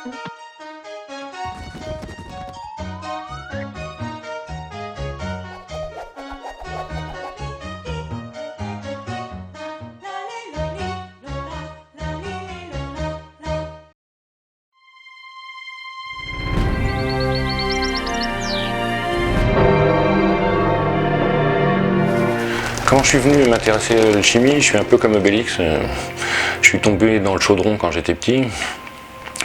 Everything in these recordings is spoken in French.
Quand je suis venu m'intéresser à l'alchimie, je suis un peu comme Obélix. Je suis tombé dans le chaudron quand j'étais petit.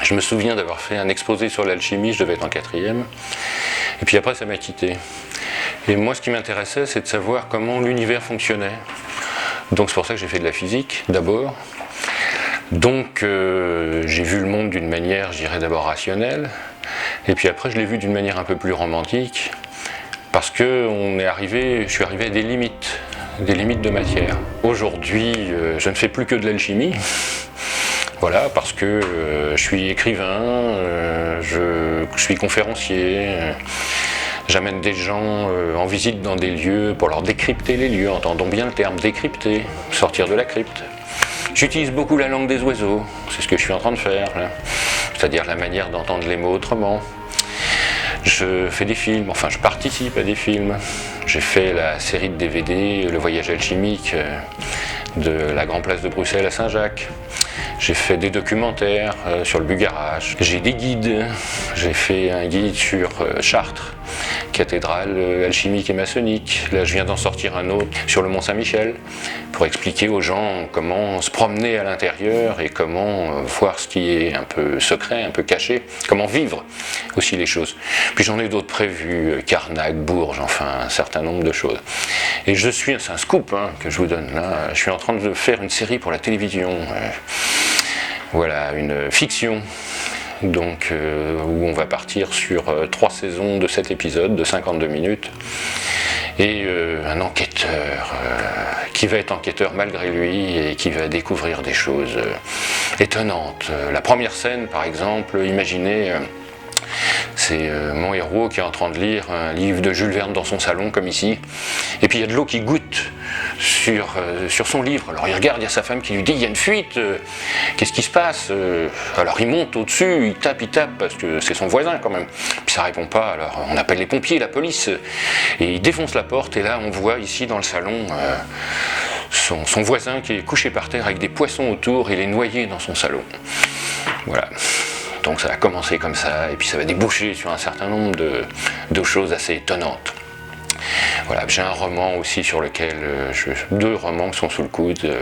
Je me souviens d'avoir fait un exposé sur l'alchimie, je devais être en 4e. Et puis après, ça m'a quitté. Et moi, ce qui m'intéressait, c'est de savoir comment l'univers fonctionnait. Donc c'est pour ça que j'ai fait de la physique, d'abord. Donc j'ai vu le monde d'une manière, je dirais d'abord rationnelle. Et puis après, je l'ai vu d'une manière un peu plus romantique. Parce que je suis arrivé à des limites de matière. Aujourd'hui, je ne fais plus que de l'alchimie. Voilà, parce que je suis écrivain, je suis conférencier, j'amène des gens en visite dans des lieux pour leur décrypter les lieux, entendons bien le terme décrypter, sortir de la crypte. J'utilise beaucoup la langue des oiseaux, c'est ce que je suis en train de faire, c'est-à-dire la manière d'entendre les mots autrement. Je fais des films, enfin je participe à des films. J'ai fait la série de DVD Le Voyage alchimique de la Grande Place de Bruxelles à Saint-Jacques. J'ai fait des documentaires sur le Bugarach. J'ai des guides. J'ai fait un guide sur Chartres, cathédrale alchimique et maçonnique. Là, je viens d'en sortir un autre sur le Mont Saint-Michel pour expliquer aux gens comment se promener à l'intérieur et comment voir ce qui est un peu secret, un peu caché, comment vivre aussi les choses. Puis j'en ai d'autres prévus, Carnac, Bourges, enfin un certain nombre de choses. Et c'est un scoop que je vous donne là, je suis en train de faire une série pour la télévision. Voilà, une fiction, donc, où on va partir sur 3 saisons de 7 épisodes de 52 minutes. Et un enquêteur qui va être enquêteur malgré lui et qui va découvrir des choses étonnantes. La première scène, par exemple, imaginez, c'est mon héros qui est en train de lire un livre de Jules Verne dans son salon, comme ici. Et puis il y a de l'eau qui goutte sur son livre. Alors il regarde, il y a sa femme qui lui dit « il y a une fuite, qu'est-ce qui se passe ?» Alors il monte au-dessus, il tape, parce que c'est son voisin quand même. Puis ça répond pas, alors on appelle les pompiers, la police. Et il défonce la porte, et là on voit ici dans le salon son voisin qui est couché par terre avec des poissons autour, et il est noyé dans son salon. Voilà. Donc ça a commencé comme ça, et puis ça va déboucher sur un certain nombre de choses assez étonnantes. Voilà, j'ai un roman aussi sur lequel, 2 romans qui sont sous le coude,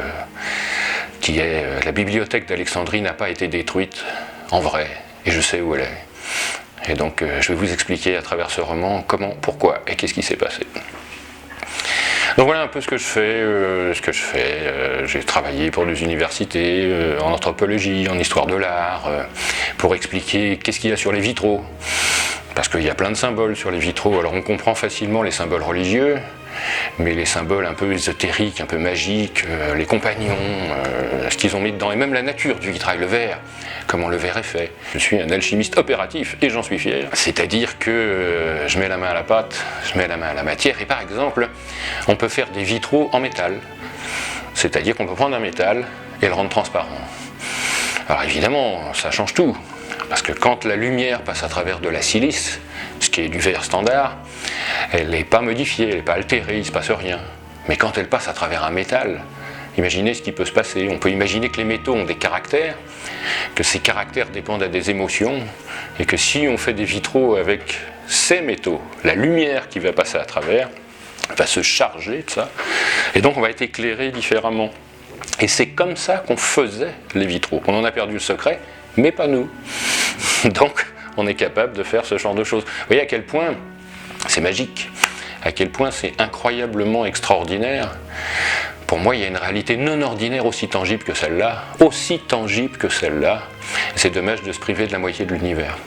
qui est La bibliothèque d'Alexandrie n'a pas été détruite, en vrai, et je sais où elle est. Et donc je vais vous expliquer à travers ce roman comment, pourquoi et qu'est-ce qui s'est passé. Donc voilà un peu ce que je fais. J'ai travaillé pour des universités, en anthropologie, en histoire de l'art, pour expliquer qu'est-ce qu'il y a sur les vitraux. Parce qu'il y a plein de symboles sur les vitraux. Alors on comprend facilement les symboles religieux, mais les symboles un peu ésotériques, un peu magiques, les compagnons, ce qu'ils ont mis dedans, et même la nature du vitrail, le verre, comment le verre est fait. Je suis un alchimiste opératif, et j'en suis fier. C'est-à-dire que je mets la main à la pâte, je mets la main à la matière, et par exemple, on peut faire des vitraux en métal. C'est-à-dire qu'on peut prendre un métal et le rendre transparent. Alors évidemment, ça change tout. Parce que quand la lumière passe à travers de la silice, ce qui est du verre standard, elle n'est pas modifiée, elle n'est pas altérée, il ne se passe rien. Mais quand elle passe à travers un métal, imaginez ce qui peut se passer. On peut imaginer que les métaux ont des caractères, que ces caractères dépendent à des émotions, et que si on fait des vitraux avec ces métaux, la lumière qui va passer à travers va se charger de ça, et donc on va être éclairé différemment. Et c'est comme ça qu'on faisait les vitraux. On en a perdu le secret, mais pas nous. Donc, on est capable de faire ce genre de choses. Vous voyez à quel point c'est magique, à quel point c'est incroyablement extraordinaire. Pour moi, il y a une réalité non ordinaire aussi tangible que celle-là, C'est dommage de se priver de la moitié de l'univers.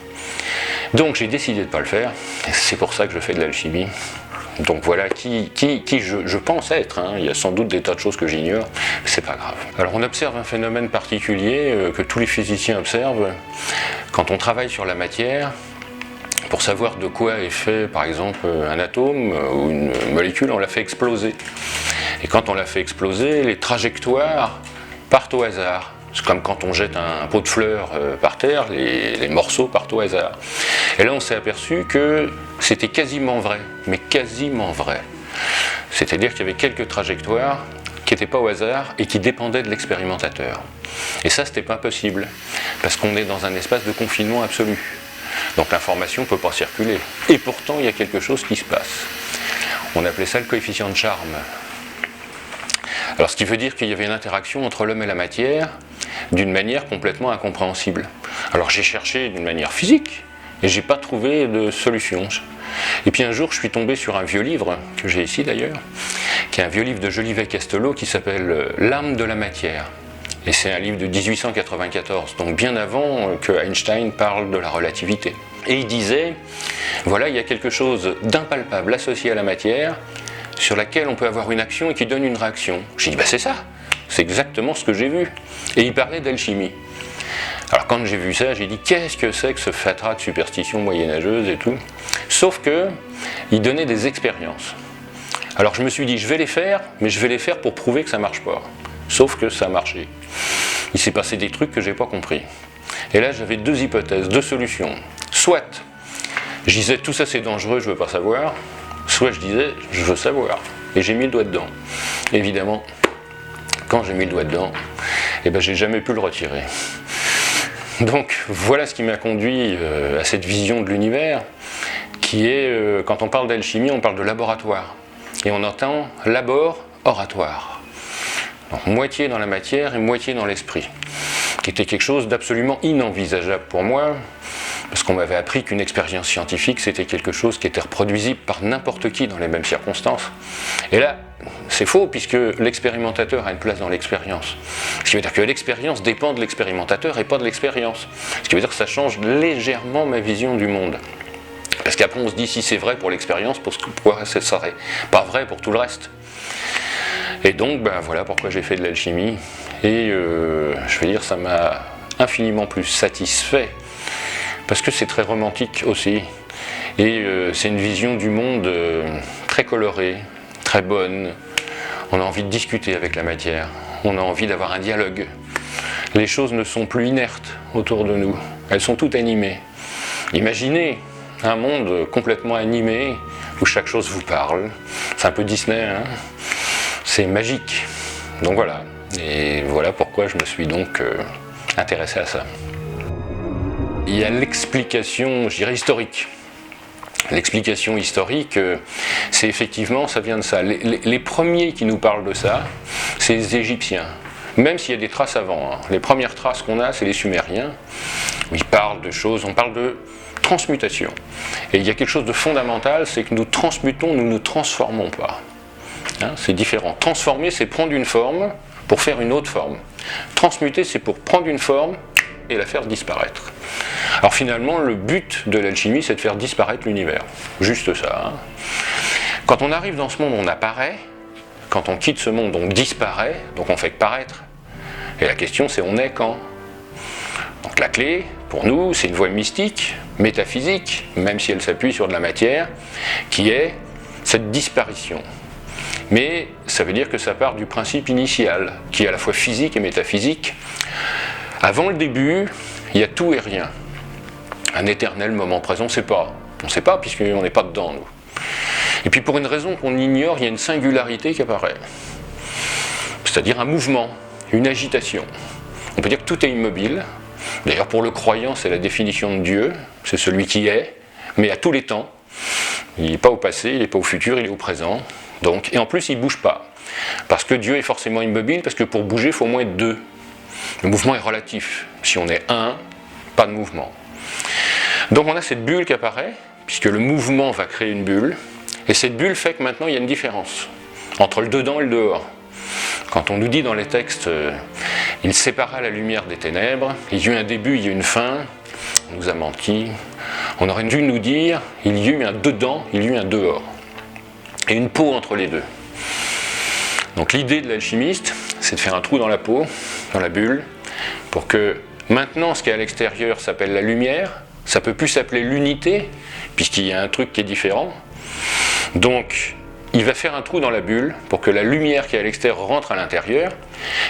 Donc, j'ai décidé de ne pas le faire, et c'est pour ça que je fais de l'alchimie. Donc voilà qui je pense être, il y a sans doute des tas de choses que j'ignore, mais c'est pas grave. Alors on observe un phénomène particulier que tous les physiciens observent quand on travaille sur la matière. Pour savoir de quoi est fait par exemple un atome ou une molécule, on la fait exploser. Et quand on la fait exploser, les trajectoires partent au hasard. C'est comme quand on jette un pot de fleurs par terre, les morceaux partent au hasard. Et là on s'est aperçu que c'était quasiment vrai, mais quasiment vrai. C'est-à-dire qu'il y avait quelques trajectoires qui n'étaient pas au hasard et qui dépendaient de l'expérimentateur. Et ça, c'était pas possible, parce qu'on est dans un espace de confinement absolu. Donc l'information ne peut pas circuler. Et pourtant, il y a quelque chose qui se passe. On appelait ça le coefficient de charme. Alors ce qui veut dire qu'il y avait une interaction entre l'homme et la matière d'une manière complètement incompréhensible. Alors j'ai cherché d'une manière physique, et j'ai pas trouvé de solution. Et puis un jour, je suis tombé sur un vieux livre, que j'ai ici d'ailleurs, qui est un vieux livre de Jolivet-Castelot qui s'appelle « L'âme de la matière ». Et c'est un livre de 1894, donc bien avant que Einstein parle de la relativité. Et il disait, voilà, il y a quelque chose d'impalpable associé à la matière, sur laquelle on peut avoir une action et qui donne une réaction. J'ai dit, bah c'est ça, c'est exactement ce que j'ai vu. Et il parlait d'alchimie. Alors quand j'ai vu ça, j'ai dit, qu'est-ce que c'est que ce fatras de superstition moyenâgeuse et tout. Sauf que, il donnait des expériences. Alors je me suis dit, je vais les faire, mais je vais les faire pour prouver que ça marche pas. Sauf que ça a marché. Il s'est passé des trucs que j'ai pas compris. Et là, j'avais deux hypothèses, deux solutions. Soit, je disais, tout ça c'est dangereux, je veux pas savoir. Soit je disais, je veux savoir. Et j'ai mis le doigt dedans. Évidemment, quand j'ai mis le doigt dedans, eh ben, j'ai jamais pu le retirer. Donc, voilà ce qui m'a conduit à cette vision de l'univers, qui est, quand on parle d'alchimie, on parle de laboratoire. Et on entend labor, oratoire. Donc, moitié dans la matière et moitié dans l'esprit, qui était quelque chose d'absolument inenvisageable pour moi, parce qu'on m'avait appris qu'une expérience scientifique, c'était quelque chose qui était reproduisible par n'importe qui dans les mêmes circonstances. Et là, c'est faux, puisque l'expérimentateur a une place dans l'expérience. Ce qui veut dire que l'expérience dépend de l'expérimentateur et pas de l'expérience. Ce qui veut dire que ça change légèrement ma vision du monde. Parce qu'après, on se dit, si c'est vrai pour l'expérience, pourquoi ça serait pas vrai pour tout le reste ? Et donc, ben, voilà pourquoi j'ai fait de l'alchimie. Et je veux dire, ça m'a infiniment plus satisfait, parce que c'est très romantique aussi. Et c'est une vision du monde très colorée, très bonne. On a envie de discuter avec la matière, on a envie d'avoir un dialogue. Les choses ne sont plus inertes autour de nous, elles sont toutes animées. Imaginez un monde complètement animé, où chaque chose vous parle. C'est un peu Disney, hein ? C'est magique. Donc voilà. Et voilà pourquoi je me suis donc intéressé à ça. Il y a l'explication, je dirais, historique. L'explication historique, c'est effectivement, ça vient de ça. Les premiers qui nous parlent de ça, c'est les Égyptiens. Même s'il y a des traces avant. Hein. Les premières traces qu'on a, c'est les Sumériens. Où ils parlent de choses, on parle de transmutation. Et il y a quelque chose de fondamental, c'est que nous transmutons, nous ne nous transformons pas. Hein, c'est différent. Transformer, c'est prendre une forme pour faire une autre forme. Transmuter, c'est pour prendre une forme et la faire disparaître. Alors finalement, le but de l'alchimie, c'est de faire disparaître l'univers. Juste ça. Hein. Quand on arrive dans ce monde, on apparaît. Quand on quitte ce monde, on disparaît. Donc on fait que paraître. Et la question, c'est on est quand ? Donc la clé, pour nous, c'est une voie mystique, métaphysique, même si elle s'appuie sur de la matière, qui est cette disparition. Mais ça veut dire que ça part du principe initial, qui est à la fois physique et métaphysique. Avant le début, il y a tout et rien. Un éternel moment présent, on ne sait pas. On ne sait pas puisqu'on n'est pas dedans, nous. Et puis pour une raison qu'on ignore, il y a une singularité qui apparaît. C'est-à-dire un mouvement, une agitation. On peut dire que tout est immobile. D'ailleurs, pour le croyant, c'est la définition de Dieu. C'est celui qui est, mais à tous les temps. Il n'est pas au passé, il n'est pas au futur, il est au présent. Donc, et en plus, il ne bouge pas. Parce que Dieu est forcément immobile, parce que pour bouger, il faut au moins être deux. Le mouvement est relatif. Si on est un, pas de mouvement. Donc on a cette bulle qui apparaît, puisque le mouvement va créer une bulle. Et cette bulle fait que maintenant, il y a une différence entre le dedans et le dehors. Quand on nous dit dans les textes, il sépara la lumière des ténèbres, il y eut un début, il y eut une fin, on nous a menti. On aurait dû nous dire, il y eut un dedans, il y eut un dehors. Et une peau entre les deux. Donc l'idée de l'alchimiste, c'est de faire un trou dans la peau, dans la bulle, pour que maintenant ce qui est à l'extérieur s'appelle la lumière, ça ne peut plus s'appeler l'unité, puisqu'il y a un truc qui est différent. Donc il va faire un trou dans la bulle pour que la lumière qui est à l'extérieur rentre à l'intérieur,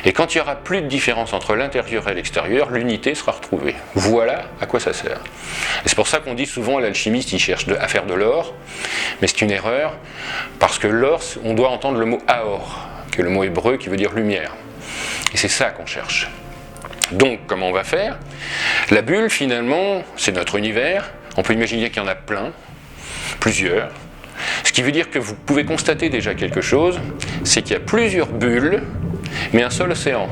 et quand il n'y aura plus de différence entre l'intérieur et l'extérieur, l'unité sera retrouvée. Voilà à quoi ça sert. Et c'est pour ça qu'on dit souvent à l'alchimiste, il cherche à faire de l'or, mais c'est une erreur, parce que l'or, on doit entendre le mot aor, qui est le mot hébreu qui veut dire lumière. Et c'est ça qu'on cherche. Donc, comment on va faire? La bulle, finalement, c'est notre univers. On peut imaginer qu'il y en a plein, plusieurs. Ce qui veut dire que vous pouvez constater déjà quelque chose, c'est qu'il y a plusieurs bulles, mais un seul océan.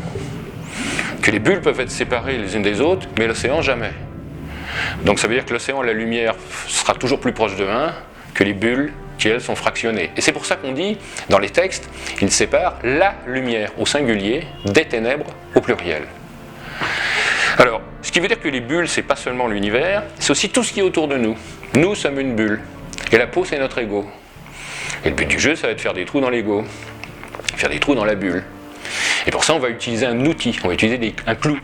Que les bulles peuvent être séparées les unes des autres, mais l'océan jamais. Donc ça veut dire que l'océan, la lumière, sera toujours plus proche de 1 que les bulles qui, elles, sont fractionnées. Et c'est pour ça qu'on dit, dans les textes, il sépare la lumière au singulier des ténèbres au pluriel. Alors, ce qui veut dire que les bulles, c'est pas seulement l'univers, c'est aussi tout ce qui est autour de nous. Nous sommes une bulle. Et la peau, c'est notre ego. Et le but du jeu, ça va être de faire des trous dans l'ego, faire des trous dans la bulle. Et pour ça, on va utiliser un outil, on va utiliser un clou.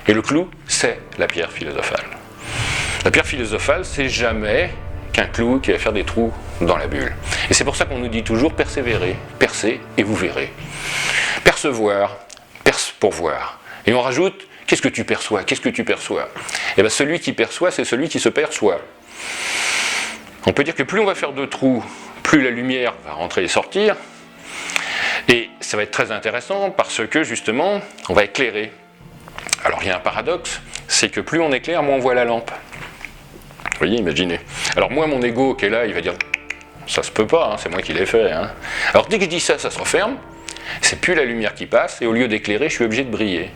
Et le clou, c'est la pierre philosophale. La pierre philosophale, c'est jamais qu'un clou qui va faire des trous dans la bulle. Et c'est pour ça qu'on nous dit toujours persévérer, percez et vous verrez. Percevoir, perce pour voir. Et on rajoute, qu'est-ce que tu perçois? Qu'est-ce que tu perçois? Et bien celui qui perçoit, c'est celui qui se perçoit. On peut dire que plus on va faire de trous, plus la lumière va rentrer et sortir. Et ça va être très intéressant parce que justement, on va éclairer. Alors il y a un paradoxe, c'est que plus on éclaire, moins on voit la lampe. Vous voyez, imaginez. Alors moi, mon ego qui est là, il va dire, ça se peut pas, hein, c'est moi qui l'ai fait. Hein. Alors dès que je dis ça, ça se referme, c'est plus la lumière qui passe, et au lieu d'éclairer, je suis obligé de briller.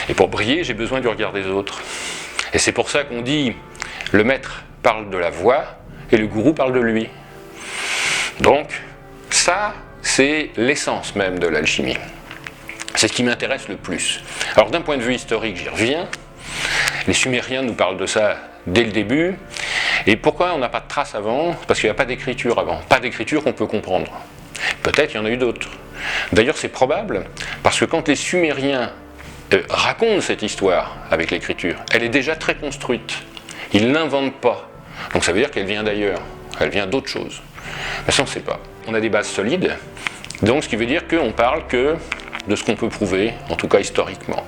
Et pour briller, j'ai besoin du regard des autres. Et c'est pour ça qu'on dit, le maître parle de la voix et le gourou parle de lui. Donc, ça, c'est l'essence même de l'alchimie. C'est ce qui m'intéresse le plus. Alors, d'un point de vue historique, j'y reviens. Les Sumériens nous parlent de ça dès le début. Et pourquoi on n'a pas de traces avant? Parce qu'il n'y a pas d'écriture avant. Pas d'écriture qu'on peut comprendre. Peut-être il y en a eu d'autres. D'ailleurs, c'est probable, parce que quand les Sumériens racontent cette histoire avec l'écriture, elle est déjà très construite. Ils ne l'inventent pas. Donc ça veut dire qu'elle vient d'ailleurs, elle vient d'autre chose. Mais ça on ne sait pas. On a des bases solides, donc ce qui veut dire qu'on parle que de ce qu'on peut prouver, en tout cas historiquement.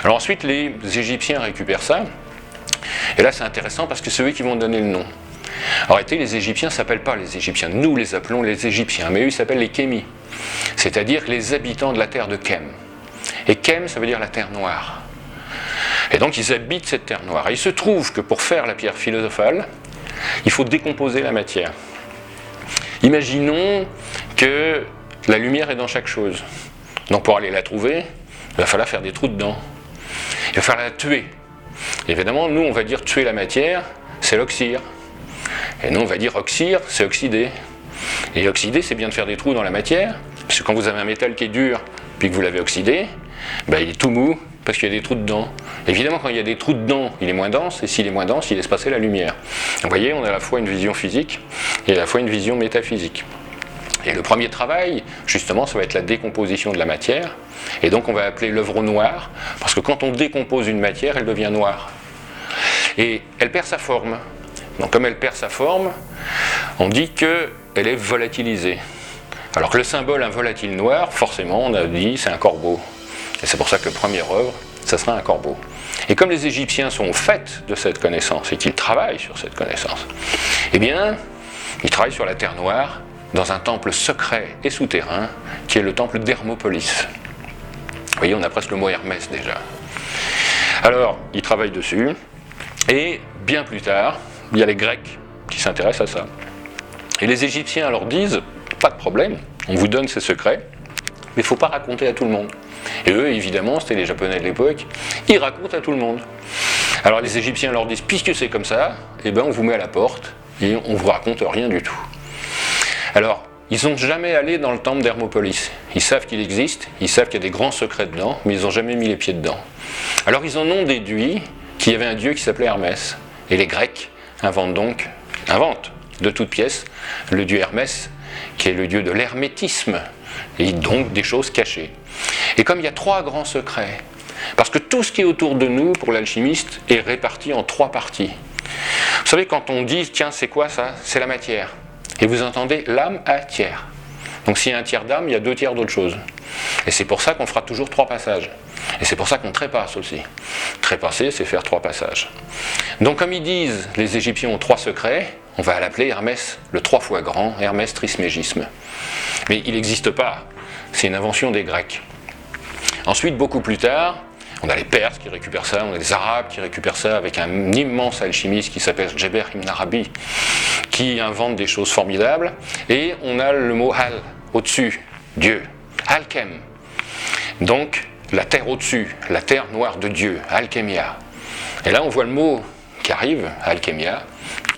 Alors ensuite les Égyptiens récupèrent ça, et là c'est intéressant parce que c'est eux qui vont donner le nom. En réalité les Égyptiens ne s'appellent pas les Égyptiens, nous les appelons les Égyptiens, mais eux ils s'appellent les Kémis, c'est-à-dire les habitants de la terre de Kem. Et Kem ça veut dire la terre noire. Et donc ils habitent cette terre noire. Et il se trouve que pour faire la pierre philosophale, il faut décomposer la matière. Imaginons que la lumière est dans chaque chose. Donc pour aller la trouver, il va falloir faire des trous dedans. Il va falloir la tuer. Évidemment, nous on va dire tuer la matière, c'est l'oxyre. Et nous on va dire oxyre, c'est oxyder. Et oxyder, c'est bien de faire des trous dans la matière, parce que quand vous avez un métal qui est dur, puis que vous l'avez oxydé, ben il est tout mou, parce qu'il y a des trous dedans. Évidemment, quand il y a des trous dedans, il est moins dense, et s'il est moins dense, il laisse passer la lumière. Vous voyez, on a à la fois une vision physique, et à la fois une vision métaphysique. Et le premier travail, justement, ça va être la décomposition de la matière, et donc on va appeler l'œuvre au noir, parce que quand on décompose une matière, elle devient noire. Et elle perd sa forme. Donc comme elle perd sa forme, on dit qu'elle est volatilisée. Alors que le symbole, un volatile noir, forcément, on a dit, c'est un corbeau. Et c'est pour ça que première œuvre, ça sera un corbeau. Et comme les Égyptiens sont au fait de cette connaissance et qu'ils travaillent sur cette connaissance, eh bien, ils travaillent sur la terre noire dans un temple secret et souterrain qui est le temple d'Hermopolis. Vous voyez, on a presque le mot Hermès déjà. Alors, ils travaillent dessus et bien plus tard, il y a les Grecs qui s'intéressent à ça. Et les Égyptiens leur disent, pas de problème, on vous donne ces secrets, mais il ne faut pas raconter à tout le monde. Et eux, évidemment, c'était les Japonais de l'époque, ils racontent à tout le monde. Alors les Égyptiens leur disent, puisque c'est comme ça, eh ben, on vous met à la porte et on ne vous raconte rien du tout. Alors, ils sont jamais allés dans le temple d'Hermopolis. Ils savent qu'il existe, ils savent qu'il y a des grands secrets dedans, mais ils n'ont jamais mis les pieds dedans. Alors ils en ont déduit qu'il y avait un dieu qui s'appelait Hermès. Et les Grecs inventent de toutes pièces le dieu Hermès, qui est le dieu de l'hermétisme, et donc des choses cachées. Et comme il y a 3 grands secrets, parce que tout ce qui est autour de nous, pour l'alchimiste, est réparti en 3 parties. Vous savez, quand on dit, tiens, c'est quoi ça? C'est la matière. Et vous entendez l'âme à tiers. Donc s'il y a un tiers d'âme, il y a 2 tiers d'autre chose. Et c'est pour ça qu'on fera toujours 3 passages. Et c'est pour ça qu'on trépasse aussi. Trépasser, c'est faire 3 passages. Donc comme ils disent, les Égyptiens ont 3 secrets, on va l'appeler Hermès le 3 fois grand, Hermès Trismégisme. Mais il n'existe pas, c'est une invention des Grecs. Ensuite, beaucoup plus tard, on a les Perses qui récupèrent ça, on a les Arabes qui récupèrent ça avec un immense alchimiste qui s'appelle Geber ibn Arabi, qui invente des choses formidables. Et on a le mot Hal, au-dessus, Dieu, Alchem. Donc, la terre au-dessus, la terre noire de Dieu, Alchemia. Et là, on voit le mot qui arrive, Alchemia,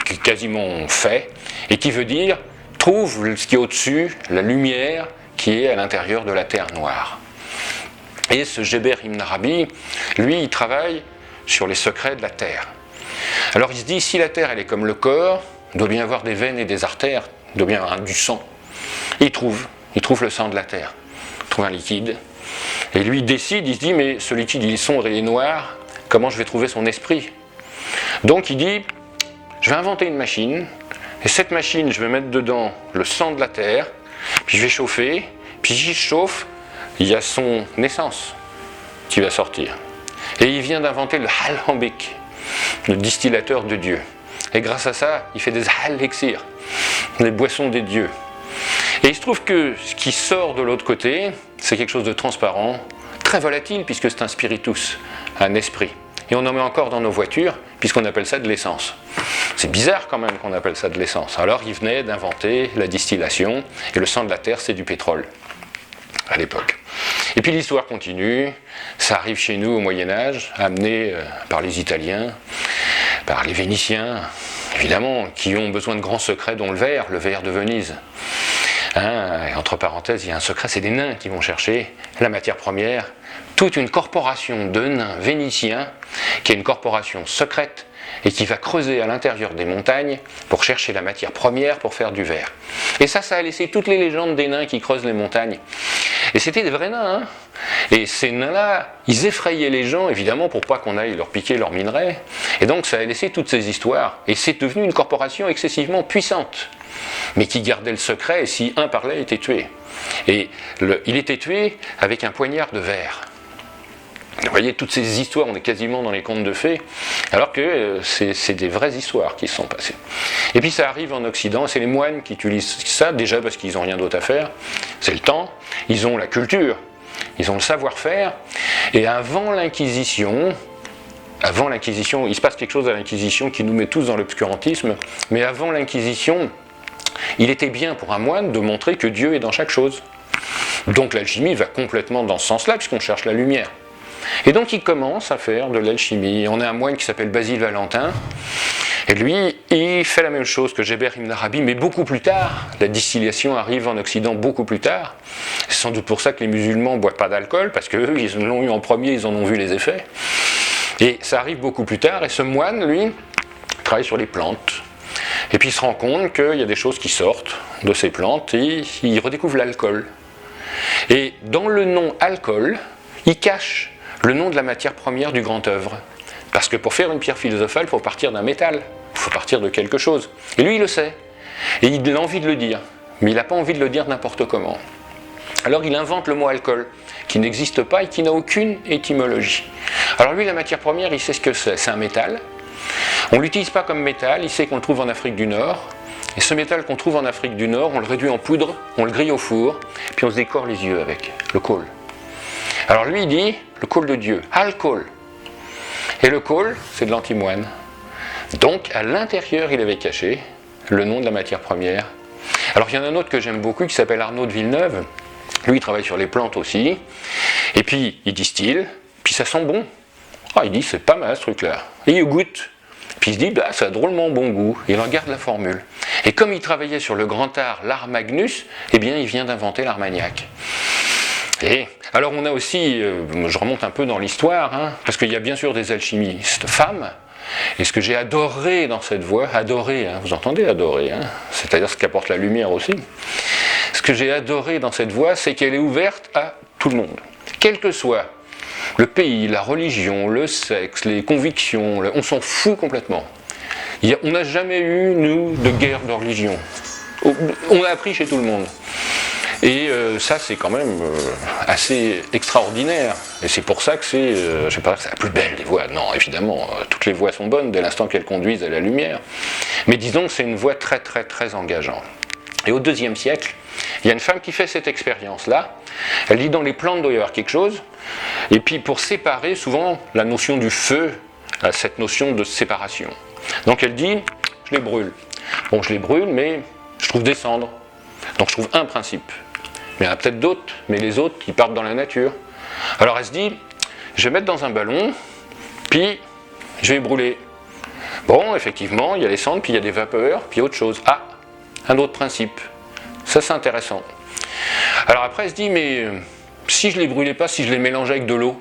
qui est quasiment fait, et qui veut dire trouve ce qui est au-dessus, la lumière qui est à l'intérieur de la terre noire. Et ce Geber ibn Arabi, lui, il travaille sur les secrets de la terre. Alors il se dit, si la terre elle est comme le corps, il doit bien avoir des veines et des artères, il doit bien avoir du sang. Et il trouve le sang de la terre, il trouve un liquide. Et lui il décide, il se dit, mais ce liquide il est sombre et il est noir, comment je vais trouver son esprit? Donc il dit, je vais inventer une machine, et cette machine, je vais mettre dedans le sang de la terre, puis je vais chauffer, puis si je chauffe, il y a son essence qui va sortir. Et il vient d'inventer le Halambik, le distillateur de Dieu. Et grâce à ça, il fait des Hal-Elixir, les boissons des dieux. Et il se trouve que ce qui sort de l'autre côté, c'est quelque chose de transparent, très volatile, puisque c'est un spiritus, un esprit. Et on en met encore dans nos voitures, puisqu'on appelle ça de l'essence. C'est bizarre quand même qu'on appelle ça de l'essence. Alors il venait d'inventer la distillation, et le sang de la terre, c'est du pétrole, à l'époque. Et puis l'histoire continue, ça arrive chez nous au Moyen-Âge, amené par les Italiens, par les Vénitiens, évidemment, qui ont besoin de grands secrets, dont le verre de Venise. Entre parenthèses, il y a un secret, c'est des nains qui vont chercher la matière première. Toute une corporation de nains vénitiens, qui est une corporation secrète, et qui va creuser à l'intérieur des montagnes pour chercher la matière première pour faire du verre. Et ça a laissé toutes les légendes des nains qui creusent les montagnes. Et c'était des vrais nains, hein. Et ces nains-là, ils effrayaient les gens, évidemment, pour pas qu'on aille leur piquer leurs minerais. Et donc ça a laissé toutes ces histoires. Et c'est devenu une corporation excessivement puissante, mais qui gardait le secret, et si un parlait, il était tué. Et il était tué avec un poignard de verre. Vous voyez, toutes ces histoires, on est quasiment dans les contes de fées, alors que c'est des vraies histoires qui se sont passées. Et puis ça arrive en Occident, c'est les moines qui utilisent ça, déjà parce qu'ils n'ont rien d'autre à faire, c'est le temps, ils ont la culture, ils ont le savoir-faire, et avant l'Inquisition, il se passe quelque chose à l'Inquisition qui nous met tous dans l'obscurantisme, mais avant l'Inquisition, il était bien pour un moine de montrer que Dieu est dans chaque chose. Donc l'alchimie va complètement dans ce sens-là, puisqu'on cherche la lumière. Et donc il commence à faire de l'alchimie. On a un moine qui s'appelle Basile Valentin, et lui, il fait la même chose que Geber ibn Arabi, mais beaucoup plus tard. La distillation arrive en Occident beaucoup plus tard. C'est sans doute pour ça que les musulmans ne boivent pas d'alcool, parce qu'eux, ils l'ont eu en premier, ils en ont vu les effets. Et ça arrive beaucoup plus tard, et ce moine, lui, travaille sur les plantes. Et puis il se rend compte qu'il y a des choses qui sortent de ces plantes, et il redécouvre l'alcool. Et dans le nom alcool, il cache le nom de la matière première du grand œuvre. Parce que pour faire une pierre philosophale, il faut partir d'un métal, il faut partir de quelque chose. Et lui, il le sait. Et il a envie de le dire. Mais il n'a pas envie de le dire n'importe comment. Alors il invente le mot alcool, qui n'existe pas et qui n'a aucune étymologie. Alors lui, la matière première, il sait ce que c'est. C'est un métal. On ne l'utilise pas comme métal, il sait qu'on le trouve en Afrique du Nord. Et ce métal qu'on trouve en Afrique du Nord, on le réduit en poudre, on le grille au four, puis on se décore les yeux avec, le kohl. Alors lui, il dit, le kohl de Dieu, alcool. Et le kohl, c'est de l'antimoine. Donc, à l'intérieur, il avait caché le nom de la matière première. Alors, il y en a un autre que j'aime beaucoup, qui s'appelle Arnaud de Villeneuve. Lui, il travaille sur les plantes aussi. Et puis, il distille, puis ça sent bon. Il dit, c'est pas mal ce truc-là. Et il goûte. Puis il se dit, ça a drôlement bon goût. Il en garde la formule. Et comme il travaillait sur le grand art, l'art Magnus, eh bien, il vient d'inventer l'Armagnac. Et alors on a aussi, je remonte un peu dans l'histoire, parce qu'il y a bien sûr des alchimistes femmes, et ce que j'ai adoré dans cette voie, vous entendez adorer, c'est-à-dire ce qu'apporte la lumière aussi, ce que j'ai adoré dans cette voie, c'est qu'elle est ouverte à tout le monde, quel que soit le pays, la religion, le sexe, les convictions, on s'en fout complètement. On n'a jamais eu, nous, de guerre de religion. On l'a appris chez tout le monde. Et ça, c'est quand même assez extraordinaire. Et c'est pour ça que je sais pas, c'est la plus belle des voix. Non, évidemment, toutes les voix sont bonnes dès l'instant qu'elles conduisent à la lumière. Mais disons que c'est une voix très, très, très engageante. Et au IIe siècle, il y a une femme qui fait cette expérience-là. Elle dit dans les plantes, il doit y avoir quelque chose. Et puis pour séparer, souvent, la notion du feu a cette notion de séparation. Donc elle dit, je les brûle. Bon, je les brûle, mais je trouve des cendres. Donc je trouve un principe. Mais il y en a peut-être d'autres, mais les autres, ils partent dans la nature. Alors elle se dit, je vais mettre dans un ballon, puis je vais brûler. Bon, effectivement, il y a les cendres, puis il y a des vapeurs, puis autre chose. Ah, un autre principe. Ça, c'est intéressant. Alors après, elle se dit, mais si je ne les brûlais pas, si je les mélangeais avec de l'eau.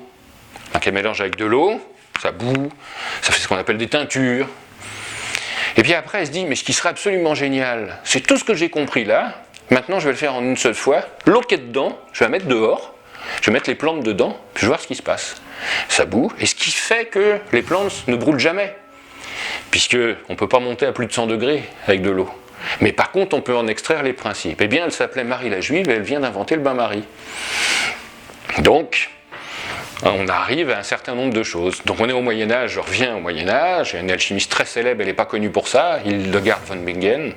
Donc elle mélange avec de l'eau, ça bout, ça fait ce qu'on appelle des teintures. Et puis après, elle se dit, mais ce qui serait absolument génial, c'est tout ce que j'ai compris là, maintenant je vais le faire en une seule fois, l'eau qui est dedans, je vais la mettre dehors, je vais mettre les plantes dedans, puis je vais voir ce qui se passe. Ça bout, et ce qui fait que les plantes ne brûlent jamais, puisqu'on ne peut pas monter à plus de 100 degrés avec de l'eau. Mais par contre, on peut en extraire les principes. Eh bien, elle s'appelait Marie la Juive, et elle vient d'inventer le bain-marie. Donc, on arrive à un certain nombre de choses. Donc on est au Moyen-Âge, je reviens au Moyen-Âge, il y a une alchimiste très célèbre, elle n'est pas connue pour ça, Hildegard von Bingen,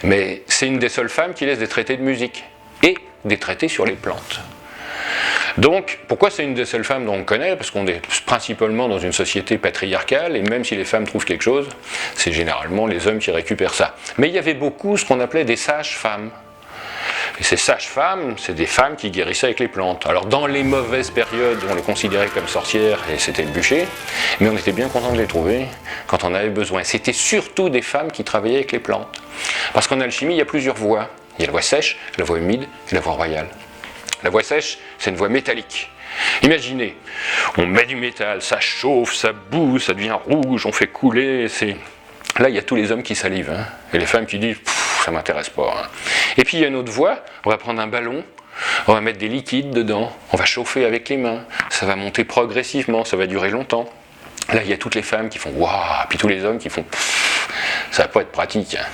mais c'est une des seules femmes qui laisse des traités de musique et des traités sur les plantes. Donc, pourquoi c'est une des seules femmes dont on connaît? Parce qu'on est principalement dans une société patriarcale, et même si les femmes trouvent quelque chose, c'est généralement les hommes qui récupèrent ça. Mais il y avait beaucoup ce qu'on appelait des sages-femmes. Et ces sages-femmes, c'est des femmes qui guérissaient avec les plantes. Alors dans les mauvaises périodes, on les considérait comme sorcières, et c'était le bûcher, mais on était bien content de les trouver quand on avait besoin. C'était surtout des femmes qui travaillaient avec les plantes. Parce qu'en alchimie, il y a plusieurs voies. Il y a la voie sèche, la voie humide et la voie royale. La voie sèche, c'est une voie métallique. Imaginez, on met du métal, ça chauffe, ça boue, ça devient rouge, on fait couler, Là, il y a tous les hommes qui salivent, hein, et les femmes qui disent « ça m'intéresse pas hein. ». Et puis il y a une autre voie, on va prendre un ballon, on va mettre des liquides dedans, on va chauffer avec les mains, ça va monter progressivement, ça va durer longtemps. Là, il y a toutes les femmes qui font « waouh », puis tous les hommes qui font « ça va pas être pratique hein ».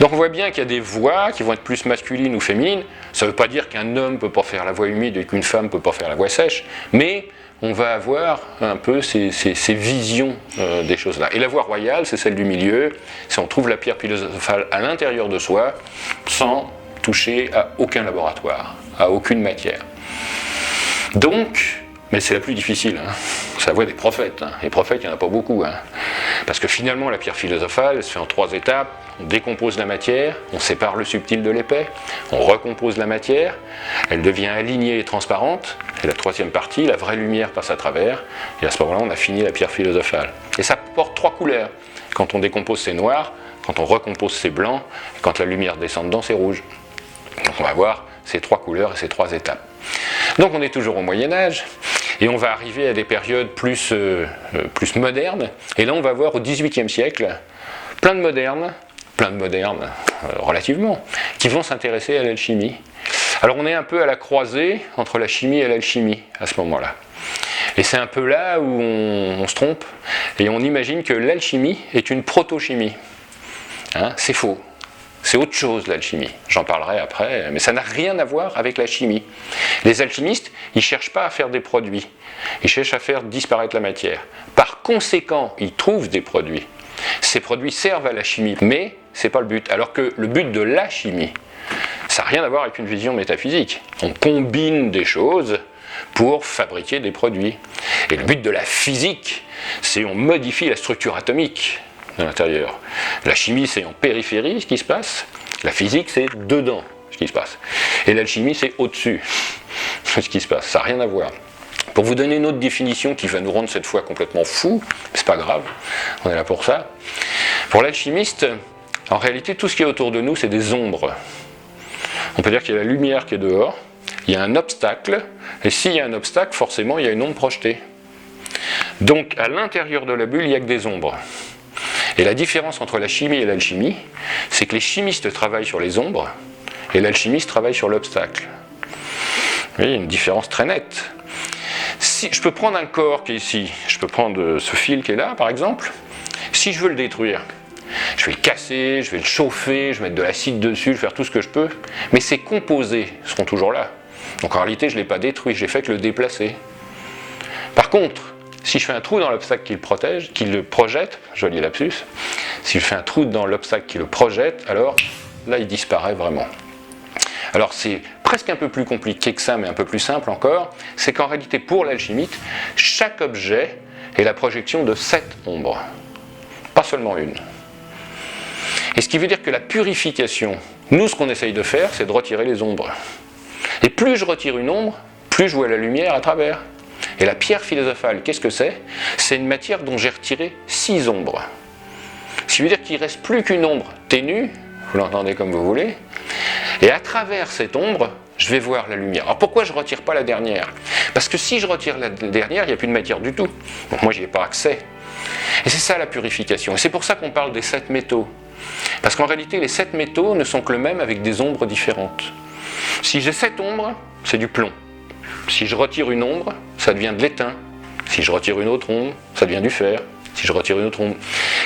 Donc on voit bien qu'il y a des voies qui vont être plus masculines ou féminines. Ça ne veut pas dire qu'un homme ne peut pas faire la voie humide et qu'une femme ne peut pas faire la voie sèche, mais on va avoir un peu ces visions des choses-là. Et la voie royale, c'est celle du milieu, c'est on trouve la pierre philosophale à l'intérieur de soi, sans toucher à aucun laboratoire, à aucune matière. Donc, mais c'est la plus difficile, hein. C'est la voie des prophètes. Hein. Les prophètes, il n'y en a pas beaucoup. Hein. Parce que finalement, la pierre philosophale, elle se fait en 3 étapes. On décompose la matière, on sépare le subtil de l'épais, on recompose la matière, elle devient alignée et transparente, et la 3e partie, la vraie lumière passe à travers, et à ce moment-là, on a fini la pierre philosophale. Et ça porte 3 couleurs. Quand on décompose, c'est noir, quand on recompose, c'est blanc, et quand la lumière descend dedans, c'est rouge. Donc on va voir ces 3 couleurs et ces 3 étapes. Donc on est toujours au Moyen-Âge, et on va arriver à des périodes plus modernes, et là on va voir au XVIIIe siècle, plein de modernes, relativement, qui vont s'intéresser à l'alchimie. Alors on est un peu à la croisée entre la chimie et l'alchimie à ce moment-là. Et c'est un peu là où on se trompe, et on imagine que l'alchimie est une proto-chimie. Hein, c'est faux. C'est autre chose l'alchimie, j'en parlerai après, mais ça n'a rien à voir avec la chimie. Les alchimistes, ils ne cherchent pas à faire des produits, ils cherchent à faire disparaître la matière. Par conséquent, ils trouvent des produits. Ces produits servent à la chimie, mais ce n'est pas le but. Alors que le but de la chimie, ça n'a rien à voir avec une vision métaphysique. On combine des choses pour fabriquer des produits. Et le but de la physique, c'est on modifie la structure atomique de l'intérieur. La chimie, c'est en périphérie ce qui se passe. La physique, c'est dedans ce qui se passe. Et l'alchimie, c'est au-dessus ce qui se passe. Ça n'a rien à voir. Pour vous donner une autre définition qui va nous rendre cette fois complètement fous, c'est pas grave, on est là pour ça. Pour l'alchimiste, en réalité, tout ce qui est autour de nous, c'est des ombres. On peut dire qu'il y a la lumière qui est dehors, il y a un obstacle, et s'il y a un obstacle, forcément, il y a une ombre projetée. Donc, à l'intérieur de la bulle, il n'y a que des ombres. Et la différence entre la chimie et l'alchimie, c'est que les chimistes travaillent sur les ombres, et l'alchimiste travaille sur l'obstacle. Vous voyez, il y a une différence très nette. Si je peux prendre un corps qui est ici, je peux prendre ce fil qui est là, par exemple, si je veux le détruire, Je vais le casser, je vais le chauffer, je vais mettre de l'acide dessus, je vais faire tout ce que je peux, mais ces composés seront toujours là. Donc en réalité, je ne l'ai pas détruit, j'ai fait que le déplacer. Par contre, si je fais un trou dans l'obstacle qui le projette, joli lapsus, si je fais un trou dans l'obstacle qui le projette, alors là, il disparaît vraiment. Alors c'est presque un peu plus compliqué que ça, mais un peu plus simple encore, c'est qu'en réalité, pour l'alchimiste, chaque objet est la projection de 7 ombres, pas seulement une. Et ce qui veut dire que la purification, nous, ce qu'on essaye de faire, c'est de retirer les ombres. Et plus je retire une ombre, plus je vois la lumière à travers. Et la pierre philosophale, qu'est-ce que c'est? C'est une matière dont j'ai retiré 6 ombres. Ce qui veut dire qu'il ne reste plus qu'une ombre ténue, vous l'entendez comme vous voulez, et à travers cette ombre, je vais voir la lumière. Alors pourquoi je ne retire pas la dernière? Parce que si je retire la dernière, il n'y a plus de matière du tout. Donc moi, je n'y ai pas accès. Et c'est ça la purification. Et c'est pour ça qu'on parle des 7 métaux. Parce qu'en réalité, les 7 métaux ne sont que le même avec des ombres différentes. Si j'ai 7 ombres, c'est du plomb. Si je retire une ombre, ça devient de l'étain. Si je retire une autre ombre, ça devient du fer. Si je retire une autre ombre.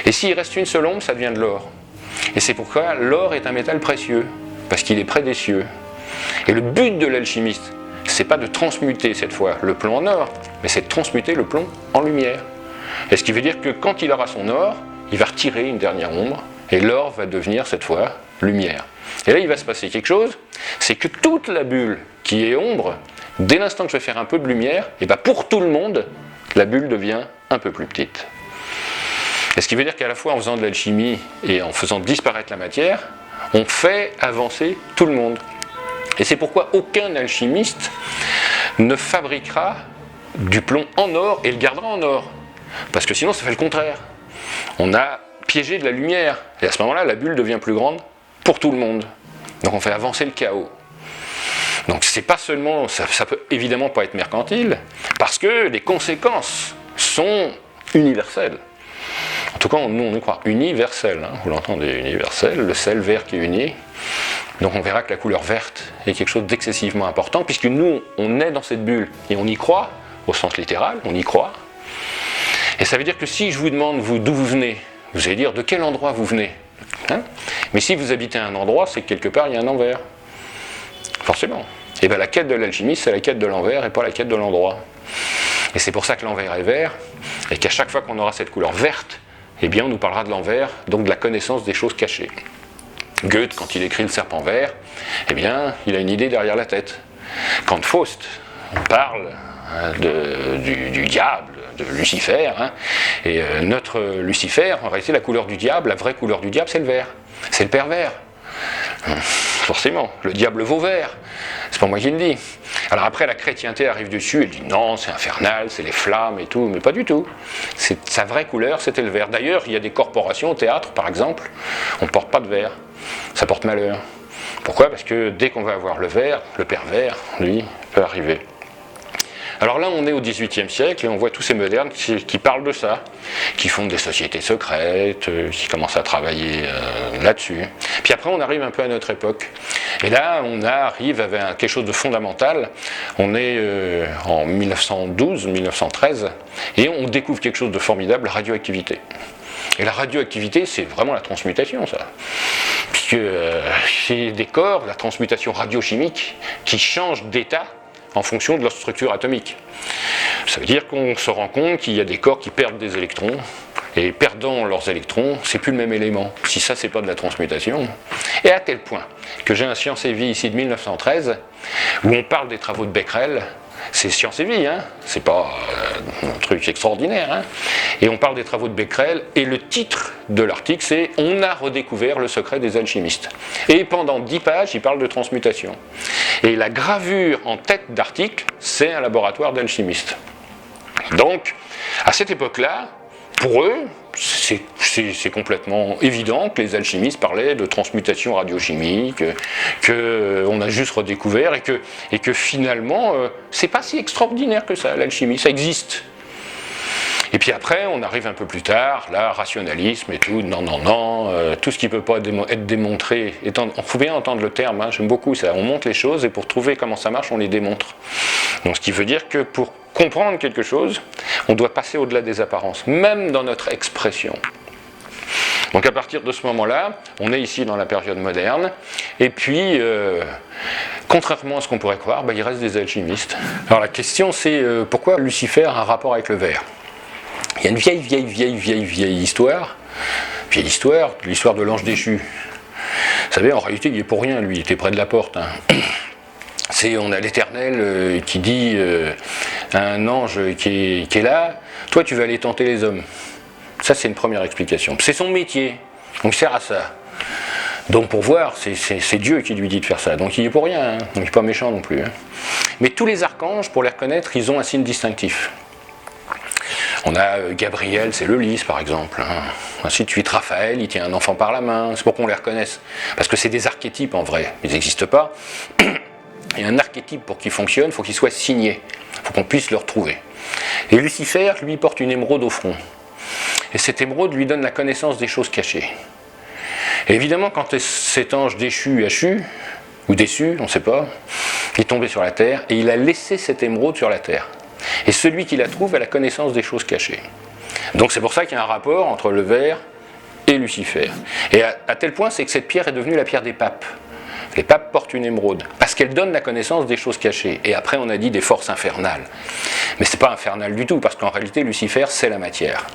Et s'il reste une seule ombre, ça devient de l'or. Et c'est pourquoi l'or est un métal précieux, parce qu'il est près des cieux. Et le but de l'alchimiste, c'est pas de transmuter cette fois le plomb en or, mais c'est de transmuter le plomb en lumière. Et ce qui veut dire que quand il aura son or, il va retirer une dernière ombre, et l'or va devenir cette fois lumière. Et là, il va se passer quelque chose, c'est que toute la bulle qui est ombre, dès l'instant que je vais faire un peu de lumière, et bien pour tout le monde, la bulle devient un peu plus petite. Et ce qui veut dire qu'à la fois en faisant de l'alchimie et en faisant disparaître la matière, on fait avancer tout le monde. Et c'est pourquoi aucun alchimiste ne fabriquera du plomb en or et le gardera en or. Parce que sinon ça fait le contraire. On a piégé de la lumière, et à ce moment-là, la bulle devient plus grande pour tout le monde. Donc on fait avancer le chaos. Donc c'est pas seulement, ça peut évidemment pas être mercantile, parce que les conséquences sont universelles. En tout cas, nous on y croit universel, hein, vous l'entendez, universel, le sel vert qui est uni. Donc on verra que la couleur verte est quelque chose d'excessivement important, puisque nous, on est dans cette bulle, et on y croit, au sens littéral, on y croit. Et ça veut dire que si je vous demande d'où vous venez, vous allez dire de quel endroit vous venez. Hein? Mais si vous habitez à un endroit, c'est que quelque part il y a un envers. Forcément. Et bien la quête de l'alchimiste, c'est la quête de l'envers et pas la quête de l'endroit. Et c'est pour ça que l'envers est vert, et qu'à chaque fois qu'on aura cette couleur verte, eh bien on nous parlera de l'envers, donc de la connaissance des choses cachées. Goethe, quand il écrit Le Serpent vert, eh bien il a une idée derrière la tête. Quand Faust parle du diable, de Lucifer, hein, et notre Lucifer, en réalité la couleur du diable, la vraie couleur du diable, c'est le vert. C'est le pervers. Forcément, le diable vaut vert. C'est pas moi qui le dis. Alors après, la chrétienté arrive dessus, elle dit non, c'est infernal, c'est les flammes et tout, mais pas du tout. Sa vraie couleur, c'était le vert. D'ailleurs, il y a des corporations au théâtre, par exemple, on ne porte pas de vert. Ça porte malheur. Pourquoi? Parce que dès qu'on va avoir le vert, le pervers, lui, peut arriver. Alors là, on est au XVIIIe siècle et on voit tous ces modernes qui parlent de ça, qui fondent des sociétés secrètes, qui commencent à travailler là-dessus. Puis après, on arrive un peu à notre époque. Et là, on arrive avec quelque chose de fondamental. On est en 1912, 1913, et on découvre quelque chose de formidable, la radioactivité. Et la radioactivité, c'est vraiment la transmutation, ça. Puisque c'est des corps, la transmutation radiochimique, qui changent d'état en fonction de leur structure atomique. Ça veut dire qu'on se rend compte qu'il y a des corps qui perdent des électrons, et perdant leurs électrons, c'est plus le même élément. Si ça, c'est pas de la transmutation. Et à tel point que j'ai un Science et Vie ici de 1913, où on parle des travaux de Becquerel. C'est Science et Vie, hein, c'est pas un truc extraordinaire, hein. Et on parle des travaux de Becquerel, et le titre de l'article, c'est « On a redécouvert le secret des alchimistes ». Et pendant 10 pages, il parle de transmutation. Et la gravure en tête d'article, c'est un laboratoire d'alchimistes. Donc, à cette époque-là, pour eux, c'est complètement évident que les alchimistes parlaient de transmutation radiochimique, qu'on a juste redécouvert, et que finalement, c'est pas si extraordinaire que ça, l'alchimie, ça existe. Et puis après, on arrive un peu plus tard, là, rationalisme et tout, non, tout ce qui ne peut pas être démontré, on faut bien entendre le terme, hein, j'aime beaucoup ça, on montre les choses et pour trouver comment ça marche, on les démontre. Donc ce qui veut dire que pour comprendre quelque chose, on doit passer au-delà des apparences, même dans notre expression. Donc à partir de ce moment-là, on est ici dans la période moderne, et puis, contrairement à ce qu'on pourrait croire, il reste des alchimistes. Alors la question c'est pourquoi Lucifer a un rapport avec le verre? Il y a une vieille histoire, l'histoire de l'ange déchu. Vous savez, en réalité, il est pour rien, lui, il était près de la porte. On a l'Éternel qui dit à un ange qui est là, toi tu vas aller tenter les hommes. Ça c'est une première explication. C'est son métier, donc il sert à ça. Donc pour voir, c'est Dieu qui lui dit de faire ça, donc il est pour rien, donc il n'est pas méchant non plus. Mais tous les archanges, pour les reconnaître, ils ont un signe distinctif. On a Gabriel, c'est le lys par exemple. Ainsi de suite, Raphaël, il tient un enfant par la main, c'est pour qu'on les reconnaisse. Parce que c'est des archétypes en vrai, ils n'existent pas. Et un archétype, pour qu'il fonctionne, il faut qu'il soit signé, il faut qu'on puisse le retrouver. Et Lucifer, lui, porte une émeraude au front. Et cette émeraude lui donne la connaissance des choses cachées. Et évidemment, quand cet ange déchu, ou déçu, on ne sait pas, il est tombé sur la terre, et il a laissé cette émeraude sur la terre. Et celui qui la trouve a la connaissance des choses cachées. Donc c'est pour ça qu'il y a un rapport entre le verre et Lucifer. Et à tel point, c'est que cette pierre est devenue la pierre des papes. Les papes portent une émeraude, parce qu'elle donne la connaissance des choses cachées. Et après, on a dit des forces infernales. Mais ce n'est pas infernal du tout, parce qu'en réalité, Lucifer, c'est la matière.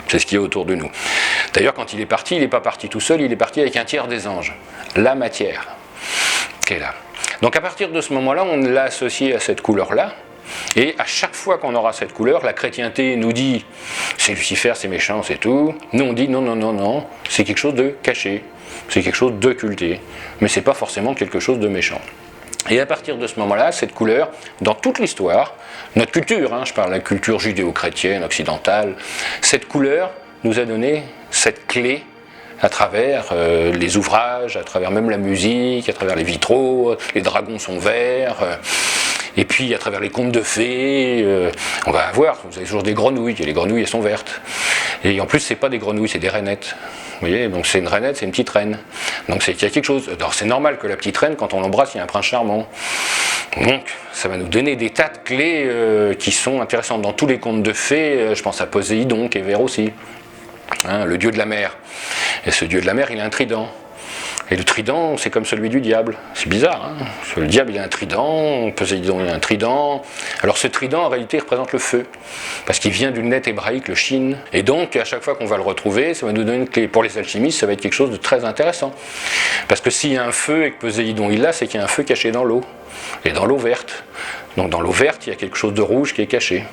C'est ce qui est autour de nous. D'ailleurs, quand il est parti, il n'est pas parti tout seul, il est parti avec un tiers des anges. La matière qui est là. Donc à partir de ce moment-là, on l'a associé à cette couleur-là. Et à chaque fois qu'on aura cette couleur, la chrétienté nous dit c'est Lucifer, c'est méchant, c'est tout. Nous on dit non, c'est quelque chose de caché, c'est quelque chose d'occulté, mais c'est pas forcément quelque chose de méchant. Et à partir de ce moment-là, cette couleur, dans toute l'histoire, notre culture, je parle de la culture judéo-chrétienne, occidentale, cette couleur nous a donné cette clé à travers les ouvrages, à travers même la musique, à travers les vitraux, les dragons sont verts. Et puis à travers les contes de fées, on va avoir, vous avez toujours des grenouilles, et les grenouilles elles sont vertes. Et en plus c'est pas des grenouilles, c'est des rainettes. Vous voyez, donc c'est une rainette, c'est une petite reine. Donc c'est qu'il y a quelque chose. Alors c'est normal que la petite reine, quand on l'embrasse, il y a un prince charmant. Donc ça va nous donner des tas de clés qui sont intéressantes. Dans tous les contes de fées, je pense à Poséidon qui est vert aussi. Le dieu de la mer. Et ce dieu de la mer, il a un trident. Et le trident, c'est comme celui du diable. C'est bizarre, Le diable, il a un trident, Poséidon, il a un trident. Alors ce trident, en réalité, représente le feu. Parce qu'il vient d'une lettre hébraïque, le shin. Et donc, à chaque fois qu'on va le retrouver, ça va nous donner une clé. Pour les alchimistes, ça va être quelque chose de très intéressant. Parce que s'il y a un feu et que Poséidon il l'a, c'est qu'il y a un feu caché dans l'eau. Et dans l'eau verte. Donc dans l'eau verte, il y a quelque chose de rouge qui est caché.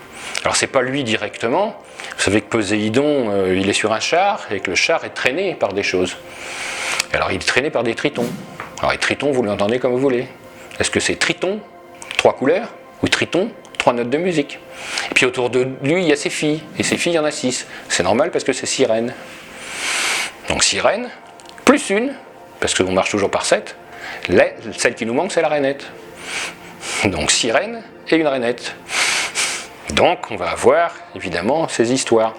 Alors c'est pas lui directement. Vous savez que Poséidon, il est sur un char, et que le char est traîné par des choses. Alors il est traîné par des tritons. Alors les tritons, vous l'entendez comme vous voulez. Est-ce que c'est triton, 3 couleurs, ou triton, 3 notes de musique? Et puis autour de lui, il y a ses filles. Et ses filles, il y en a 6. C'est normal parce que c'est sirène. Donc sirène, plus une, parce qu'on marche toujours par 7. Celle qui nous manque, c'est la rainette. Donc sirène et une rainette. Donc on va avoir évidemment ces histoires.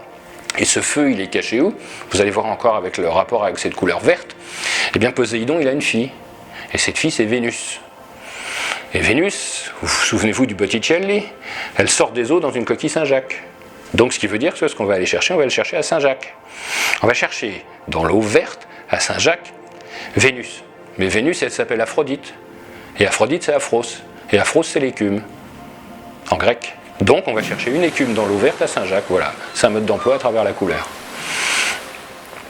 Et ce feu, il est caché où? Vous allez voir encore avec le rapport avec cette couleur verte. Eh bien Poséidon, il a une fille. Et cette fille, c'est Vénus. Et Vénus, vous vous souvenez-vous du Botticelli? Elle sort des eaux dans une coquille Saint-Jacques. Donc ce qui veut dire que ce qu'on va aller chercher, on va le chercher à Saint-Jacques. On va chercher dans l'eau verte, à Saint-Jacques, Vénus. Mais Vénus, elle s'appelle Aphrodite. Et Aphrodite, c'est Aphros. Et Aphros, c'est l'écume. En grec. Donc on va chercher une écume dans l'eau verte à Saint-Jacques, voilà, c'est un mode d'emploi à travers la couleur.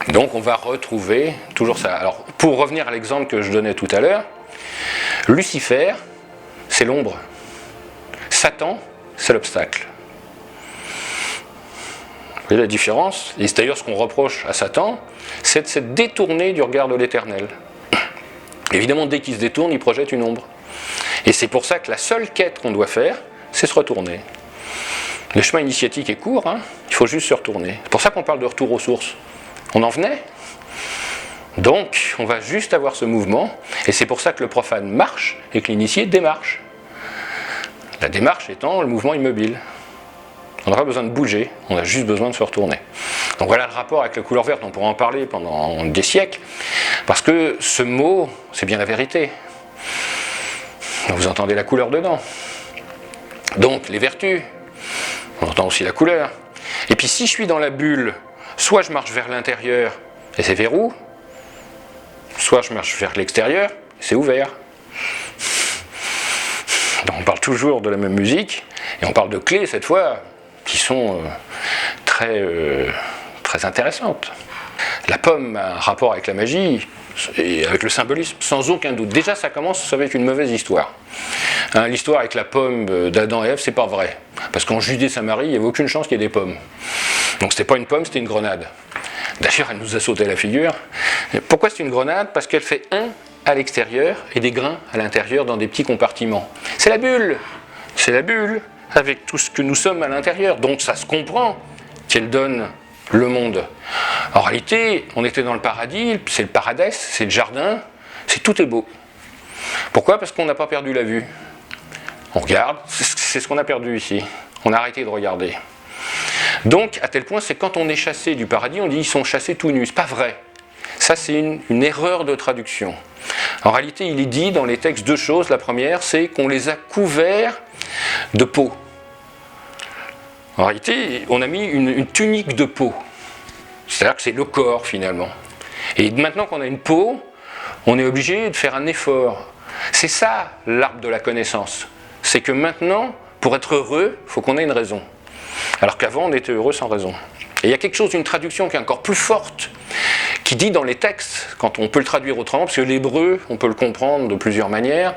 Donc on va retrouver toujours ça. Alors pour revenir à l'exemple que je donnais tout à l'heure, Lucifer, c'est l'ombre. Satan, c'est l'obstacle. Vous voyez la différence? Et c'est d'ailleurs ce qu'on reproche à Satan, c'est de se détourner du regard de l'Éternel. Évidemment, dès qu'il se détourne, il projette une ombre. Et c'est pour ça que la seule quête qu'on doit faire, c'est se retourner. Le chemin initiatique est court, il faut juste se retourner. C'est pour ça qu'on parle de retour aux sources. On en venait. Donc, on va juste avoir ce mouvement, et c'est pour ça que le profane marche et que l'initié démarche. La démarche étant le mouvement immobile. On n'a pas besoin de bouger, on a juste besoin de se retourner. Donc voilà le rapport avec la couleur verte, on pourra en parler pendant des siècles, parce que ce mot, c'est bien la vérité. Vous entendez la couleur dedans. Donc les vertus, on entend aussi la couleur. Et puis si je suis dans la bulle, soit je marche vers l'intérieur, et c'est verrou. Soit je marche vers l'extérieur, c'est ouvert. Donc on parle toujours de la même musique, et on parle de clés cette fois, qui sont très intéressantes. La pomme a un rapport avec la magie, et avec le symbolisme, sans aucun doute. Déjà ça commence avec une mauvaise histoire. Hein, l'histoire avec la pomme d'Adam et Ève, c'est pas vrai. Parce qu'en Judée-Samarie, il n'y avait aucune chance qu'il y ait des pommes. Donc c'était pas une pomme, c'était une grenade. D'ailleurs, elle nous a sauté à la figure. Pourquoi c'est une grenade? Parce qu'elle fait un à l'extérieur et des grains à l'intérieur dans des petits compartiments. C'est la bulle. C'est la bulle avec tout ce que nous sommes à l'intérieur. Donc ça se comprend qu'elle donne le monde. En réalité, on était dans le paradis, c'est le paradès, c'est le jardin, tout est beau. Pourquoi? Parce qu'on n'a pas perdu la vue. On regarde, c'est ce qu'on a perdu ici. On a arrêté de regarder. Donc, à tel point, c'est quand on est chassé du paradis, on dit ils sont chassés tout nus. C'est pas vrai. Ça, c'est une erreur de traduction. En réalité, il est dit dans les textes deux choses. La première, c'est qu'on les a couverts de peau. En réalité, on a mis une tunique de peau. C'est-à-dire que c'est le corps, finalement. Et maintenant qu'on a une peau, on est obligé de faire un effort. C'est ça, l'arbre de la connaissance. C'est que maintenant, pour être heureux, il faut qu'on ait une raison. Alors qu'avant, on était heureux sans raison. Et il y a quelque chose d'une traduction qui est encore plus forte, qui dit dans les textes, quand on peut le traduire autrement, parce que l'hébreu, on peut le comprendre de plusieurs manières,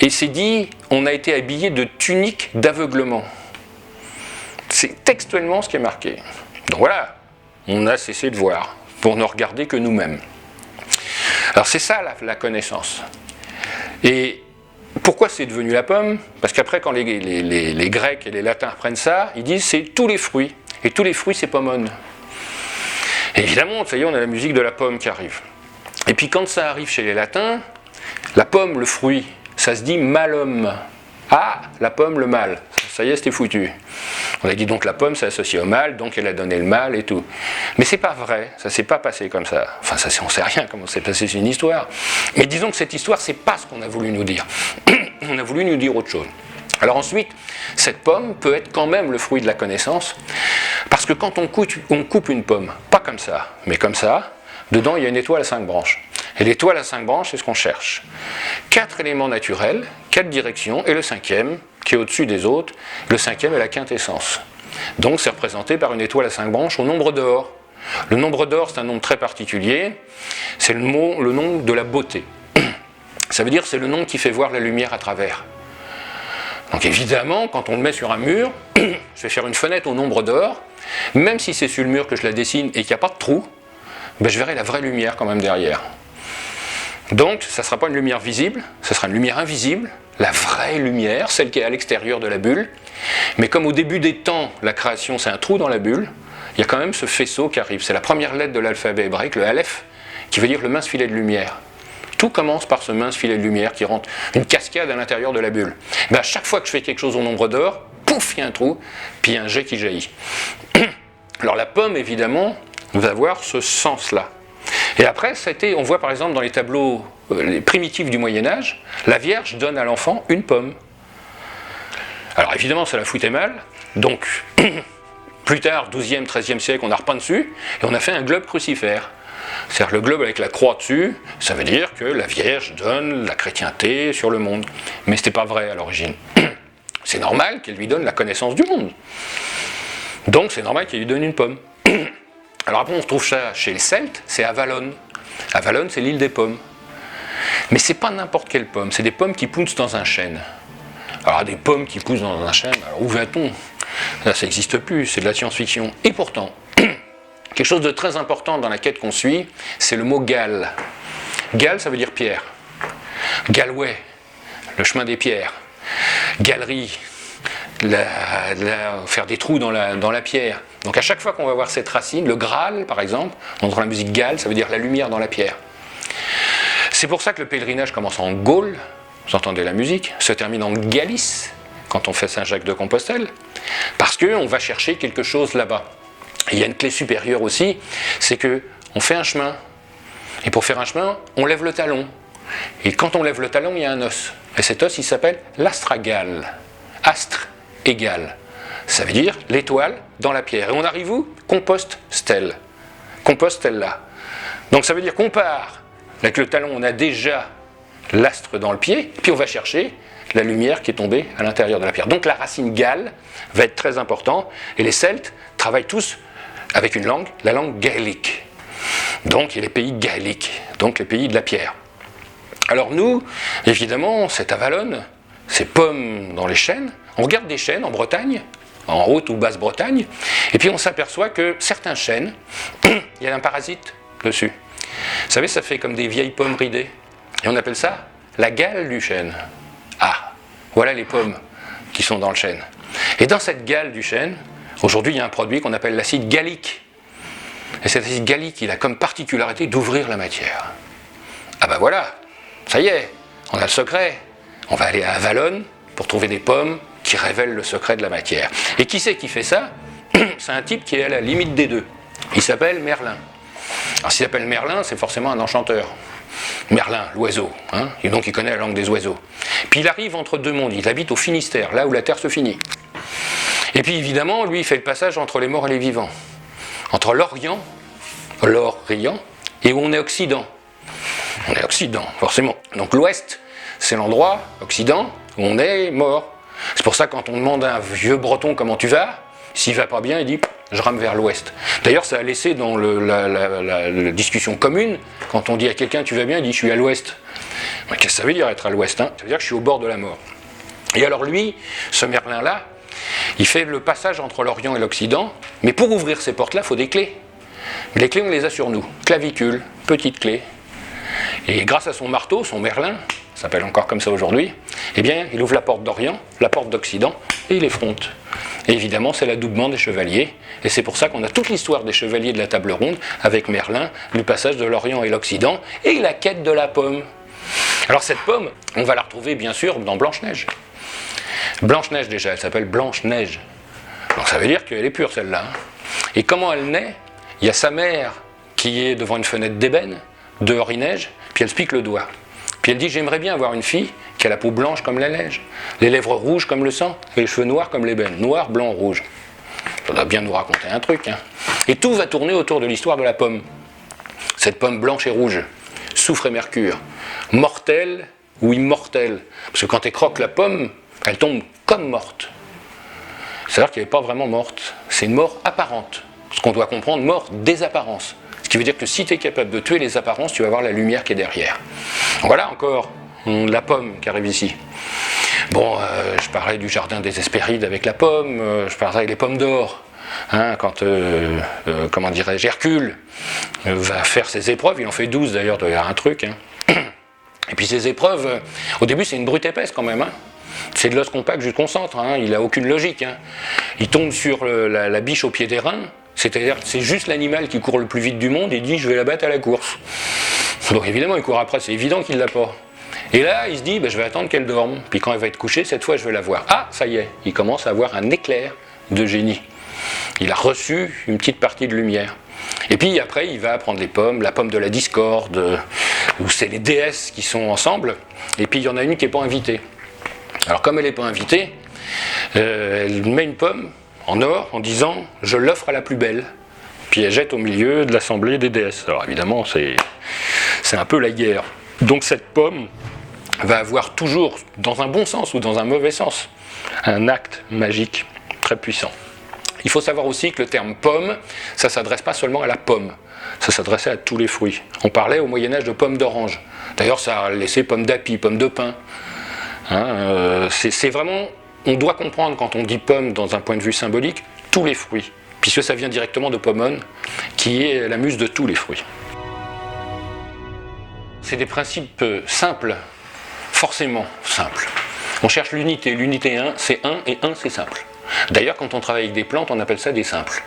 et c'est dit, on a été habillé de tuniques d'aveuglement. C'est textuellement ce qui est marqué. Donc voilà, on a cessé de voir, pour ne regarder que nous-mêmes. Alors c'est ça la connaissance. Et pourquoi c'est devenu la pomme? Parce qu'après, quand les Grecs et les Latins reprennent ça, ils disent c'est tous les fruits. Et tous les fruits, c'est pommone. Et évidemment, ça y est, on a la musique de la pomme qui arrive. Et puis quand ça arrive chez les Latins, la pomme, le fruit, ça se dit malum. Ah, la pomme, le mal. Ça y est, c'était foutu. On a dit donc la pomme, c'est associé au mal, donc elle a donné le mal et tout. Mais c'est pas vrai, ça s'est pas passé comme ça. Enfin, ça, on sait rien comment c'est passé, c'est une histoire. Mais disons que cette histoire, c'est pas ce qu'on a voulu nous dire. On a voulu nous dire autre chose. Alors ensuite, cette pomme peut être quand même le fruit de la connaissance, parce que quand on coupe une pomme, pas comme ça, mais comme ça, dedans il y a une étoile à 5 branches. Et l'étoile à 5 branches, c'est ce qu'on cherche. 4 éléments naturels, 4 directions, et le 5e, qui est au-dessus des autres, le 5e est la quintessence. Donc c'est représenté par une étoile à 5 branches au nombre d'or. Le nombre d'or, c'est un nombre très particulier, c'est le nombre de la beauté. Ça veut dire que c'est le nombre qui fait voir la lumière à travers. Donc évidemment, quand on le met sur un mur, je vais faire une fenêtre au nombre d'or, même si c'est sur le mur que je la dessine et qu'il n'y a pas de trou, ben je verrai la vraie lumière quand même derrière. Donc ça ne sera pas une lumière visible, ce sera une lumière invisible, la vraie lumière, celle qui est à l'extérieur de la bulle. Mais comme au début des temps, la création c'est un trou dans la bulle, il y a quand même ce faisceau qui arrive. C'est la première lettre de l'alphabet hébraïque, le Aleph, qui veut dire le mince filet de lumière. Tout commence par ce mince filet de lumière qui rentre, une cascade à l'intérieur de la bulle. Ben à chaque fois que je fais quelque chose au nombre d'or, pouf, il y a un trou, puis il y a un jet qui jaillit. Alors la pomme, évidemment, va avoir ce sens-là. Et après, on voit par exemple dans les tableaux les primitifs du Moyen-Âge, la Vierge donne à l'enfant une pomme. Alors évidemment, ça la foutait mal, donc plus tard, 12e, 13e siècle, on a repeint dessus, et on a fait un globe crucifère. C'est-à-dire le globe avec la croix dessus, ça veut dire que la Vierge donne la chrétienté sur le monde. Mais ce n'était pas vrai à l'origine. C'est normal qu'elle lui donne la connaissance du monde. Donc c'est normal qu'elle lui donne une pomme. Alors après on trouve ça chez les Celtes, c'est Avalon. Avalon c'est l'île des pommes. Mais c'est pas n'importe quelle pomme, c'est des pommes qui poussent dans un chêne. Alors des pommes qui poussent dans un chêne, alors où va-t-on? Là ça n'existe plus, c'est de la science-fiction. Et pourtant, quelque chose de très important dans la quête qu'on suit, c'est le mot Galles. Galles, ça veut dire pierre. Galway, le chemin des pierres. Galerie, faire des trous dans la pierre. Donc à chaque fois qu'on va voir cette racine, le Graal par exemple, on entend la musique Galles, ça veut dire la lumière dans la pierre. C'est pour ça que le pèlerinage commence en Gaule, vous entendez la musique, se termine en Galice, quand on fait Saint-Jacques-de-Compostelle, parce qu'on va chercher quelque chose là-bas. Il y a une clé supérieure aussi, c'est qu'on fait un chemin. Et pour faire un chemin, on lève le talon. Et quand on lève le talon, il y a un os. Et cet os, il s'appelle l'astragale. Astre égale. Ça veut dire l'étoile dans la pierre. Et on arrive où? Compostelle. qu'on pose telle-là. Donc ça veut dire qu'on part, avec le talon, on a déjà l'astre dans le pied, puis on va chercher la lumière qui est tombée à l'intérieur de la pierre. Donc la racine Gal va être très importante, et les Celtes travaillent tous avec une langue, la langue gaélique. Donc il y a les pays gaéliques, donc les pays de la pierre. Alors nous, évidemment, c'est Avalon, c'est Pomme dans les chênes, on regarde des chênes en Bretagne, en Haute ou Basse-Bretagne, et puis on s'aperçoit que certains chênes, il y a un parasite dessus. Vous savez, ça fait comme des vieilles pommes ridées, et on appelle ça la gale du chêne. Ah, voilà les pommes qui sont dans le chêne. Et dans cette gale du chêne, aujourd'hui il y a un produit qu'on appelle l'acide gallique. Et cet acide gallique, il a comme particularité d'ouvrir la matière. Ah ben voilà, ça y est, on a le secret. On va aller à Avalon pour trouver des pommes qui révèlent le secret de la matière. Et qui c'est qui fait ça? C'est un type qui est à la limite des deux. Il s'appelle Merlin. Alors s'il s'appelle Merlin, c'est forcément un enchanteur. Merlin, l'oiseau, hein, et donc il connaît la langue des oiseaux. Puis il arrive entre deux mondes, il habite au Finistère, là où la terre se finit. Et puis évidemment, lui, il fait le passage entre les morts et les vivants. Entre l'Orient, et où on est Occident. On est Occident, forcément. Donc l'Ouest, c'est l'endroit, Occident, où on est mort. C'est pour ça que quand on demande à un vieux breton comment tu vas, s'il va pas bien, il dit je rame vers l'ouest. D'ailleurs, ça a laissé dans la discussion commune, quand on dit à quelqu'un tu vas bien, il dit je suis à l'ouest. Mais qu'est-ce que ça veut dire être à l'ouest, hein? Ça veut dire que je suis au bord de la mort. Et alors lui, ce Merlin-là, il fait le passage entre l'Orient et l'Occident, mais pour ouvrir ces portes-là, il faut des clés. Mais les clés, on les a sur nous. Clavicule, petite clé. Et grâce à son marteau, son Merlin, ça s'appelle encore comme ça aujourd'hui, eh bien, il ouvre la porte d'Orient, la porte d'Occident, et il effronte. Et évidemment, c'est l'adoubement des chevaliers, et c'est pour ça qu'on a toute l'histoire des chevaliers de la table ronde, avec Merlin, du passage de l'Orient et l'Occident, et la quête de la pomme. Alors cette pomme, on va la retrouver bien sûr dans Blanche-Neige. Blanche-Neige déjà, elle s'appelle Blanche-Neige. Donc ça veut dire qu'elle est pure celle-là. Et comment elle naît? Il y a sa mère qui est devant une fenêtre d'ébène, dehors il neige, puis elle se pique le doigt. Puis elle dit j'aimerais bien avoir une fille qui a la peau blanche comme la neige, les lèvres rouges comme le sang, et les cheveux noirs comme l'ébène, noir, blanc, rouge. Ça doit bien nous raconter un truc. Hein. Et tout va tourner autour de l'histoire de la pomme. Cette pomme blanche et rouge, soufre et mercure, mortelle ou immortelle. Parce que quand elle croque la pomme, elle tombe comme morte. C'est-à-dire qu'elle n'est pas vraiment morte, c'est une mort apparente. Ce qu'on doit comprendre, mort des apparences. Ce qui veut dire que si tu es capable de tuer les apparences, tu vas voir la lumière qui est derrière. Voilà encore la pomme qui arrive ici. Bon, je parlais du jardin des Hespérides avec la pomme, je parlais des pommes d'or. Hein, quand, comment dirais-je, Hercule va faire ses épreuves, il en fait 12 d'ailleurs, il doit y avoir un truc. Hein. Et puis ces épreuves, au début c'est une brute épaisse quand même. Hein. C'est de l'os compact jusqu'au centre, hein. Il n'a aucune logique. Hein. Il tombe sur la biche au pied des reins, c'est-à-dire que c'est juste l'animal qui court le plus vite du monde et dit je vais la battre à la course. Donc évidemment il court après, c'est évident qu'il ne l'a pas. Et là il se dit je vais attendre qu'elle dorme, puis quand elle va être couchée, cette fois je vais la voir. Ah ça y est, il commence à avoir un éclair de génie. Il a reçu une petite partie de lumière. Et puis après il va prendre les pommes, la pomme de la discorde, où c'est les déesses qui sont ensemble, et puis il y en a une qui n'est pas invitée. Alors comme elle n'est pas invitée, elle met une pomme en or en disant « je l'offre à la plus belle ». Puis elle jette au milieu de l'assemblée des déesses. Alors évidemment, c'est un peu la guerre. Donc cette pomme va avoir toujours, dans un bon sens ou dans un mauvais sens, un acte magique très puissant. Il faut savoir aussi que le terme pomme, ça ne s'adresse pas seulement à la pomme, ça s'adressait à tous les fruits. On parlait au Moyen-Âge de pommes d'orange. D'ailleurs, ça a laissé pommes d'api, pommes de pin. Hein, c'est vraiment, on doit comprendre quand on dit pomme dans un point de vue symbolique, tous les fruits, puisque ça vient directement de Pomone, qui est la muse de tous les fruits. C'est des principes simples, forcément simples. On cherche l'unité, l'unité 1, c'est 1 et 1 c'est simple. D'ailleurs, quand on travaille avec des plantes, on appelle ça des simples.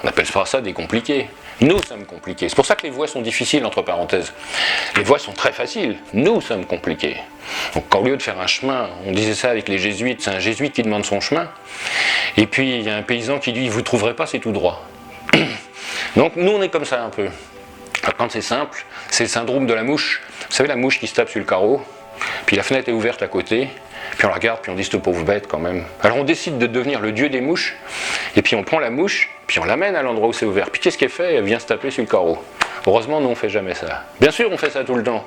On appelle pas ça des compliqués. Nous sommes compliqués. C'est pour ça que les voies sont difficiles, entre parenthèses. Les voies sont très faciles. Nous sommes compliqués. Donc, au lieu de faire un chemin, on disait ça avec les jésuites, c'est un jésuite qui demande son chemin. Et puis, il y a un paysan qui dit, vous ne trouverez pas, c'est tout droit. Donc, nous, on est comme ça un peu. Alors, quand c'est simple, c'est le syndrome de la mouche. Vous savez, la mouche qui se tape sur le carreau, puis la fenêtre est ouverte à côté, Puis on la regarde, puis on dit cette pauvre bête quand même. Alors on décide de devenir le dieu des mouches, et puis on prend la mouche, puis on l'amène à l'endroit où c'est ouvert. Puis qu'est-ce qu'elle fait? Elle vient se taper sur le carreau. Heureusement, nous on fait jamais ça. Bien sûr, on fait ça tout le temps.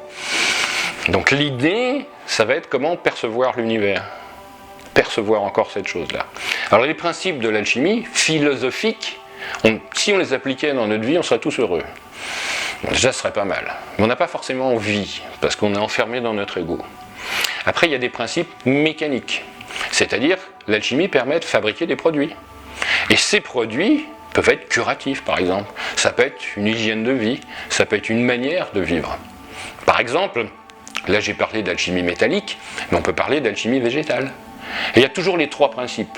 Donc l'idée, ça va être comment percevoir l'univers. Percevoir encore cette chose-là. Alors les principes de l'alchimie, philosophiques, si on les appliquait dans notre vie, on serait tous heureux. Bon, déjà, ce serait pas mal. Mais on n'a pas forcément envie, parce qu'on est enfermé dans notre ego. Après, il y a des principes mécaniques. C'est-à-dire, l'alchimie permet de fabriquer des produits. Et ces produits peuvent être curatifs, par exemple. Ça peut être une hygiène de vie, ça peut être une manière de vivre. Par exemple, là j'ai parlé d'alchimie métallique, mais on peut parler d'alchimie végétale. Et il y a toujours les trois principes.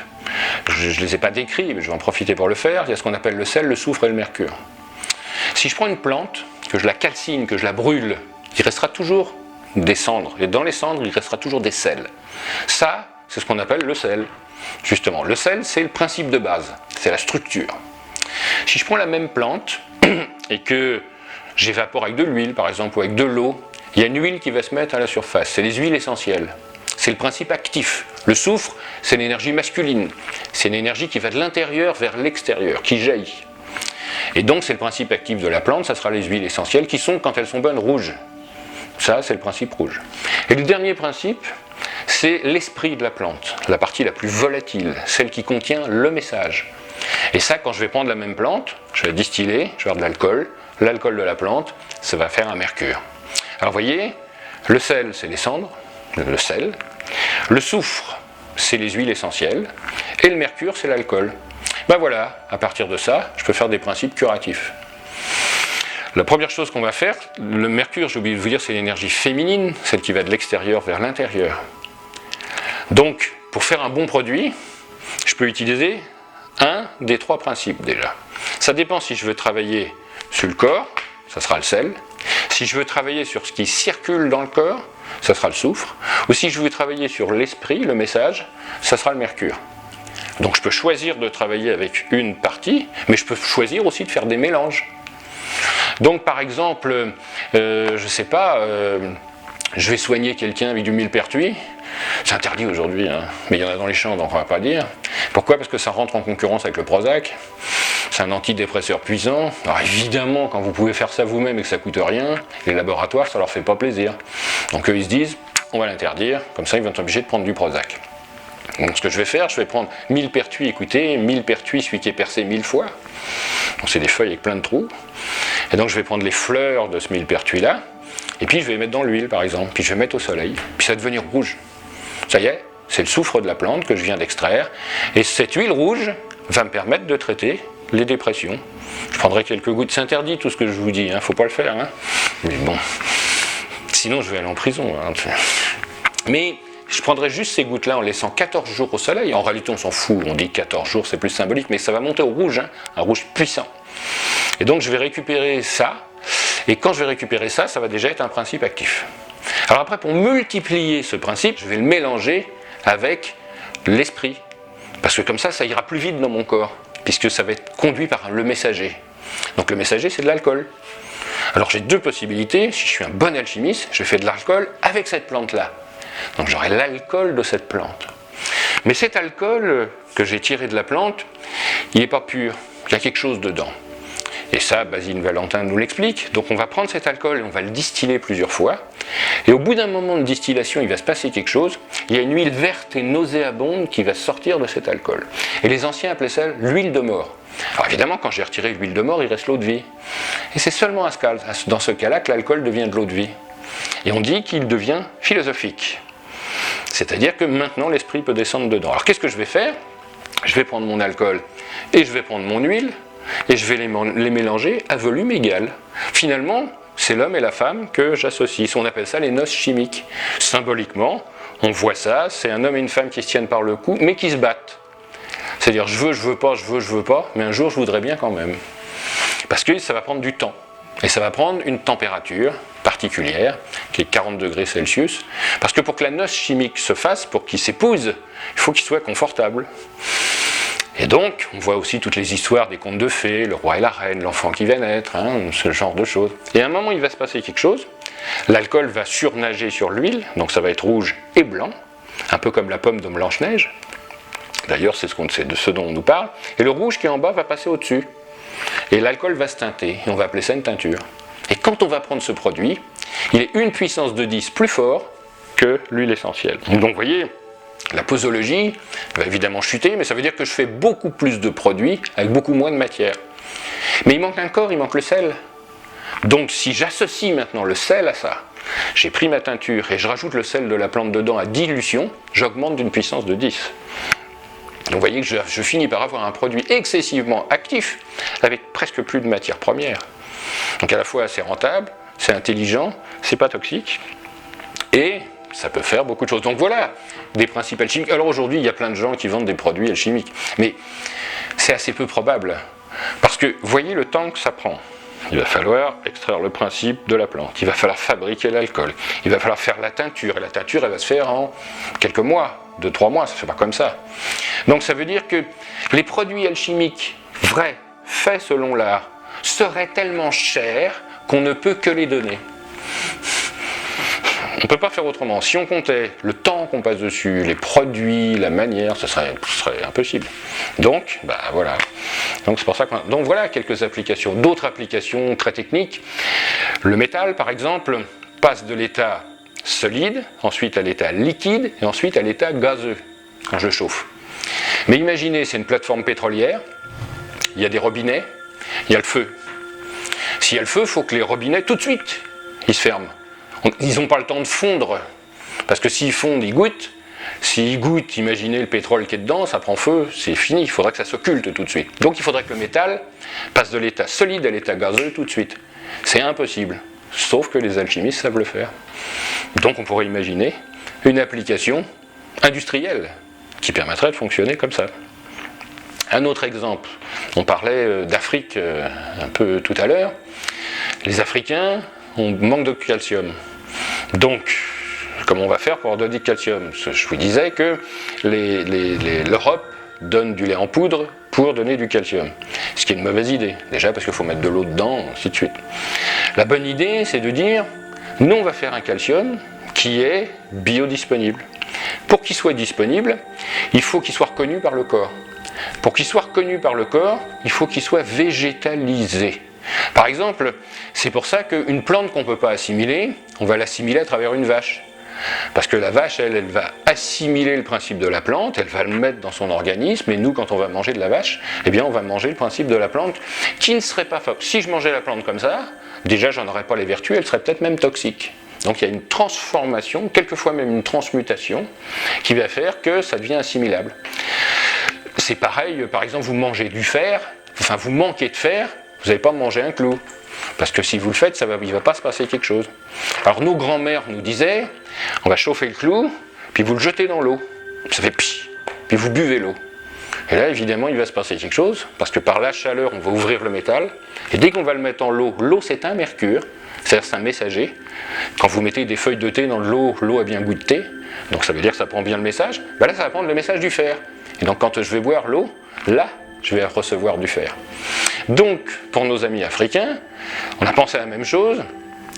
Je ne les ai pas décrits, mais je vais en profiter pour le faire. Il y a ce qu'on appelle le sel, le soufre et le mercure. Si je prends une plante, que je la calcine, que je la brûle, il restera toujours des cendres. Et dans les cendres, il restera toujours des sels. Ça, c'est ce qu'on appelle le sel. Justement, le sel, c'est le principe de base. C'est la structure. Si je prends la même plante et que j'évapore avec de l'huile, par exemple, ou avec de l'eau, il y a une huile qui va se mettre à la surface. C'est les huiles essentielles. C'est le principe actif. Le soufre, c'est l'énergie masculine. C'est une énergie qui va de l'intérieur vers l'extérieur, qui jaillit. Et donc, c'est le principe actif de la plante, ça sera les huiles essentielles qui sont, quand elles sont bonnes, rouges. Ça, c'est le principe rouge. Et le dernier principe, c'est l'esprit de la plante, la partie la plus volatile, celle qui contient le message. Et ça, quand je vais prendre la même plante, je vais la distiller, je vais avoir de l'alcool. L'alcool de la plante, ça va faire un mercure. Alors, vous voyez, le sel, c'est les cendres, le sel. Le soufre, c'est les huiles essentielles. Et le mercure, c'est l'alcool. Ben voilà, à partir de ça, je peux faire des principes curatifs. La première chose qu'on va faire, le mercure, j'ai oublié de vous dire, c'est l'énergie féminine, celle qui va de l'extérieur vers l'intérieur. Donc, pour faire un bon produit, je peux utiliser un des trois principes déjà. Ça dépend si je veux travailler sur le corps, ça sera le sel. Si je veux travailler sur ce qui circule dans le corps, ça sera le soufre. Ou si je veux travailler sur l'esprit, le message, ça sera le mercure. Donc je peux choisir de travailler avec une partie, mais je peux choisir aussi de faire des mélanges. Donc par exemple, je sais pas, je vais soigner quelqu'un avec du millepertuis. C'est interdit aujourd'hui, hein, mais il y en a dans les champs, donc on ne va pas dire. Pourquoi? Parce que ça rentre en concurrence avec le Prozac. C'est un antidépresseur puissant. Alors évidemment, quand vous pouvez faire ça vous-même et que ça ne coûte rien, les laboratoires, ça leur fait pas plaisir. Donc eux, ils se disent, on va l'interdire, comme ça ils vont être obligés de prendre du Prozac. Donc ce que je vais faire, je vais prendre millepertuis, écoutez, millepertuis, celui qui est percé 1000 fois. Donc c'est des feuilles avec plein de trous. Et donc je vais prendre les fleurs de ce millepertuis-là, et puis je vais les mettre dans l'huile par exemple, puis je vais mettre au soleil, puis ça va devenir rouge. Ça y est, c'est le soufre de la plante que je viens d'extraire, et cette huile rouge va me permettre de traiter les dépressions. Je prendrai quelques gouttes, c'est interdit tout ce que je vous dis, hein, faut pas le faire, hein. Mais bon, sinon je vais aller en prison. Hein. Mais je prendrai juste ces gouttes-là en laissant 14 jours au soleil. En réalité, on s'en fout, on dit 14 jours, c'est plus symbolique, mais ça va monter au rouge, hein, un rouge puissant. Et donc, je vais récupérer ça, et quand je vais récupérer ça, ça va déjà être un principe actif. Alors après, pour multiplier ce principe, je vais le mélanger avec l'esprit. Parce que comme ça ira plus vite dans mon corps, puisque ça va être conduit par le messager. Donc le messager, c'est de l'alcool. Alors j'ai deux possibilités. Si je suis un bon alchimiste, je fais de l'alcool avec cette plante-là. Donc j'aurai l'alcool de cette plante. Mais cet alcool que j'ai tiré de la plante, il n'est pas pur. Il y a quelque chose dedans. Et ça, Basile Valentin nous l'explique. Donc on va prendre cet alcool et on va le distiller plusieurs fois. Et au bout d'un moment de distillation, il va se passer quelque chose. Il y a une huile verte et nauséabonde qui va sortir de cet alcool. Et les anciens appelaient ça l'huile de mort. Alors évidemment, quand j'ai retiré l'huile de mort, il reste l'eau de vie. Et c'est seulement dans ce cas-là que l'alcool devient de l'eau de vie. Et on dit qu'il devient philosophique. C'est-à-dire que maintenant, l'esprit peut descendre dedans. Alors qu'est-ce que je vais faire? Je vais prendre mon alcool et je vais prendre mon huile et je vais les mélanger à volume égal. Finalement, c'est l'homme et la femme que j'associe. On appelle ça les noces chimiques. Symboliquement, on voit ça, c'est un homme et une femme qui se tiennent par le cou, mais qui se battent. C'est-à-dire, je veux pas, je veux pas, mais un jour, je voudrais bien quand même. Parce que ça va prendre du temps. Et ça va prendre une température particulière, qui est 40 degrés Celsius. Parce que pour que la noce chimique se fasse, pour qu'ils s'épousent, il faut qu'ils soient confortables. Et donc, on voit aussi toutes les histoires des contes de fées, le roi et la reine, l'enfant qui va naître, hein, ce genre de choses. Et à un moment, il va se passer quelque chose. L'alcool va surnager sur l'huile, donc ça va être rouge et blanc. un peu comme la pomme de Blanche-Neige. D'ailleurs, c'est de ce dont on nous parle. Et le rouge qui est en bas va passer au-dessus. Et l'alcool va se teinter, et on va appeler ça une teinture. Et quand on va prendre ce produit, il est 1 puissance de 10 plus fort que l'huile essentielle. Donc vous voyez, la posologie va évidemment chuter, mais ça veut dire que je fais beaucoup plus de produits avec beaucoup moins de matière. Mais il manque un corps, il manque le sel. Donc si j'associe maintenant le sel à ça, j'ai pris ma teinture et je rajoute le sel de la plante dedans à dilution, j'augmente d'une puissance de 10. Donc vous voyez que je finis par avoir un produit excessivement actif avec presque plus de matière première. Donc à la fois c'est rentable, c'est intelligent, c'est pas toxique et ça peut faire beaucoup de choses. Donc voilà des principes alchimiques. Alors aujourd'hui il y a plein de gens qui vendent des produits alchimiques, mais c'est assez peu probable parce que voyez le temps que ça prend. Il va falloir extraire le principe de la plante, il va falloir fabriquer l'alcool, il va falloir faire la teinture, et la teinture elle va se faire en quelques mois, 2-3 mois, ça ne se fait pas comme ça. Donc ça veut dire que les produits alchimiques vrais, faits selon l'art, seraient tellement chers qu'on ne peut que les donner. On ne peut pas faire autrement. Si on comptait le temps qu'on passe dessus, les produits, la manière, ce serait impossible. Donc, bah voilà. Donc c'est pour ça que donc voilà quelques applications. D'autres applications très techniques. Le métal, par exemple, passe de l'état solide, ensuite à l'état liquide, et ensuite à l'état gazeux, quand je chauffe. Mais imaginez, c'est une plateforme pétrolière, il y a des robinets, il y a le feu. S'il y a le feu, il faut que les robinets, tout de suite, ils se ferment. Ils n'ont pas le temps de fondre, parce que s'ils fondent, ils goûtent. S'ils goûtent, imaginez le pétrole qui est dedans, ça prend feu, c'est fini, il faudrait que ça s'occulte tout de suite. Donc il faudrait que le métal passe de l'état solide à l'état gazeux tout de suite. C'est impossible, sauf que les alchimistes savent le faire. Donc on pourrait imaginer une application industrielle qui permettrait de fonctionner comme ça. Un autre exemple, on parlait d'Afrique un peu tout à l'heure. Les Africains manquent de calcium. Donc, comment on va faire pour leur donner du calcium? Je vous disais que l'Europe donne du lait en poudre pour donner du calcium. Ce qui est une mauvaise idée. Déjà parce qu'il faut mettre de l'eau dedans, ainsi de suite. La bonne idée, c'est de dire, nous on va faire un calcium qui est biodisponible. Pour qu'il soit disponible, il faut qu'il soit reconnu par le corps. Pour qu'il soit reconnu par le corps, il faut qu'il soit végétalisé. Par exemple, c'est pour ça qu'une plante qu'on ne peut pas assimiler, on va l'assimiler à travers une vache. Parce que la vache, elle va assimiler le principe de la plante, elle va le mettre dans son organisme, et nous, quand on va manger de la vache, eh bien, on va manger le principe de la plante qui ne serait pas... Si je mangeais la plante comme ça, déjà, j'en aurais pas les vertus, elle serait peut-être même toxique. Donc il y a une transformation, quelquefois même une transmutation, qui va faire que ça devient assimilable. C'est pareil, par exemple, vous mangez du fer, enfin vous manquez de fer, vous n'allez pas manger un clou. Parce que si vous le faites, il ne va pas se passer quelque chose. Alors nos grands-mères nous disaient, on va chauffer le clou, puis vous le jetez dans l'eau. Ça fait pis, puis vous buvez l'eau. Et là, évidemment, il va se passer quelque chose, parce que par la chaleur, on va ouvrir le métal, et dès qu'on va le mettre en l'eau, l'eau c'est un mercure, c'est-à-dire c'est un messager. Quand vous mettez des feuilles de thé dans de l'eau, l'eau a bien goût de thé, donc ça veut dire que ça prend bien le message. Ben là, ça va prendre le message du fer. Et donc quand je vais boire l'eau, là, je vais recevoir du fer. Donc, pour nos amis africains, on a pensé à la même chose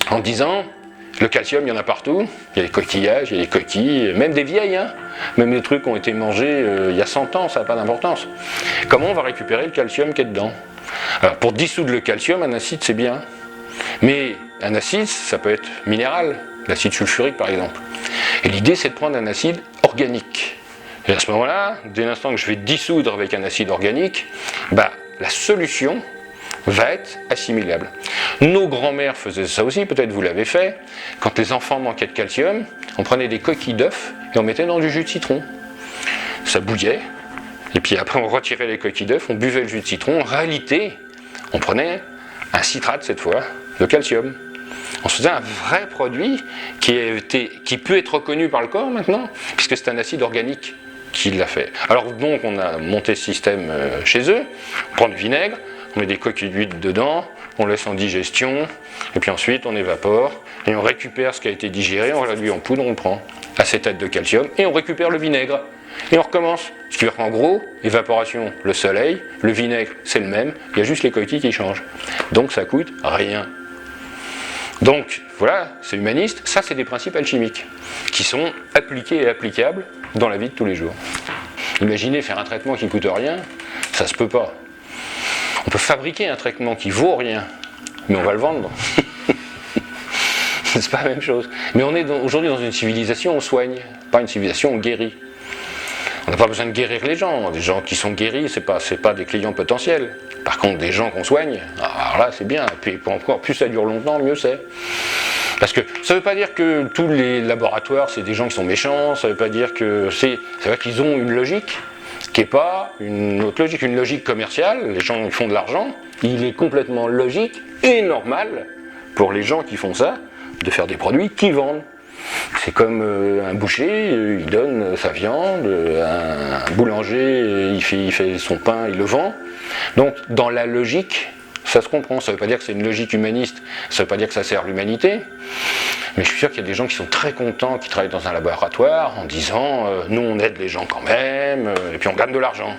en disant, le calcium, il y en a partout, il y a des coquillages, il y a des coquilles, même des vieilles, hein. Même des trucs qui ont été mangés il y a 100 ans, ça n'a pas d'importance. Comment on va récupérer le calcium qui est dedans? Alors, pour dissoudre le calcium, un acide, c'est bien. Mais un acide, ça peut être minéral, l'acide sulfurique par exemple. Et l'idée, c'est de prendre un acide organique. Et à ce moment-là, dès l'instant que je vais dissoudre avec un acide organique, bah, la solution va être assimilable. Nos grands-mères faisaient ça aussi, peut-être vous l'avez fait. Quand les enfants manquaient de calcium, on prenait des coquilles d'œufs et on mettait dans du jus de citron. Ça bouillait, et puis après on retirait les coquilles d'œufs, on buvait le jus de citron. En réalité, on prenait un citrate cette fois de calcium. On se faisait un vrai produit qui peut être reconnu par le corps maintenant, puisque c'est un acide organique qui l'a fait. Alors donc on a monté ce système chez eux, on prend du vinaigre, on met des coquilles d'huile dedans, on laisse en digestion, et puis ensuite on évapore, et on récupère ce qui a été digéré, on réduit en poudre, on le prend, acétate de calcium, et on récupère le vinaigre. Et on recommence. Ce qui veut dire qu'en gros, évaporation, le soleil, le vinaigre, c'est le même, il y a juste les coquilles qui changent. Donc ça coûte rien. Donc voilà, c'est humaniste, ça c'est des principes alchimiques qui sont appliqués et applicables dans la vie de tous les jours. Imaginez faire un traitement qui ne coûte rien, ça se peut pas. On peut fabriquer un traitement qui vaut rien, mais on va le vendre. C'est pas la même chose. Mais on est aujourd'hui dans une civilisation où on soigne, pas une civilisation où on guérit. On n'a pas besoin de guérir les gens. Des gens qui sont guéris, c'est pas des clients potentiels. Par contre, des gens qu'on soigne, alors là, c'est bien. Et puis encore, plus ça dure longtemps, mieux c'est. Parce que ça ne veut pas dire que tous les laboratoires, c'est des gens qui sont méchants. Ça ne veut pas dire que c'est vrai qu'ils ont une logique qui n'est pas une autre logique, une logique commerciale. Les gens ils font de l'argent. Il est complètement logique et normal pour les gens qui font ça de faire des produits qu'ils vendent. C'est comme un boucher, il donne sa viande, un boulanger, il fait son pain, il le vend. Donc, dans la logique, ça se comprend. Ça ne veut pas dire que c'est une logique humaniste, ça ne veut pas dire que ça sert l'humanité. Mais je suis sûr qu'il y a des gens qui sont très contents, qui travaillent dans un laboratoire, en disant nous on aide les gens quand même, et puis on gagne de l'argent.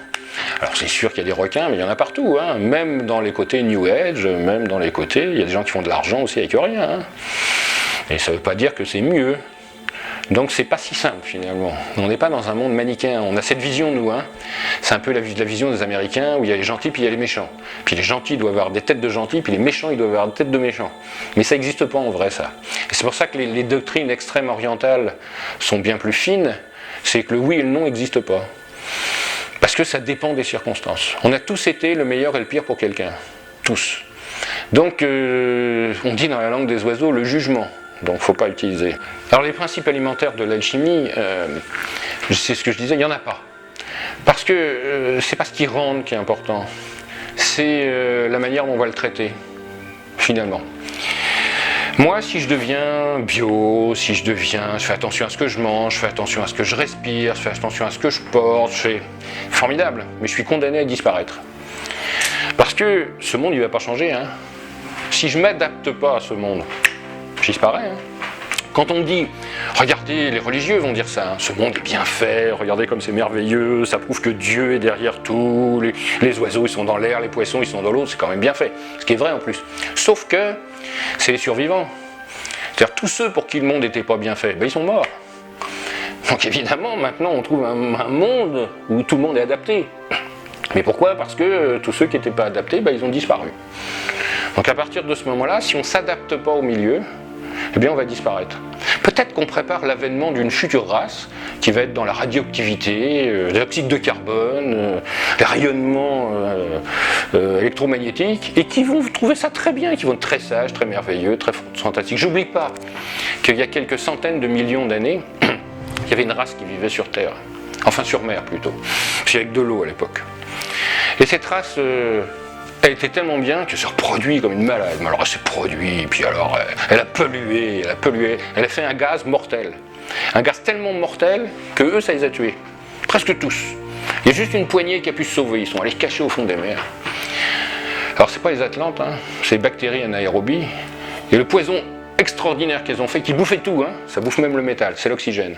Alors c'est sûr qu'il y a des requins, mais il y en a partout, hein. Même dans les côtés New Age, même dans les côtés, il y a des gens qui font de l'argent aussi avec rien. Hein. Et ça ne veut pas dire que c'est mieux. Donc c'est pas si simple finalement. On n'est pas dans un monde manichéen. On a cette vision nous. Hein. C'est un peu la vision des Américains où il y a les gentils puis il y a les méchants. Puis les gentils doivent avoir des têtes de gentils puis les méchants ils doivent avoir des têtes de méchants. Mais ça n'existe pas en vrai ça. Et c'est pour ça que les doctrines extrêmes orientales sont bien plus fines. C'est que le oui et le non n'existent pas. Parce que ça dépend des circonstances. On a tous été le meilleur et le pire pour quelqu'un. Tous. Donc on dit dans la langue des oiseaux le jugement. Donc il ne faut pas utiliser. Alors les principes alimentaires de l'alchimie, c'est ce que je disais, il n'y en a pas. Parce que c'est pas ce qui rentre qui est important, c'est la manière dont on va le traiter, finalement. Moi, si je deviens bio, je fais attention à ce que je mange, je fais attention à ce que je respire, je fais attention à ce que je porte, c'est formidable, mais je suis condamné à disparaître. Parce que ce monde, il ne va pas changer. Hein. Si je ne m'adapte pas à ce monde, je disparais. Hein. Quand on dit, regardez, les religieux vont dire ça, hein, ce monde est bien fait, regardez comme c'est merveilleux, ça prouve que Dieu est derrière tout, les oiseaux ils sont dans l'air, les poissons ils sont dans l'eau, c'est quand même bien fait. Ce qui est vrai en plus. Sauf que c'est les survivants. C'est-à-dire tous ceux pour qui le monde n'était pas bien fait, ben, ils sont morts. Donc évidemment, maintenant on trouve un monde où tout le monde est adapté. Mais pourquoi ? Parce que tous ceux qui n'étaient pas adaptés, ben, ils ont disparu. Donc à partir de ce moment-là, si on ne s'adapte pas au milieu, eh bien on va disparaître. Peut-être qu'on prépare l'avènement d'une future race qui va être dans la radioactivité, l'oxyde de carbone, les rayonnements électromagnétiques, et qui vont trouver ça très bien, qui vont être très sages, très merveilleux, très fantastiques. J'oublie pas qu'il y a quelques centaines de millions d'années, il y avait une race qui vivait sur Terre, enfin sur mer plutôt, puis avec de l'eau à l'époque. Et cette race... elle était tellement bien qu'elle s'est reproduite comme une malade. Mais alors elle s'est produite, puis alors elle a pollué, elle a fait un gaz mortel. Un gaz tellement mortel que eux, ça les a tués. Presque tous. Il y a juste une poignée qui a pu se sauver, ils sont allés se cacher au fond des mers. Alors c'est pas les Atlantes, hein, c'est les bactéries anaérobies. Et le poison extraordinaire qu'elles ont fait, qui bouffait tout, hein, ça bouffe même le métal, c'est l'oxygène.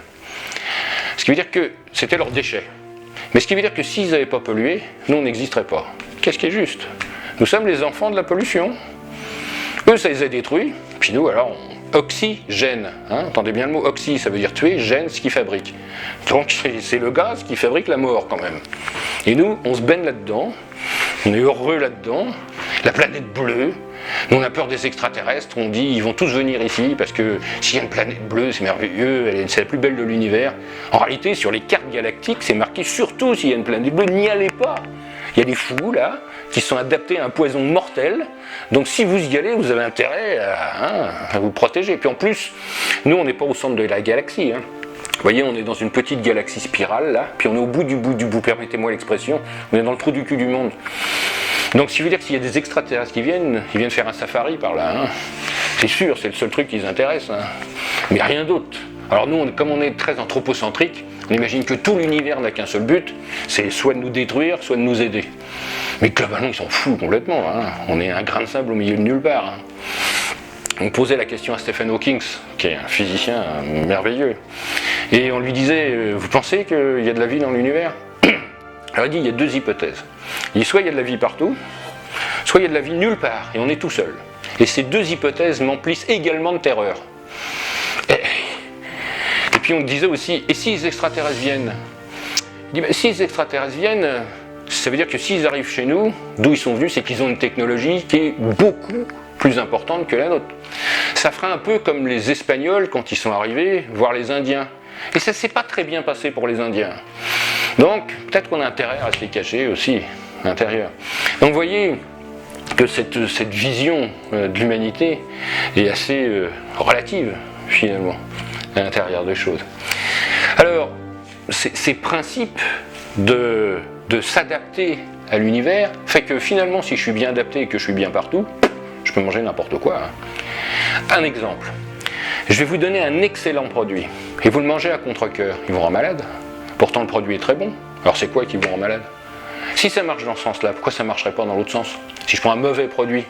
Ce qui veut dire que c'était leurs déchets. Mais ce qui veut dire que s'ils n'avaient pas pollué, nous on n'existerait pas. Qu'est-ce qui est juste ? Nous sommes les enfants de la pollution. Eux, ça les a détruits. Puis nous, alors, oxygène. Hein, entendez bien le mot oxy, ça veut dire tuer, gène, ce qui fabrique. Donc c'est le gaz qui fabrique la mort quand même. Et nous, on se baigne là-dedans. On est heureux là-dedans. La planète bleue. Nous, on a peur des extraterrestres. On dit ils vont tous venir ici parce que s'il y a une planète bleue, c'est merveilleux, c'est la plus belle de l'univers. En réalité, sur les cartes galactiques, c'est marqué surtout s'il y a une planète bleue, n'y allez pas. Il y a des fous là qui sont adaptés à un poison mortel. Donc si vous y allez, vous avez intérêt à vous protéger. Puis en plus, nous on n'est pas au centre de la galaxie. Hein. Vous voyez, on est dans une petite galaxie spirale là, puis on est au bout du bout, permettez-moi l'expression, on est dans le trou du cul du monde. Donc si vous voulez dire que s'il y a des extraterrestres qui viennent, ils viennent faire un safari par là. Hein. C'est sûr, c'est le seul truc qui les intéresse. Hein. Mais rien d'autre. Alors nous, comme on est très anthropocentrique, on imagine que tout l'univers n'a qu'un seul but, c'est soit de nous détruire, soit de nous aider. Mais globalement, ils s'en foutent complètement. Hein. On est un grain de sable au milieu de nulle part. Hein. On posait la question à Stephen Hawking, qui est un physicien merveilleux, et on lui disait, vous pensez qu'il y a de la vie dans l'univers ? Alors il dit, il y a deux hypothèses. Il dit, soit il y a de la vie partout, soit il y a de la vie nulle part, et on est tout seul. Et ces deux hypothèses m'emplissent également de terreur. Et puis on disait aussi, et si les extraterrestres viennent? Je dis, si les extraterrestres viennent, ça veut dire que s'ils arrivent chez nous, d'où ils sont venus, c'est qu'ils ont une technologie qui est beaucoup plus importante que la nôtre. Ça fera un peu comme les Espagnols quand ils sont arrivés, voir les Indiens. Et ça ne s'est pas très bien passé pour les Indiens. Donc, peut-être qu'on a intérêt à rester caché aussi, à l'intérieur. Donc, vous voyez que cette vision de l'humanité est assez relative, finalement, à l'intérieur des choses. Alors, ces principes de s'adapter à l'univers fait que finalement, si je suis bien adapté et que je suis bien partout, je peux manger n'importe quoi. Hein. Un exemple. Je vais vous donner un excellent produit et vous le mangez à contre-cœur. Il vous rend malade. Pourtant, le produit est très bon. Alors, c'est quoi qui vous rend malade? Si ça marche dans ce sens-là, pourquoi ça ne marcherait pas dans l'autre sens? Si je prends un mauvais produit,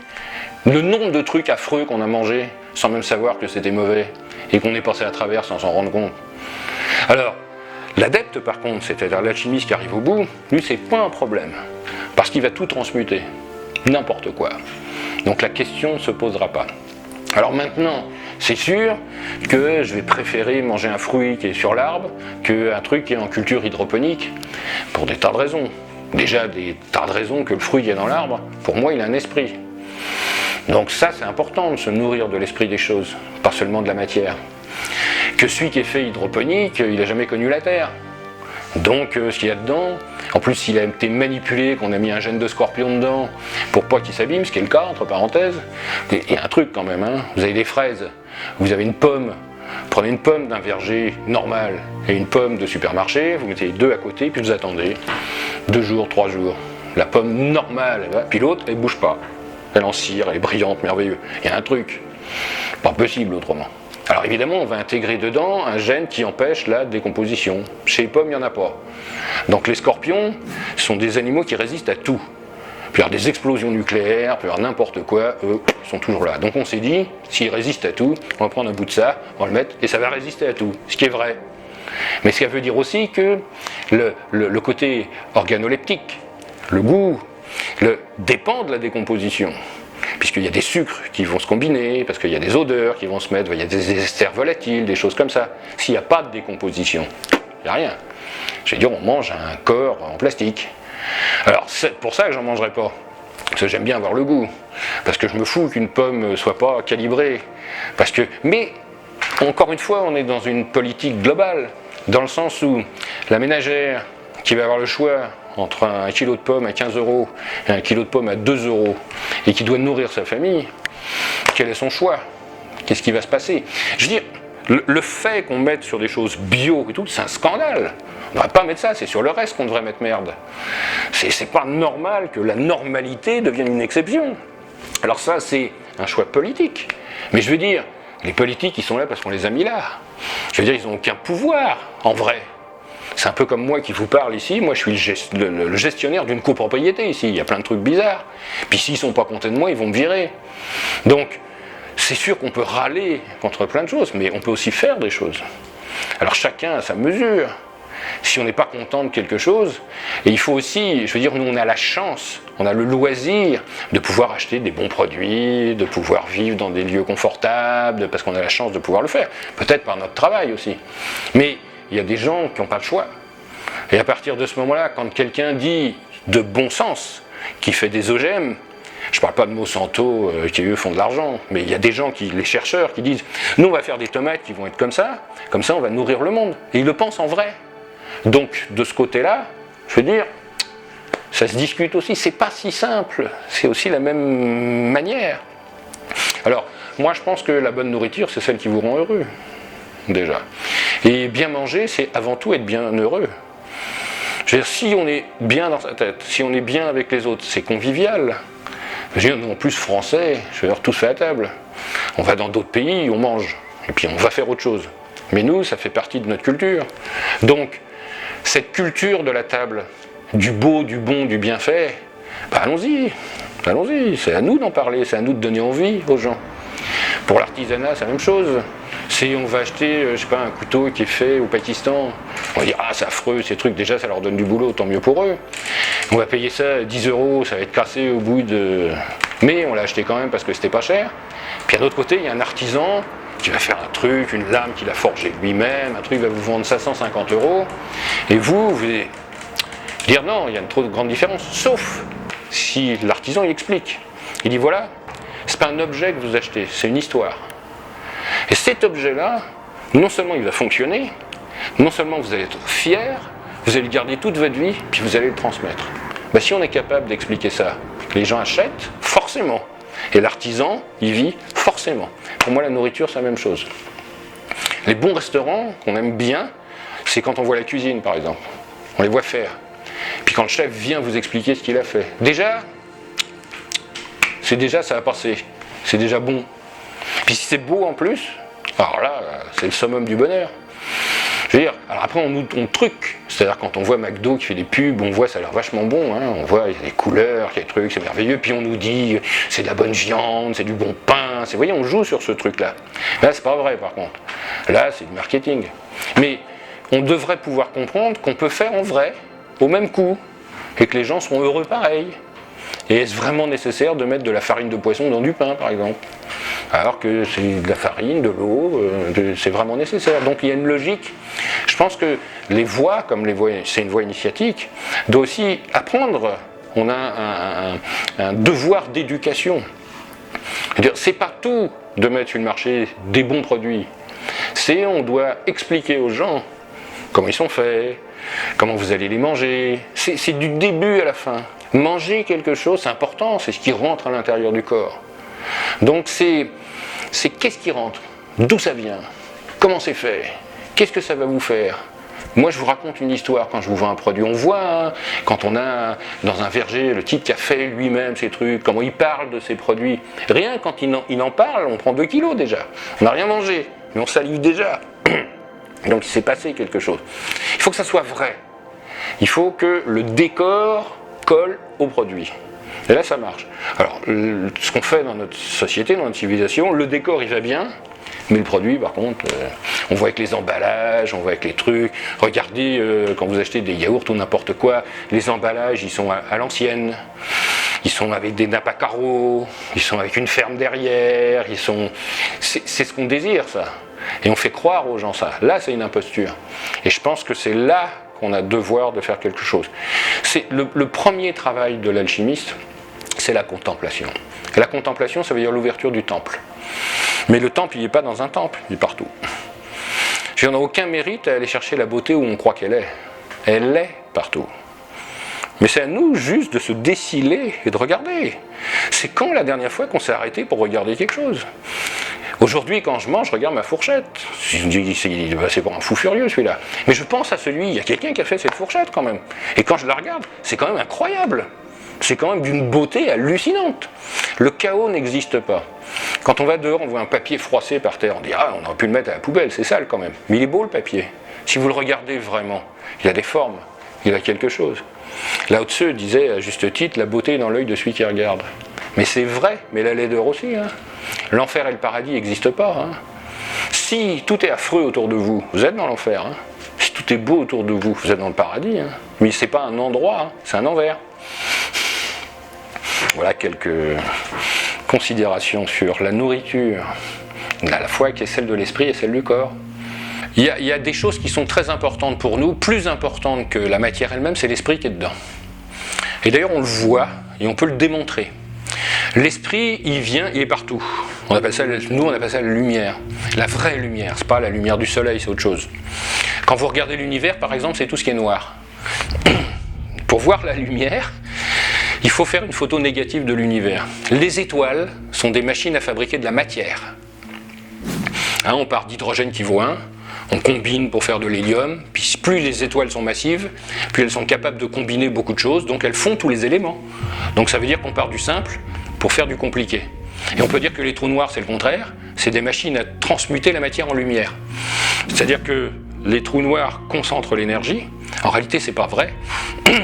le nombre de trucs affreux qu'on a mangés sans même savoir que c'était mauvais et qu'on est passé à travers sans s'en rendre compte. Alors, l'adepte, par contre, c'est-à-dire l'alchimiste qui arrive au bout, lui, c'est pas un problème. Parce qu'il va tout transmuter. N'importe quoi. Donc la question ne se posera pas. Alors maintenant, c'est sûr que je vais préférer manger un fruit qui est sur l'arbre qu'un truc qui est en culture hydroponique, pour des tas de raisons. Déjà des tas de raisons que le fruit qui est dans l'arbre, pour moi, il a un esprit. Donc ça, c'est important de se nourrir de l'esprit des choses, pas seulement de la matière. Que celui qui est fait hydroponique, il n'a jamais connu la terre. Donc ce qu'il y a dedans, en plus il a été manipulé, qu'on a mis un gène de scorpion dedans pour pas qu'il s'abîme, ce qui est le cas entre parenthèses. Il y a un truc quand même, hein. Vous avez des fraises, vous avez une pomme, prenez une pomme d'un verger normal et une pomme de supermarché, vous mettez les deux à côté puis vous attendez 2 jours, 3 jours. La pomme normale, puis l'autre elle bouge pas, elle en cire, elle est brillante, merveilleuse. Il y a un truc, pas possible autrement. Alors évidemment, on va intégrer dedans un gène qui empêche la décomposition. Chez les pommes, il n'y en a pas. Donc les scorpions sont des animaux qui résistent à tout. Il peut y avoir des explosions nucléaires, il peut y avoir n'importe quoi, eux, ils sont toujours là. Donc on s'est dit, s'ils résistent à tout, on va prendre un bout de ça, on va le mettre, et ça va résister à tout, ce qui est vrai. Mais ça veut dire aussi que le côté organoleptique, le goût, dépend de la décomposition. Puisqu'il y a des sucres qui vont se combiner, parce qu'il y a des odeurs qui vont se mettre, il y a des esters volatiles, des choses comme ça. S'il n'y a pas de décomposition, il n'y a rien. Je veux dire, on mange un corps en plastique. Alors, c'est pour ça que j'en mangerai pas. Parce que j'aime bien avoir le goût. Parce que je me fous qu'une pomme ne soit pas calibrée. Mais, encore une fois, on est dans une politique globale, dans le sens où la ménagère qui va avoir le choix entre un kilo de pommes à 15 € et un kilo de pommes à 2 € et qui doit nourrir sa famille, quel est son choix? Qu'est-ce qui va se passer? Je veux dire, le fait qu'on mette sur des choses bio et tout, c'est un scandale. On ne devrait pas mettre ça, c'est sur le reste qu'on devrait mettre merde. C'est pas normal que la normalité devienne une exception. Alors ça, c'est un choix politique. Mais je veux dire, les politiques, ils sont là parce qu'on les a mis là. Je veux dire, ils n'ont aucun pouvoir, en vrai. C'est un peu comme moi qui vous parle ici, moi je suis le gestionnaire d'une copropriété ici, il y a plein de trucs bizarres. Puis s'ils ne sont pas contents de moi, ils vont me virer. Donc, c'est sûr qu'on peut râler contre plein de choses, mais on peut aussi faire des choses. Alors chacun a sa mesure. Si on n'est pas content de quelque chose, et il faut aussi, je veux dire, nous on a la chance, on a le loisir de pouvoir acheter des bons produits, de pouvoir vivre dans des lieux confortables, parce qu'on a la chance de pouvoir le faire. Peut-être par notre travail aussi. Mais il y a des gens qui n'ont pas le choix. Et à partir de ce moment-là, quand quelqu'un dit de bon sens, qui fait des OGM, je ne parle pas de Monsanto qui eux font de l'argent, mais il y a des gens, les chercheurs, qui disent « Nous on va faire des tomates qui vont être comme ça on va nourrir le monde ». Et ils le pensent en vrai. Donc de ce côté-là, je veux dire, ça se discute aussi, c'est pas si simple, c'est aussi la même manière. Alors, moi je pense que la bonne nourriture, c'est celle qui vous rend heureux, déjà. Et bien manger, c'est avant tout être bien heureux. Je veux dire, si on est bien dans sa tête, si on est bien avec les autres, c'est convivial. Je veux dire, nous en plus français, je veux dire, tout se fait à table. On va dans d'autres pays, on mange, et puis on va faire autre chose. Mais nous, ça fait partie de notre culture. Donc, cette culture de la table, du beau, du bon, du bien fait, bah allons-y, c'est à nous d'en parler, c'est à nous de donner envie aux gens. Pour l'artisanat, c'est la même chose. Si on va acheter, je sais pas, un couteau qui est fait au Pakistan, on va dire, ah c'est affreux, ces trucs, déjà ça leur donne du boulot, tant mieux pour eux. On va payer ça 10 €, ça va être cassé au bout de mais on l'a acheté quand même parce que c'était pas cher. Puis à l'autre côté, il y a un artisan qui va faire un truc, une lame qu'il a forgée lui-même, un truc qui va vous vendre 550 €, et vous allez dire non, il y a une trop grande différence, sauf si l'artisan il explique. Il dit voilà, c'est pas un objet que vous achetez, c'est une histoire. Et cet objet-là, non seulement il va fonctionner, non seulement vous allez être fier, vous allez le garder toute votre vie, puis vous allez le transmettre. Ben, si on est capable d'expliquer ça, les gens achètent, forcément. Et l'artisan, il vit, forcément. Pour moi, la nourriture, c'est la même chose. Les bons restaurants qu'on aime bien, c'est quand on voit la cuisine, par exemple. On les voit faire. Puis quand le chef vient vous expliquer ce qu'il a fait. Déjà, ça va passer. C'est déjà bon. Puis si c'est beau en plus, alors là, c'est le summum du bonheur. Je veux dire, alors après on truque, c'est-à-dire quand on voit McDo qui fait des pubs, on voit ça a l'air vachement bon, hein, on voit il y a des couleurs, il y a des trucs, c'est merveilleux, puis on nous dit c'est de la bonne viande, c'est du bon pain, vous voyez, on joue sur ce truc-là. Là, c'est pas vrai par contre. Là, c'est du marketing. Mais on devrait pouvoir comprendre qu'on peut faire en vrai, au même coût, et que les gens seront heureux pareil. Et est-ce vraiment nécessaire de mettre de la farine de poisson dans du pain, par exemple ? Alors que c'est de la farine, de l'eau, c'est vraiment nécessaire. Donc il y a une logique. Je pense que les voies, comme les voies, c'est une voie initiatique, doit aussi apprendre. On a un devoir d'éducation. C'est pas tout de mettre sur le marché des bons produits. On doit expliquer aux gens comment ils sont faits, comment vous allez les manger. C'est du début à la fin. Manger quelque chose, c'est important, c'est ce qui rentre à l'intérieur du corps. Donc c'est qu'est-ce qui rentre, d'où ça vient, comment c'est fait, qu'est-ce que ça va vous faire. Moi je vous raconte une histoire quand je vous vends un produit. On voit hein, quand on a dans un verger le type qui a fait lui-même ses trucs, comment il parle de ses produits. Rien quand il en parle, on prend 2 kilos déjà. On n'a rien mangé, mais on salive déjà. Donc il s'est passé quelque chose. Il faut que ça soit vrai. Il faut que le décor colle au produit. Et là, ça marche. Alors, ce qu'on fait dans notre société, dans notre civilisation, le décor, il va bien, mais le produit, par contre, on voit avec les emballages, on voit avec les trucs. Regardez, quand vous achetez des yaourts ou n'importe quoi, les emballages, ils sont à l'ancienne. Ils sont avec des nappes à carreaux, ils sont avec une ferme derrière, c'est ce qu'on désire, ça. Et on fait croire aux gens ça. Là, c'est une imposture. Et je pense que c'est là qu'on a devoir de faire quelque chose. C'est le premier travail de l'alchimiste, c'est la contemplation. Et la contemplation, ça veut dire l'ouverture du temple. Mais le temple, il n'est pas dans un temple, il est partout. On n'a aucun mérite à aller chercher la beauté où on croit qu'elle est. Elle est partout. Mais c'est à nous juste de se déciler et de regarder. C'est quand la dernière fois qu'on s'est arrêté pour regarder quelque chose ? Aujourd'hui, quand je mange, je regarde ma fourchette. Je me dis, c'est pas un fou furieux celui-là. Mais je pense à celui, il y a quelqu'un qui a fait cette fourchette quand même. Et quand je la regarde, c'est quand même incroyable. C'est quand même d'une beauté hallucinante. Le chaos n'existe pas. Quand on va dehors, on voit un papier froissé par terre. On dit, ah, on aurait pu le mettre à la poubelle, c'est sale quand même. Mais il est beau le papier. Si vous le regardez vraiment, il a des formes, il a quelque chose. Lao Tzu disait à juste titre, la beauté est dans l'œil de celui qui regarde. Mais c'est vrai, mais la laideur aussi. Hein. L'enfer et le paradis n'existent pas. Hein. Si tout est affreux autour de vous, vous êtes dans l'enfer. Hein. Si tout est beau autour de vous, vous êtes dans le paradis. Hein. Mais ce n'est pas un endroit, hein. C'est un envers. Voilà quelques considérations sur la nourriture, à la fois qui est celle de l'esprit et celle du corps. Il y a des choses qui sont très importantes pour nous, plus importantes que la matière elle-même, c'est l'esprit qui est dedans. Et d'ailleurs on le voit et on peut le démontrer. L'esprit, il vient, il est partout. Nous, on appelle ça la lumière. La vraie lumière, c'est pas la lumière du soleil, c'est autre chose. Quand vous regardez l'univers, par exemple, c'est tout ce qui est noir. Pour voir la lumière, il faut faire une photo négative de l'univers. Les étoiles sont des machines à fabriquer de la matière. Hein, on part d'hydrogène qui vaut 1, on combine pour faire de l'hélium, puis plus les étoiles sont massives, plus elles sont capables de combiner beaucoup de choses, donc elles font tous les éléments. Donc ça veut dire qu'on part du simple pour faire du compliqué. Et on peut dire que les trous noirs, c'est le contraire, c'est des machines à transmuter la matière en lumière. C'est-à-dire que les trous noirs concentrent l'énergie. En réalité, c'est pas vrai.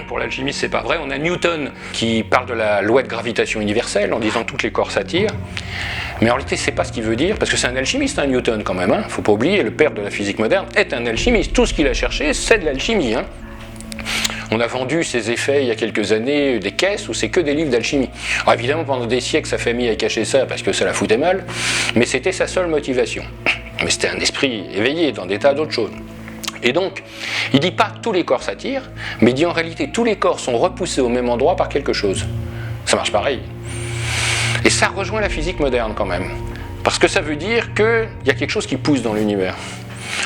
Pour l'alchimiste, c'est pas vrai. On a Newton qui parle de la loi de gravitation universelle en disant que tous les corps s'attirent. Mais en réalité, c'est pas ce qu'il veut dire, parce que c'est un alchimiste, hein, Newton, quand même. Hein. Faut pas oublier, le père de la physique moderne est un alchimiste. Tout ce qu'il a cherché, c'est de l'alchimie. Hein. on a vendu ces effets il y a quelques années, des caisses où c'est que des livres d'alchimie. Alors évidemment, pendant des siècles, sa famille a caché ça parce que ça la foutait mal, mais c'était sa seule motivation. Mais c'était un esprit éveillé dans des tas d'autres choses. Et donc, il dit pas tous les corps s'attirent, mais il dit en réalité tous les corps sont repoussés au même endroit par quelque chose. Ça marche pareil. Et ça rejoint la physique moderne quand même. Parce que ça veut dire qu'il y a quelque chose qui pousse dans l'univers.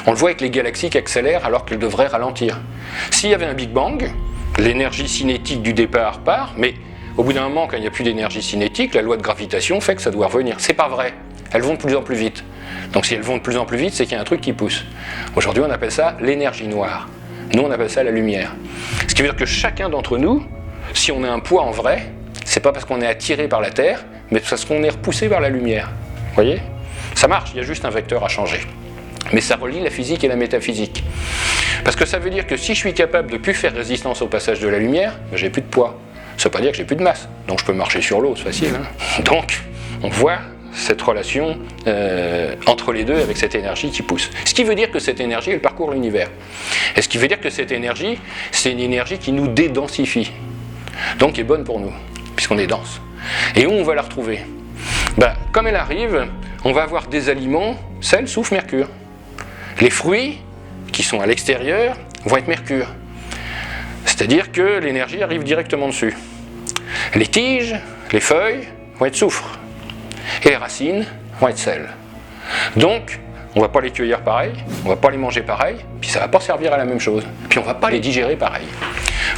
On le voit avec les galaxies qui accélèrent alors qu'elles devraient ralentir. S'il y avait un Big Bang, l'énergie cinétique du départ part, mais au bout d'un moment, quand il n'y a plus d'énergie cinétique, la loi de gravitation fait que ça doit revenir. C'est pas vrai. Elles vont de plus en plus vite. Donc si elles vont de plus en plus vite, c'est qu'il y a un truc qui pousse. Aujourd'hui, on appelle ça l'énergie noire. Nous, on appelle ça la lumière. Ce qui veut dire que chacun d'entre nous, si on a un poids en vrai, c'est pas parce qu'on est attiré par la Terre, mais parce qu'on est repoussé vers la lumière. Vous voyez ? Ça marche, il y a juste un vecteur à changer. Mais ça relie la physique et la métaphysique. Parce que ça veut dire que si je suis capable de ne plus faire résistance au passage de la lumière, ben j'ai plus de poids. Ça veut pas dire que j'ai plus de masse. Donc je peux marcher sur l'eau, c'est facile. Hein. Donc, on voit cette relation entre les deux avec cette énergie qui pousse. Ce qui veut dire que cette énergie, elle parcourt l'univers. Et ce qui veut dire que cette énergie, c'est une énergie qui nous dédensifie. Donc qui est bonne pour nous, puisqu'on est dense. Et où on va la retrouver ? Ben, comme elle arrive, on va avoir des aliments, sel, soufre, mercure. Les fruits, qui sont à l'extérieur, vont être mercure. C'est-à-dire que l'énergie arrive directement dessus. Les tiges, les feuilles, vont être soufre. Et les racines vont être sel. Donc, on ne va pas les cueillir pareil, on ne va pas les manger pareil, puis ça ne va pas servir à la même chose. Puis on ne va pas les digérer pareil.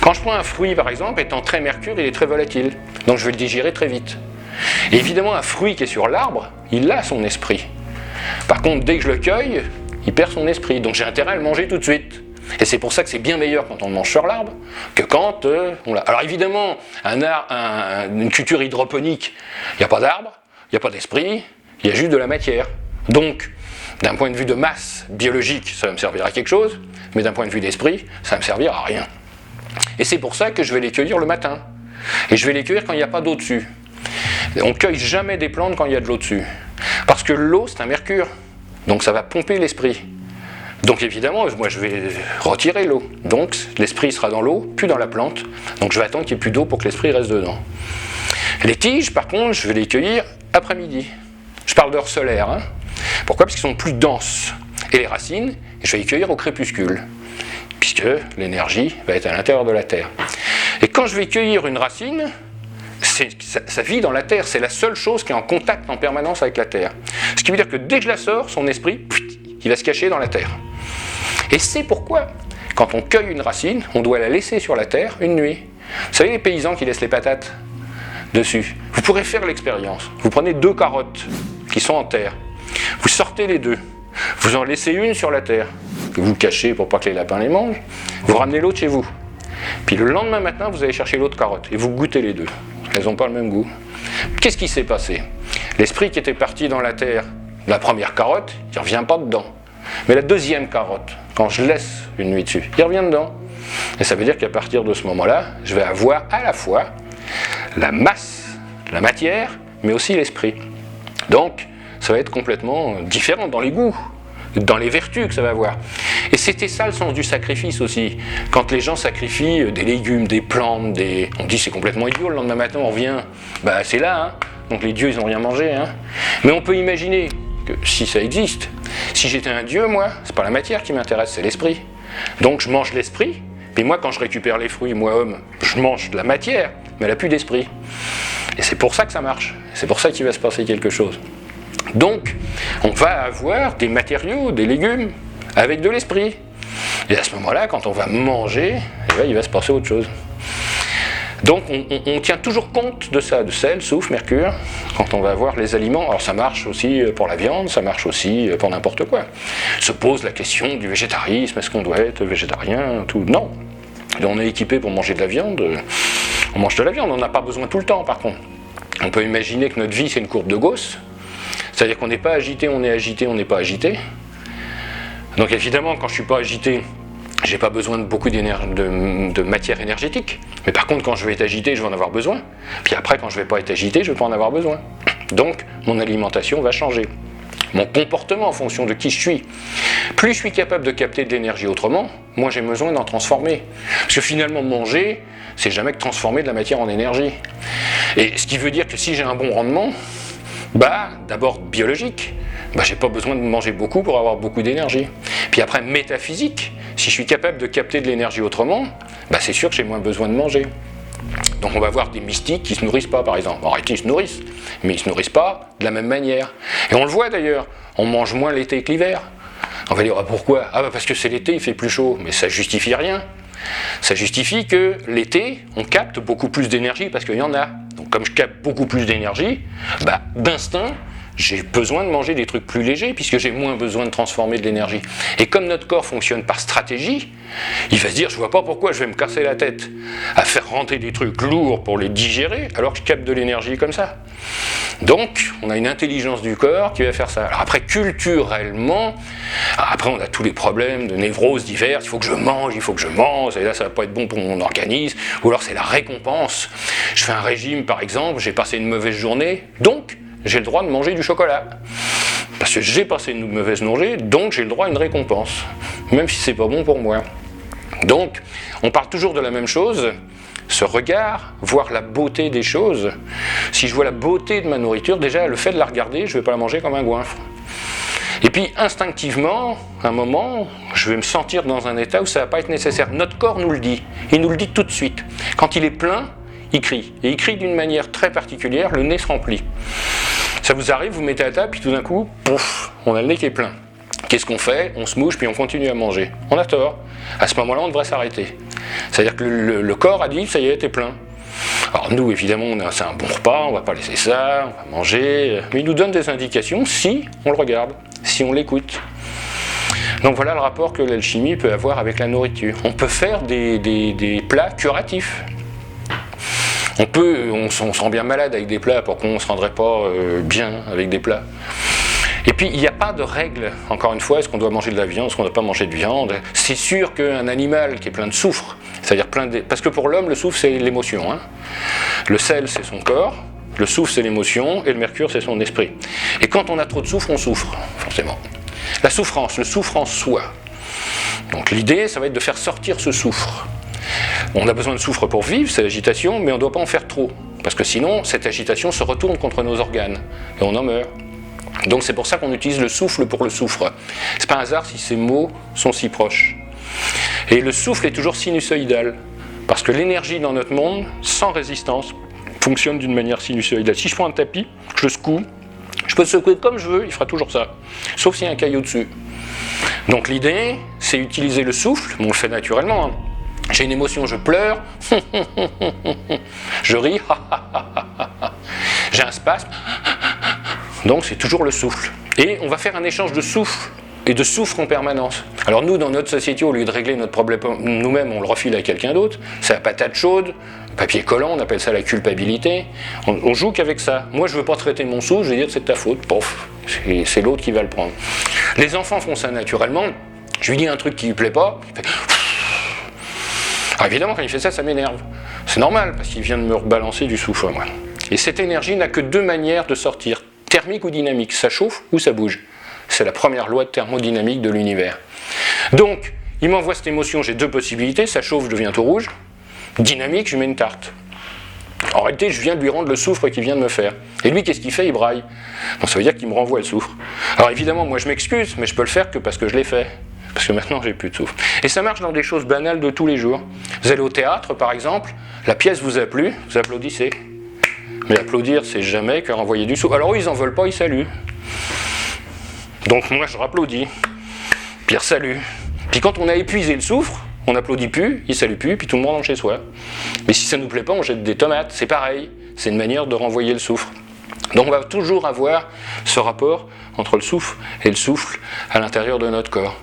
Quand je prends un fruit, par exemple, étant très mercure, il est très volatile. Donc je vais le digérer très vite. Et évidemment, un fruit qui est sur l'arbre, il a son esprit. Par contre, dès que je le cueille, il perd son esprit. Donc j'ai intérêt à le manger tout de suite. Et c'est pour ça que c'est bien meilleur quand on le mange sur l'arbre que quand on l'a. Alors évidemment, une culture hydroponique, il n'y a pas d'arbre, il n'y a pas d'esprit, il y a juste de la matière. Donc, d'un point de vue de masse biologique, ça va me servir à quelque chose, mais d'un point de vue d'esprit, ça va me servir à rien. Et c'est pour ça que je vais les cueillir le matin. Et je vais les cueillir quand il n'y a pas d'eau dessus. On ne cueille jamais des plantes quand il y a de l'eau dessus. Parce que l'eau, c'est un mercure. Donc ça va pomper l'esprit. Donc évidemment, moi je vais retirer l'eau. Donc l'esprit sera dans l'eau, plus dans la plante. Donc je vais attendre qu'il n'y ait plus d'eau pour que l'esprit reste dedans. Les tiges, par contre, je vais les cueillir après-midi. Je parle d'heure solaire. Hein. Pourquoi ? Parce qu'ils sont plus denses. Et les racines, je vais les cueillir au crépuscule. Puisque l'énergie va être à l'intérieur de la Terre. Et quand je vais cueillir une racine, ça vit dans la Terre. C'est la seule chose qui est en contact en permanence avec la Terre. Ce qui veut dire que dès que je la sors, son esprit, il va se cacher dans la Terre. Et c'est pourquoi, quand on cueille une racine, on doit la laisser sur la Terre une nuit. Vous savez les paysans qui laissent les patates dessus. Vous pourrez faire l'expérience. Vous prenez 2 carottes qui sont en terre. Vous sortez les 2. Vous en laissez une sur la terre. Vous cachez pour pas que les lapins les mangent. Vous ramenez l'autre chez vous. Puis le lendemain matin, vous allez chercher l'autre carotte. Et vous goûtez les 2. Elles n'ont pas le même goût. Qu'est-ce qui s'est passé ? L'esprit qui était parti dans la terre, la première carotte, il ne revient pas dedans. Mais la deuxième carotte, quand je laisse une nuit dessus, il revient dedans. Et ça veut dire qu'à partir de ce moment-là, je vais avoir à la fois la masse, la matière, mais aussi l'esprit. Donc, ça va être complètement différent dans les goûts, dans les vertus que ça va avoir. Et c'était ça le sens du sacrifice aussi. Quand les gens sacrifient des légumes, des plantes, on dit c'est complètement idiot, le lendemain matin on revient, bah c'est là, hein. Donc les dieux ils n'ont rien mangé. Hein. Mais on peut imaginer que si ça existe, si j'étais un dieu, moi, c'est pas la matière qui m'intéresse, c'est l'esprit. Donc je mange l'esprit, puis moi quand je récupère les fruits, moi homme, je mange de la matière, mais elle n'a plus d'esprit. Et c'est pour ça que ça marche, c'est pour ça qu'il va se passer quelque chose. Donc, on va avoir des matériaux, des légumes, avec de l'esprit. Et à ce moment-là, quand on va manger, eh bien, il va se passer autre chose. Donc, on tient toujours compte de ça, de sel, soufre, mercure, quand on va avoir les aliments. Alors, ça marche aussi pour la viande, ça marche aussi pour n'importe quoi. Se pose la question du végétarisme, est-ce qu'on doit être végétarien, tout ? Non. On est équipé pour manger de la viande, on mange de la viande, on n'en a pas besoin tout le temps, par contre. On peut imaginer que notre vie, c'est une courbe de Gauss. C'est-à-dire qu'on n'est pas agité, on est agité, on n'est pas agité. Donc évidemment, quand je ne suis pas agité, je n'ai pas besoin de beaucoup de matière énergétique. Mais par contre, quand je vais être agité, je vais en avoir besoin. Puis après, quand je ne vais pas être agité, je ne vais pas en avoir besoin. Donc, mon alimentation va changer. mon comportement en fonction de qui je suis. Plus je suis capable de capter de l'énergie autrement, moins j'ai besoin d'en transformer. Parce que finalement, manger, c'est jamais que transformer de la matière en énergie. Et ce qui veut dire que si j'ai un bon rendement, d'abord biologique, j'ai pas besoin de manger beaucoup pour avoir beaucoup d'énergie. Puis après, métaphysique, si je suis capable de capter de l'énergie autrement, c'est sûr que j'ai moins besoin de manger. Donc on va voir des mystiques qui ne se nourrissent pas, par exemple. En réalité, ils se nourrissent, mais ils ne se nourrissent pas de la même manière. Et on le voit d'ailleurs, on mange moins l'été que l'hiver. On va dire, pourquoi ? Parce que c'est l'été, il fait plus chaud. Mais ça justifie rien. Ça justifie que l'été, on capte beaucoup plus d'énergie parce qu'il y en a. Donc comme je capte beaucoup plus d'énergie, d'instinct, j'ai besoin de manger des trucs plus légers puisque j'ai moins besoin de transformer de l'énergie. Et comme notre corps fonctionne par stratégie, il va se dire, je vois pas pourquoi je vais me casser la tête à faire rentrer des trucs lourds pour les digérer alors que je capte de l'énergie comme ça. Donc, on a une intelligence du corps qui va faire ça. Alors après, culturellement, on a tous les problèmes de névrose divers. Il faut que je mange, et là, ça va pas être bon pour mon organisme. Ou alors, c'est la récompense. Je fais un régime, par exemple, j'ai passé une mauvaise journée, donc j'ai le droit de manger du chocolat. Parce que j'ai passé une mauvaise journée, donc j'ai le droit à une récompense. Même si c'est pas bon pour moi. Donc, on parle toujours de la même chose. Ce regard, voir la beauté des choses. Si je vois la beauté de ma nourriture, déjà le fait de la regarder, je ne vais pas la manger comme un goinfre. Et puis instinctivement, à un moment, je vais me sentir dans un état où ça ne va pas être nécessaire. Notre corps nous le dit, il nous le dit tout de suite. Quand il est plein, il crie. Et il crie d'une manière très particulière, le nez se remplit. Ça vous arrive, vous mettez à table, puis tout d'un coup, pouf, on a le nez qui est plein. Qu'est-ce qu'on fait ? On se mouche, puis on continue à manger. On a tort. À ce moment-là, on devrait s'arrêter. C'est-à-dire que le corps a dit, ça y est, t'es plein. Alors nous, évidemment, c'est un bon repas, on ne va pas laisser ça, on va manger. Mais il nous donne des indications si on le regarde, si on l'écoute. Donc voilà le rapport que l'alchimie peut avoir avec la nourriture. On peut faire des plats curatifs. On se rend bien malade avec des plats, pourquoi on ne se rendrait pas bien avec des plats ? Et puis, il n'y a pas de règle, encore une fois, est-ce qu'on doit manger de la viande, est-ce qu'on ne doit pas manger de viande. C'est sûr qu'un animal qui est plein de soufre, c'est-à-dire parce que pour l'homme, le soufre, c'est l'émotion. Le sel, c'est son corps, le soufre, c'est l'émotion, et le mercure, c'est son esprit. Et quand on a trop de soufre, on souffre, forcément. La souffrance, le soufre en soi. Donc l'idée, ça va être de faire sortir ce soufre. On a besoin de soufre pour vivre, c'est l'agitation, mais on ne doit pas en faire trop. Parce que sinon, cette agitation se retourne contre nos organes, et on en meurt. Donc c'est pour ça qu'on utilise le souffle pour le soufre. C'est pas un hasard si ces mots sont si proches. Et le souffle est toujours sinusoïdal, parce que l'énergie dans notre monde, sans résistance, fonctionne d'une manière sinusoïdale. Si je prends un tapis, je le secoue, je peux le secouer comme je veux, il fera toujours ça, sauf s'il y a un caillou dessus. Donc l'idée, c'est utiliser le souffle, on le fait naturellement. J'ai une émotion, je pleure, je ris, j'ai un spasme, donc c'est toujours le souffle. Et on va faire un échange de souffle et de soufre en permanence. Alors nous, dans notre société, au lieu de régler notre problème nous-mêmes, on le refile à quelqu'un d'autre. C'est la patate chaude, papier collant, on appelle ça la culpabilité. On joue qu'avec ça. Moi, je veux pas traiter mon souffle, je vais dire c'est de ta faute, pof, c'est l'autre qui va le prendre. Les enfants font ça naturellement. Je lui dis un truc qui lui plaît pas, il fait... Alors évidemment, quand il fait ça, ça m'énerve. C'est normal, parce qu'il vient de me rebalancer du souffle, moi. Et cette énergie n'a que deux manières de sortir, thermique ou dynamique. Ça chauffe ou ça bouge. C'est la première loi de thermodynamique de l'univers. Donc, il m'envoie cette émotion, j'ai deux possibilités, ça chauffe, je deviens tout rouge. Dynamique, je lui mets une tarte. En réalité, je viens de lui rendre le soufre qu'il vient de me faire. Et lui, qu'est-ce qu'il fait ? Il braille. Donc ça veut dire qu'il me renvoie le soufre. Alors évidemment, moi je m'excuse, mais je peux le faire que parce que je l'ai fait. Parce que maintenant, j'ai plus de souffle. Et ça marche dans des choses banales de tous les jours. Vous allez au théâtre, par exemple, la pièce vous a plu, vous applaudissez. Mais applaudir, c'est jamais que renvoyer du souffle. Alors eux, ils en veulent pas, ils saluent. Donc moi, je rapplaudis. Puis ils saluent. Puis quand on a épuisé le soufre, on n'applaudit plus, il salue plus, puis tout le monde rentre chez soi. Mais si ça ne nous plaît pas, on jette des tomates, c'est pareil. C'est une manière de renvoyer le soufre. Donc on va toujours avoir ce rapport entre le souffle et le souffle à l'intérieur de notre corps.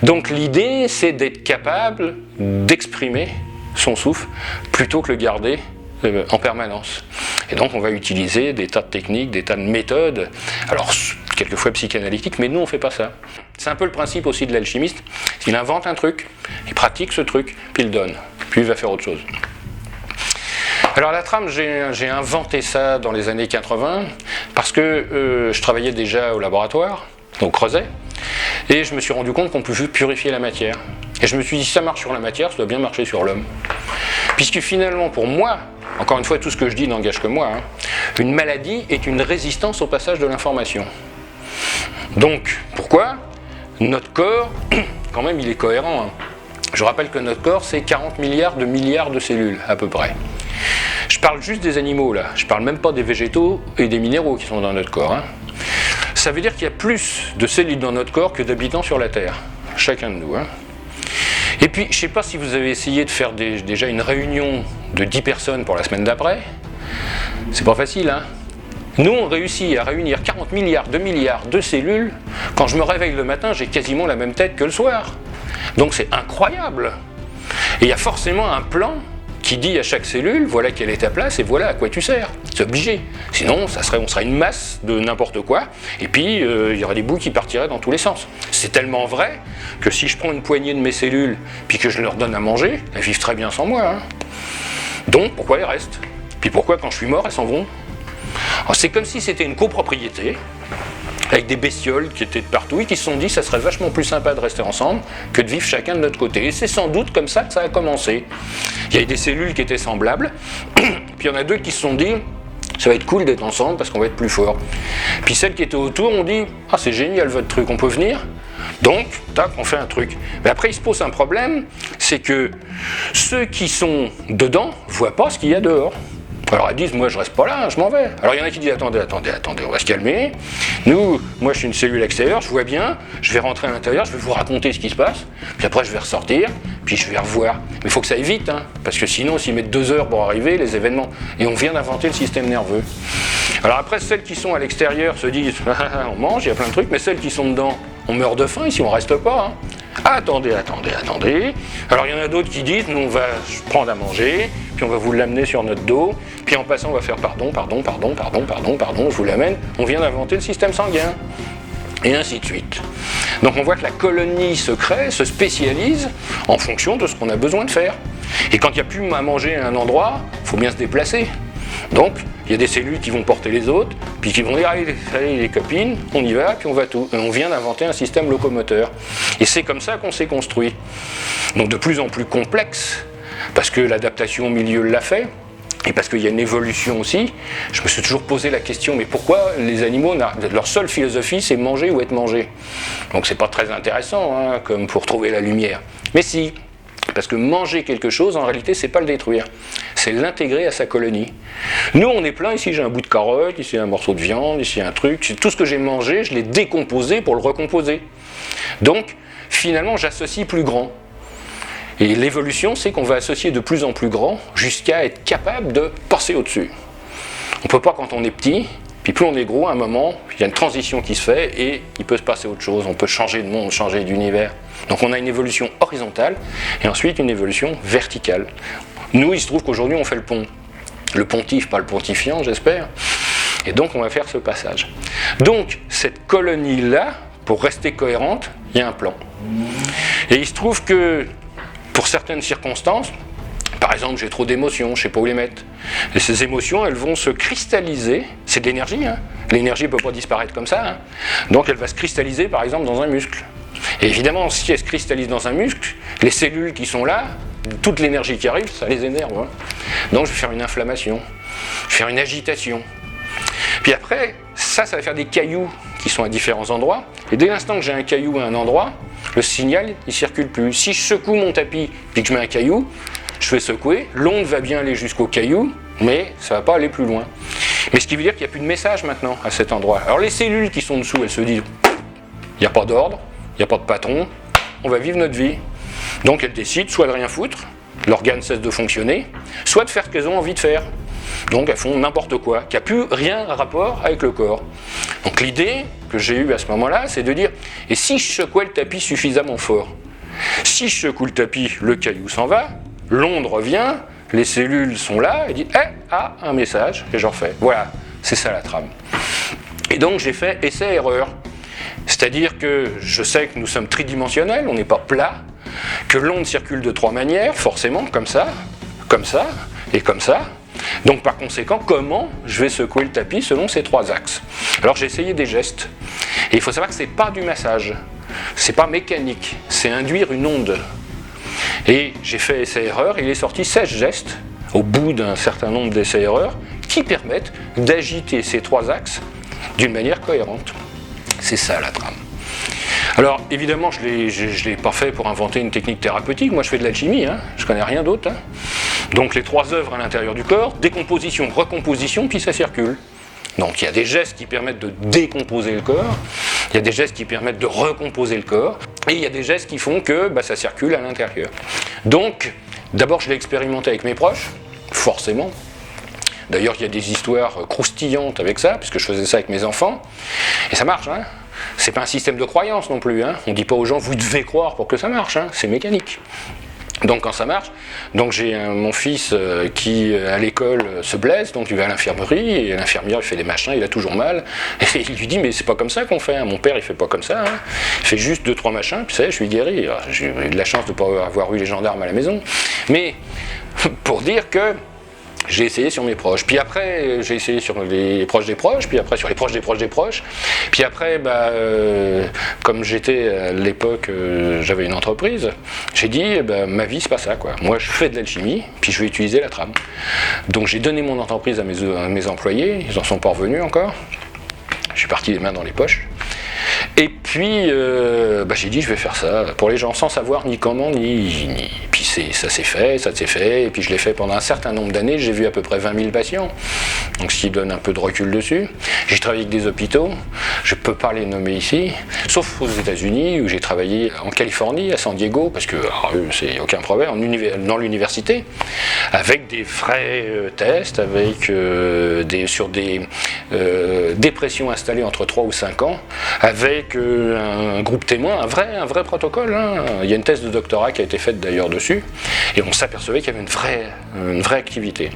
Donc l'idée, c'est d'être capable d'exprimer son souffle plutôt que le garder en permanence. Et donc on va utiliser des tas de techniques, des tas de méthodes, alors quelquefois psychanalytiques, mais nous on ne fait pas ça. C'est un peu le principe aussi de l'alchimiste, il invente un truc, il pratique ce truc, puis il le donne, puis il va faire autre chose. Alors la trame, j'ai inventé ça dans les années 80 parce que je travaillais déjà au laboratoire, au Creuset, et je me suis rendu compte qu'on peut purifier la matière. Et je me suis dit, si ça marche sur la matière, ça doit bien marcher sur l'homme. Puisque finalement, pour moi, encore une fois, tout ce que je dis n'engage que moi, hein, une maladie est une résistance au passage de l'information. Donc, pourquoi? Notre corps, quand même, il est cohérent. Hein. Je rappelle que notre corps, c'est 40 milliards de cellules, à peu près. Je parle juste des animaux, là. Je parle même pas des végétaux et des minéraux qui sont dans notre corps. Hein. Ça veut dire qu'il y a plus de cellules dans notre corps que d'habitants sur la Terre. Chacun de nous. Hein. Et puis, je ne sais pas si vous avez essayé de faire déjà une réunion de 10 personnes pour la semaine d'après. C'est pas facile, hein. Nous, on réussit à réunir 40 milliards de cellules. Quand je me réveille le matin, j'ai quasiment la même tête que le soir. Donc c'est incroyable. Et il y a forcément un plan qui dit à chaque cellule, voilà quelle est ta place et voilà à quoi tu sers. C'est obligé. Sinon, on serait une masse de n'importe quoi, et puis il y aurait des bouts qui partiraient dans tous les sens. C'est tellement vrai que si je prends une poignée de mes cellules, puis que je leur donne à manger, elles vivent très bien sans moi. Hein. Donc, pourquoi elles restent? Puis pourquoi, quand je suis mort, elles s'en vont? C'est comme si c'était une copropriété, avec des bestioles qui étaient de partout et qui se sont dit ça serait vachement plus sympa de rester ensemble que de vivre chacun de notre côté. Et c'est sans doute comme ça que ça a commencé. Il y a eu des cellules qui étaient semblables, puis il y en a deux qui se sont dit ça va être cool d'être ensemble parce qu'on va être plus fort. Puis celles qui étaient autour ont dit ah c'est génial votre truc, on peut venir. Donc, tac, on fait un truc. Mais après il se pose un problème, c'est que ceux qui sont dedans ne voient pas ce qu'il y a dehors. Alors elles disent, moi je reste pas là, je m'en vais. Alors il y en a qui disent, attendez, on va se calmer. Moi je suis une cellule extérieure, je vois bien, je vais rentrer à l'intérieur, je vais vous raconter ce qui se passe, puis après je vais ressortir, puis je vais revoir. Mais il faut que ça aille vite, hein, parce que sinon s'ils mettent 2 heures pour arriver, les événements. Et on vient d'inventer le système nerveux. Alors après, celles qui sont à l'extérieur se disent, on mange, il y a plein de trucs, mais celles qui sont dedans, on meurt de faim ici, on reste pas. Hein. Attendez. Alors il y en a d'autres qui disent, nous on va prendre à manger, puis on va vous l'amener sur notre dos, puis en passant on va faire pardon, je vous l'amène, on vient d'inventer le système sanguin. Et ainsi de suite. Donc on voit que la colonie se crée, se spécialise en fonction de ce qu'on a besoin de faire. Et quand il n'y a plus à manger à un endroit, il faut bien se déplacer. Donc il y a des cellules qui vont porter les autres, puis qui vont dire allez les copines, on y va, puis on va tout. Et on vient d'inventer un système locomoteur. Et c'est comme ça qu'on s'est construit. Donc de plus en plus complexe, parce que l'adaptation au milieu l'a fait, et parce qu'il y a une évolution aussi. Je me suis toujours posé la question, mais pourquoi les animaux, leur seule philosophie c'est manger ou être mangé? Donc c'est pas très intéressant, hein, comme pour trouver la lumière. Mais si, parce que manger quelque chose, en réalité, c'est pas le détruire, c'est l'intégrer à sa colonie. Nous, on est plein, ici j'ai un bout de carotte, ici un morceau de viande, ici un truc, tout ce que j'ai mangé, je l'ai décomposé pour le recomposer. Donc, finalement, j'associe plus grand. Et l'évolution, c'est qu'on va associer de plus en plus grand jusqu'à être capable de passer au-dessus. On ne peut pas quand on est petit, puis plus on est gros, à un moment, il y a une transition qui se fait et il peut se passer autre chose, on peut changer de monde, changer d'univers. Donc on a une évolution horizontale et ensuite une évolution verticale. Nous, il se trouve qu'aujourd'hui, on fait le pont. Le pontife, pas le pontifiant, j'espère. Et donc on va faire ce passage. Donc cette colonie-là, pour rester cohérente, il y a un plan. Et il se trouve que pour certaines circonstances, par exemple j'ai trop d'émotions, je ne sais pas où les mettre. Et ces émotions, elles vont se cristalliser, c'est de l'énergie, hein. L'énergie ne peut pas disparaître comme ça, hein. Donc elle va se cristalliser par exemple dans un muscle. Et évidemment, si elle se cristallise dans un muscle, les cellules qui sont là, toute l'énergie qui arrive, ça les énerve. Hein. Donc je vais faire une inflammation, je vais faire une agitation. Puis après, ça va faire des cailloux qui sont à différents endroits. Et dès l'instant que j'ai un caillou à un endroit, le signal, il ne circule plus. Si je secoue mon tapis et que je mets un caillou, je vais secouer, l'onde va bien aller jusqu'au caillou, mais ça ne va pas aller plus loin. Mais ce qui veut dire qu'il n'y a plus de message maintenant à cet endroit. Alors les cellules qui sont dessous, elles se disent, il n'y a pas d'ordre, il n'y a pas de patron, on va vivre notre vie. Donc elles décident soit de rien foutre, l'organe cesse de fonctionner, soit de faire ce qu'elles ont envie de faire. Donc elles font n'importe quoi, qui n'a plus rien à rapport avec le corps. Donc l'idée que j'ai eue à ce moment-là, c'est de dire, et si je secouais le tapis suffisamment fort? Si je secoue le tapis, le caillou s'en va, l'onde revient, les cellules sont là, et disent, un message, et je refais. Voilà, c'est ça la trame. Et donc j'ai fait essai-erreur. C'est-à-dire que je sais que nous sommes tridimensionnels, on n'est pas plat, que l'onde circule de 3 manières, forcément, comme ça, et comme ça. Donc par conséquent, comment je vais secouer le tapis selon ces 3 axes? Alors j'ai essayé des gestes. Et il faut savoir que ce n'est pas du massage. C'est pas mécanique. C'est induire une onde. Et j'ai fait essai-erreur, il est sorti 16 gestes, au bout d'un certain nombre d'essais-erreurs, qui permettent d'agiter ces 3 axes d'une manière cohérente. C'est ça la trame. Alors évidemment, je ne l'ai pas fait pour inventer une technique thérapeutique, moi je fais de l'alchimie, hein, je connais rien d'autre. Hein. Donc les 3 œuvres à l'intérieur du corps, décomposition, recomposition, puis ça circule. Donc il y a des gestes qui permettent de décomposer le corps, il y a des gestes qui permettent de recomposer le corps, et il y a des gestes qui font que ça circule à l'intérieur. Donc, d'abord je l'ai expérimenté avec mes proches, forcément. D'ailleurs il y a des histoires croustillantes avec ça, puisque je faisais ça avec mes enfants, et ça marche, hein. C'est pas un système de croyance non plus, hein. On dit pas aux gens vous devez croire pour que ça marche, hein. C'est mécanique. Donc quand ça marche, donc j'ai mon fils qui à l'école se blesse, donc il va à l'infirmerie, et l'infirmière il fait des machins, il a toujours mal, et il lui dit mais c'est pas comme ça qu'on fait, hein. Mon père il fait pas comme ça, hein. Il fait juste 2-3 machins, puis ça y est, je suis guéri. Alors, j'ai eu de la chance de pas avoir eu les gendarmes à la maison, mais pour dire que j'ai essayé sur mes proches, puis après j'ai essayé sur les proches des proches, puis après sur les proches des proches des proches, puis après comme j'étais à l'époque, j'avais une entreprise, j'ai dit ma vie c'est pas ça quoi, moi je fais de l'alchimie, puis je vais utiliser la trame. Donc j'ai donné mon entreprise à mes employés, ils en sont pas revenus encore, je suis parti les mains dans les poches. Et puis, j'ai dit, je vais faire ça pour les gens sans savoir ni comment, ni. Puis ça s'est fait, et puis je l'ai fait pendant un certain nombre d'années, j'ai vu à peu près 20 000 patients, donc ce qui donne un peu de recul dessus. J'ai travaillé avec des hôpitaux, je ne peux pas les nommer ici, sauf aux États-Unis, où j'ai travaillé en Californie, à San Diego, parce que c'est aucun problème, dans l'université, avec des vrais tests, avec sur des dépressions installées entre 3 ou 5 ans, avec un groupe témoin, un vrai protocole, hein. Il y a une thèse de doctorat qui a été faite d'ailleurs dessus, et on s'apercevait qu'il y avait une vraie activité.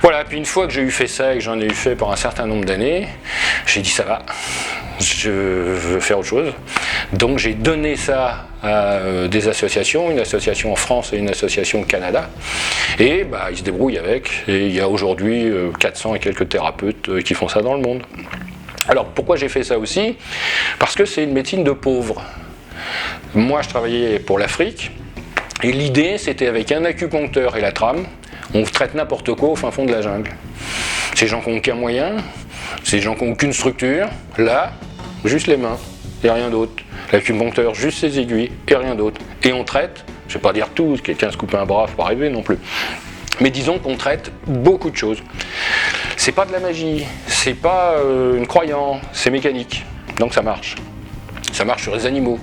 Voilà, puis une fois que j'ai eu fait ça et que j'en ai eu fait pour un certain nombre d'années, j'ai dit ça va, je veux faire autre chose. Donc j'ai donné ça à des associations, une association en France et une association au Canada, et ils se débrouillent avec, et il y a aujourd'hui 400 et quelques thérapeutes qui font ça dans le monde. Alors pourquoi j'ai fait ça aussi? Parce que c'est une médecine de pauvres. Moi je travaillais pour l'Afrique, et l'idée c'était avec un acupuncteur et la trame, on traite n'importe quoi au fin fond de la jungle. Ces gens qui n'ont aucun moyen, ces gens qui n'ont aucune structure, là, juste les mains, et rien d'autre. L'acupuncteur, juste ses aiguilles, et rien d'autre. Et on traite, je ne vais pas dire tout, quelqu'un se coupe un bras, il ne faut pas rêver non plus. Mais disons qu'on traite beaucoup de choses. C'est pas de la magie, c'est pas une croyance, c'est mécanique. Donc ça marche. Ça marche sur les animaux.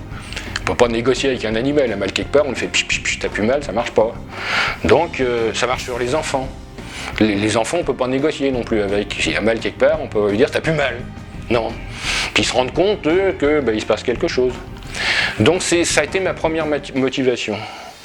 On peut pas négocier avec un animal, il a mal quelque part, on le fait t'as plus mal, ça marche pas. Donc ça marche sur les enfants. Les enfants, on peut pas négocier non plus avec. S'il a mal quelque part, on peut lui dire t'as plus mal. Non. Puis ils se rendent compte qu'il se passe quelque chose. Donc ça a été ma première motivation.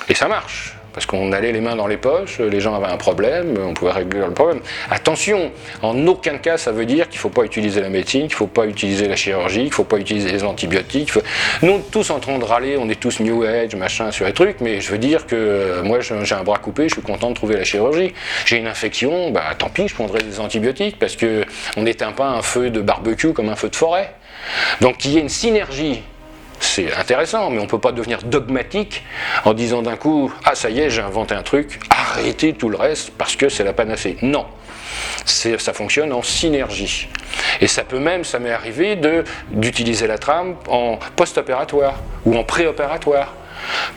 Et ça marche. Parce qu'on allait les mains dans les poches, les gens avaient un problème, on pouvait régler le problème. Attention, en aucun cas ça veut dire qu'il ne faut pas utiliser la médecine, qu'il ne faut pas utiliser la chirurgie, qu'il ne faut pas utiliser les antibiotiques. Nous, tous en train de râler, on est tous New Age, machin, sur les trucs, mais je veux dire que moi j'ai un bras coupé, je suis content de trouver la chirurgie. J'ai une infection, tant pis, je prendrai des antibiotiques, parce qu'on n'éteint pas un feu de barbecue comme un feu de forêt. Donc qu'il y ait une synergie. C'est intéressant, mais on ne peut pas devenir dogmatique en disant d'un coup « Ah, ça y est, j'ai inventé un truc, arrêtez tout le reste parce que c'est la panacée. » Non, ça fonctionne en synergie. Et ça m'est arrivé d'utiliser la trame en post-opératoire ou en pré-opératoire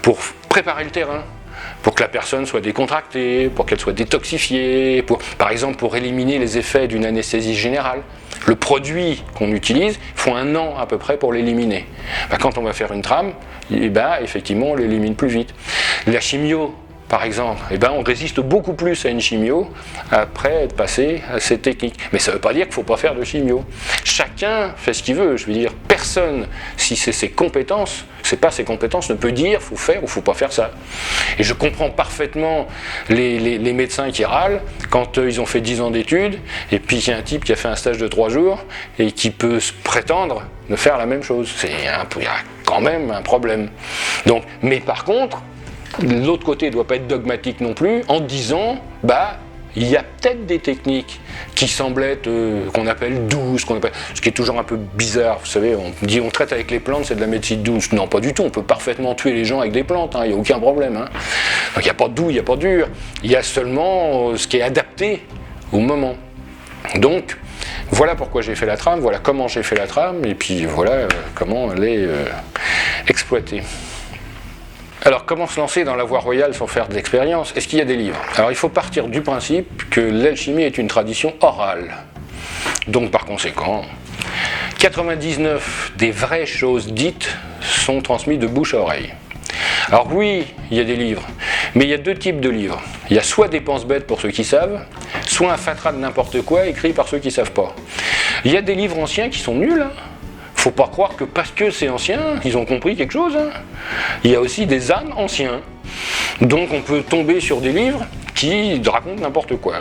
pour préparer le terrain, pour que la personne soit décontractée, pour qu'elle soit détoxifiée, par exemple pour éliminer les effets d'une anesthésie générale. Le produit qu'on utilise, il faut 1 an à peu près pour l'éliminer. Quand on va faire une trame, effectivement on l'élimine plus vite. La chimio, par exemple, on résiste beaucoup plus à une chimio après être passé à ces techniques. Mais ça ne veut pas dire qu'il ne faut pas faire de chimio. Chacun fait ce qu'il veut, je veux dire, personne, si c'est ses compétences, c'est pas ses compétences, ne peut dire faut faire ou faut pas faire ça. Et je comprends parfaitement les médecins qui râlent quand ils ont fait 10 ans d'études, et puis il y a un type qui a fait un stage de 3 jours, et qui peut se prétendre de faire la même chose. Il y a quand même un problème. Donc, mais par contre, l'autre côté ne doit pas être dogmatique non plus, en disant, il y a peut-être des techniques qui semblent être, qu'on appelle douces, ce qui est toujours un peu bizarre, vous savez, on dit on traite avec les plantes, c'est de la médecine douce. Non, pas du tout, on peut parfaitement tuer les gens avec des plantes, il n'y a aucun problème. Donc il n'y a pas de doux, il n'y a pas de dur, il y a seulement ce qui est adapté au moment. Donc, voilà pourquoi j'ai fait la trame, voilà comment j'ai fait la trame, et puis voilà comment elle est exploitée. Alors, comment se lancer dans la voie royale sans faire d'expérience? Est-ce qu'il y a des livres? Alors, il faut partir du principe que l'alchimie est une tradition orale. Donc, par conséquent, 99 des vraies choses dites sont transmises de bouche à oreille. Alors oui, il y a des livres, mais il y a deux types de livres. Il y a soit des pense-bêtes pour ceux qui savent, soit un fatras de n'importe quoi écrit par ceux qui ne savent pas. Il y a des livres anciens qui sont nuls, Faut pas croire que parce que c'est ancien, ils ont compris quelque chose. Il y a aussi des ânes anciens. Donc on peut tomber sur des livres qui racontent n'importe quoi.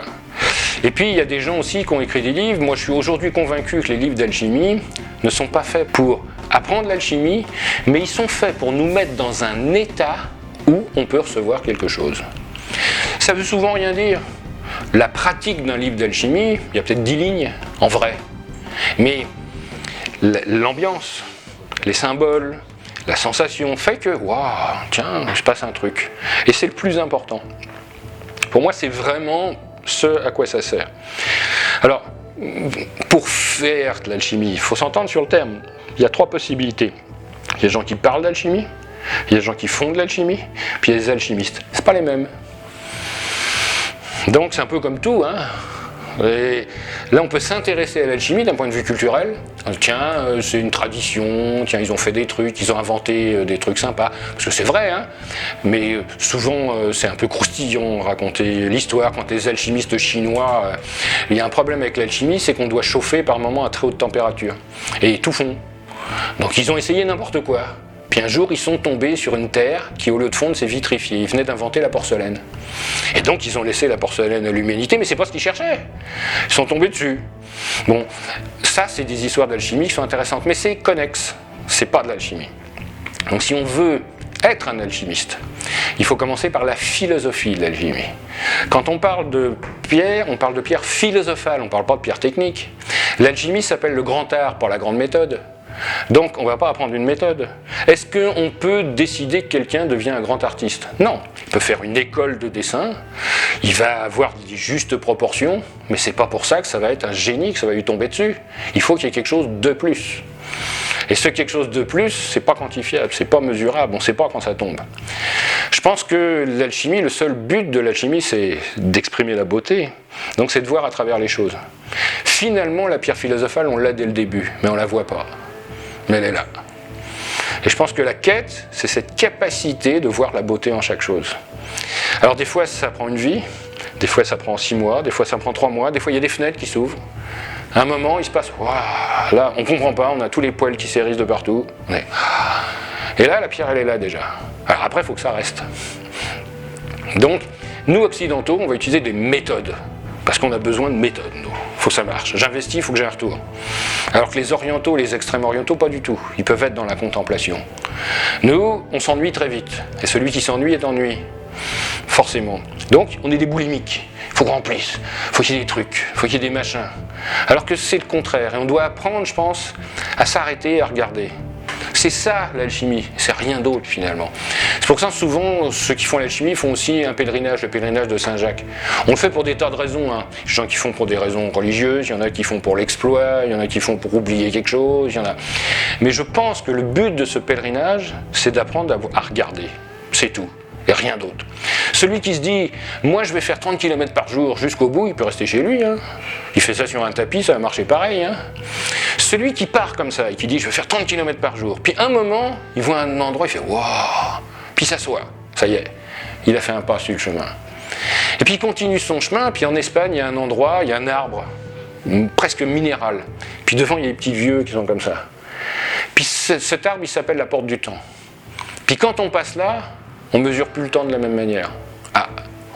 Et puis il y a des gens aussi qui ont écrit des livres. Moi je suis aujourd'hui convaincu que les livres d'alchimie ne sont pas faits pour apprendre l'alchimie, mais ils sont faits pour nous mettre dans un état où on peut recevoir quelque chose. Ça veut souvent rien dire. La pratique d'un livre d'alchimie, il y a peut-être 10 lignes, en vrai. Mais l'ambiance, les symboles, la sensation fait que, waouh, tiens, il se passe un truc. Et c'est le plus important. Pour moi, c'est vraiment ce à quoi ça sert. Alors, pour faire de l'alchimie, il faut s'entendre sur le terme. Il y a 3 possibilités. Il y a des gens qui parlent d'alchimie, il y a des gens qui font de l'alchimie, puis il y a des alchimistes. C'est pas les mêmes. Donc c'est un peu comme tout, Et là, on peut s'intéresser à l'alchimie d'un point de vue culturel. Tiens, c'est une tradition, tiens, ils ont fait des trucs, ils ont inventé des trucs sympas. Parce que c'est vrai, mais souvent, c'est un peu croustillant raconter l'histoire. Quand les alchimistes chinois, il y a un problème avec l'alchimie, c'est qu'on doit chauffer par moment à très haute température. Et ils tout font. Donc ils ont essayé n'importe quoi. Puis un jour, ils sont tombés sur une terre qui, au lieu de fondre, s'est vitrifiée. Ils venaient d'inventer la porcelaine. Et donc, ils ont laissé la porcelaine à l'humanité, mais c'est pas ce qu'ils cherchaient. Ils sont tombés dessus. Bon, ça, c'est des histoires d'alchimie qui sont intéressantes, mais c'est connexe. C'est pas de l'alchimie. Donc, si on veut être un alchimiste, il faut commencer par la philosophie de l'alchimie. Quand on parle de pierre, on parle de pierre philosophale, on ne parle pas de pierre technique. L'alchimie s'appelle le grand art pour la grande méthode. Donc on ne va pas apprendre une méthode. Est-ce qu'on peut décider que quelqu'un devient un grand artiste? Non. Il peut faire une école de dessin, il va avoir des justes proportions, mais c'est pas pour ça que ça va être un génie, que ça va lui tomber dessus. Il faut qu'il y ait quelque chose de plus. Et ce quelque chose de plus, c'est pas quantifiable, c'est pas mesurable, on ne sait pas quand ça tombe. Je pense que l'alchimie, le seul but de l'alchimie, c'est d'exprimer la beauté. Donc c'est de voir à travers les choses. Finalement, la pierre philosophale, on l'a dès le début, mais on la voit pas. Mais elle est là. Et je pense que la quête, c'est cette capacité de voir la beauté en chaque chose. Alors des fois, ça prend une vie, des fois ça prend 6 mois, des fois ça prend 3 mois, des fois il y a des fenêtres qui s'ouvrent. À un moment, il se passe, waouh, là, on ne comprend pas, on a tous les poils qui s'hérissent de partout. Et là, la pierre, elle est là déjà. Alors après, il faut que ça reste. Donc, nous, occidentaux, on va utiliser des méthodes. Parce qu'on a besoin de méthodes, nous. Il faut que ça marche. J'investis, il faut que j'ai un retour. Alors que les orientaux, les extrêmes orientaux, pas du tout. Ils peuvent être dans la contemplation. Nous, on s'ennuie très vite. Et celui qui s'ennuie est ennuyé. Forcément. Donc, on est des boulimiques. Il faut qu'on remplisse. Il faut qu'il y ait des trucs. Il faut qu'il y ait des machins. Alors que c'est le contraire. Et on doit apprendre, je pense, à s'arrêter et à regarder. C'est ça l'alchimie, c'est rien d'autre finalement. C'est pour ça que souvent ceux qui font l'alchimie font aussi un pèlerinage, le pèlerinage de Saint-Jacques. On le fait pour des tas de raisons. Il y a des gens qui font pour des raisons religieuses, il y en a qui font pour l'exploit, il y en a qui font pour oublier quelque chose, il y en a. Mais je pense que le but de ce pèlerinage, c'est d'apprendre à regarder. C'est tout. Et rien d'autre. Celui qui se dit, moi je vais faire 30 km par jour jusqu'au bout, il peut rester chez lui. Il fait ça sur un tapis, ça va marcher pareil. Celui qui part comme ça et qui dit, je vais faire 30 km par jour, puis un moment, il voit un endroit, il fait, waouh, puis il s'assoit, ça y est, il a fait un pas sur le chemin. Et puis il continue son chemin, puis en Espagne, il y a un endroit, il y a un arbre, presque minéral. Puis devant, il y a des petits vieux qui sont comme ça. Puis cet arbre, il s'appelle la porte du temps. Puis quand on passe là, on ne mesure plus le temps de la même manière. Ah,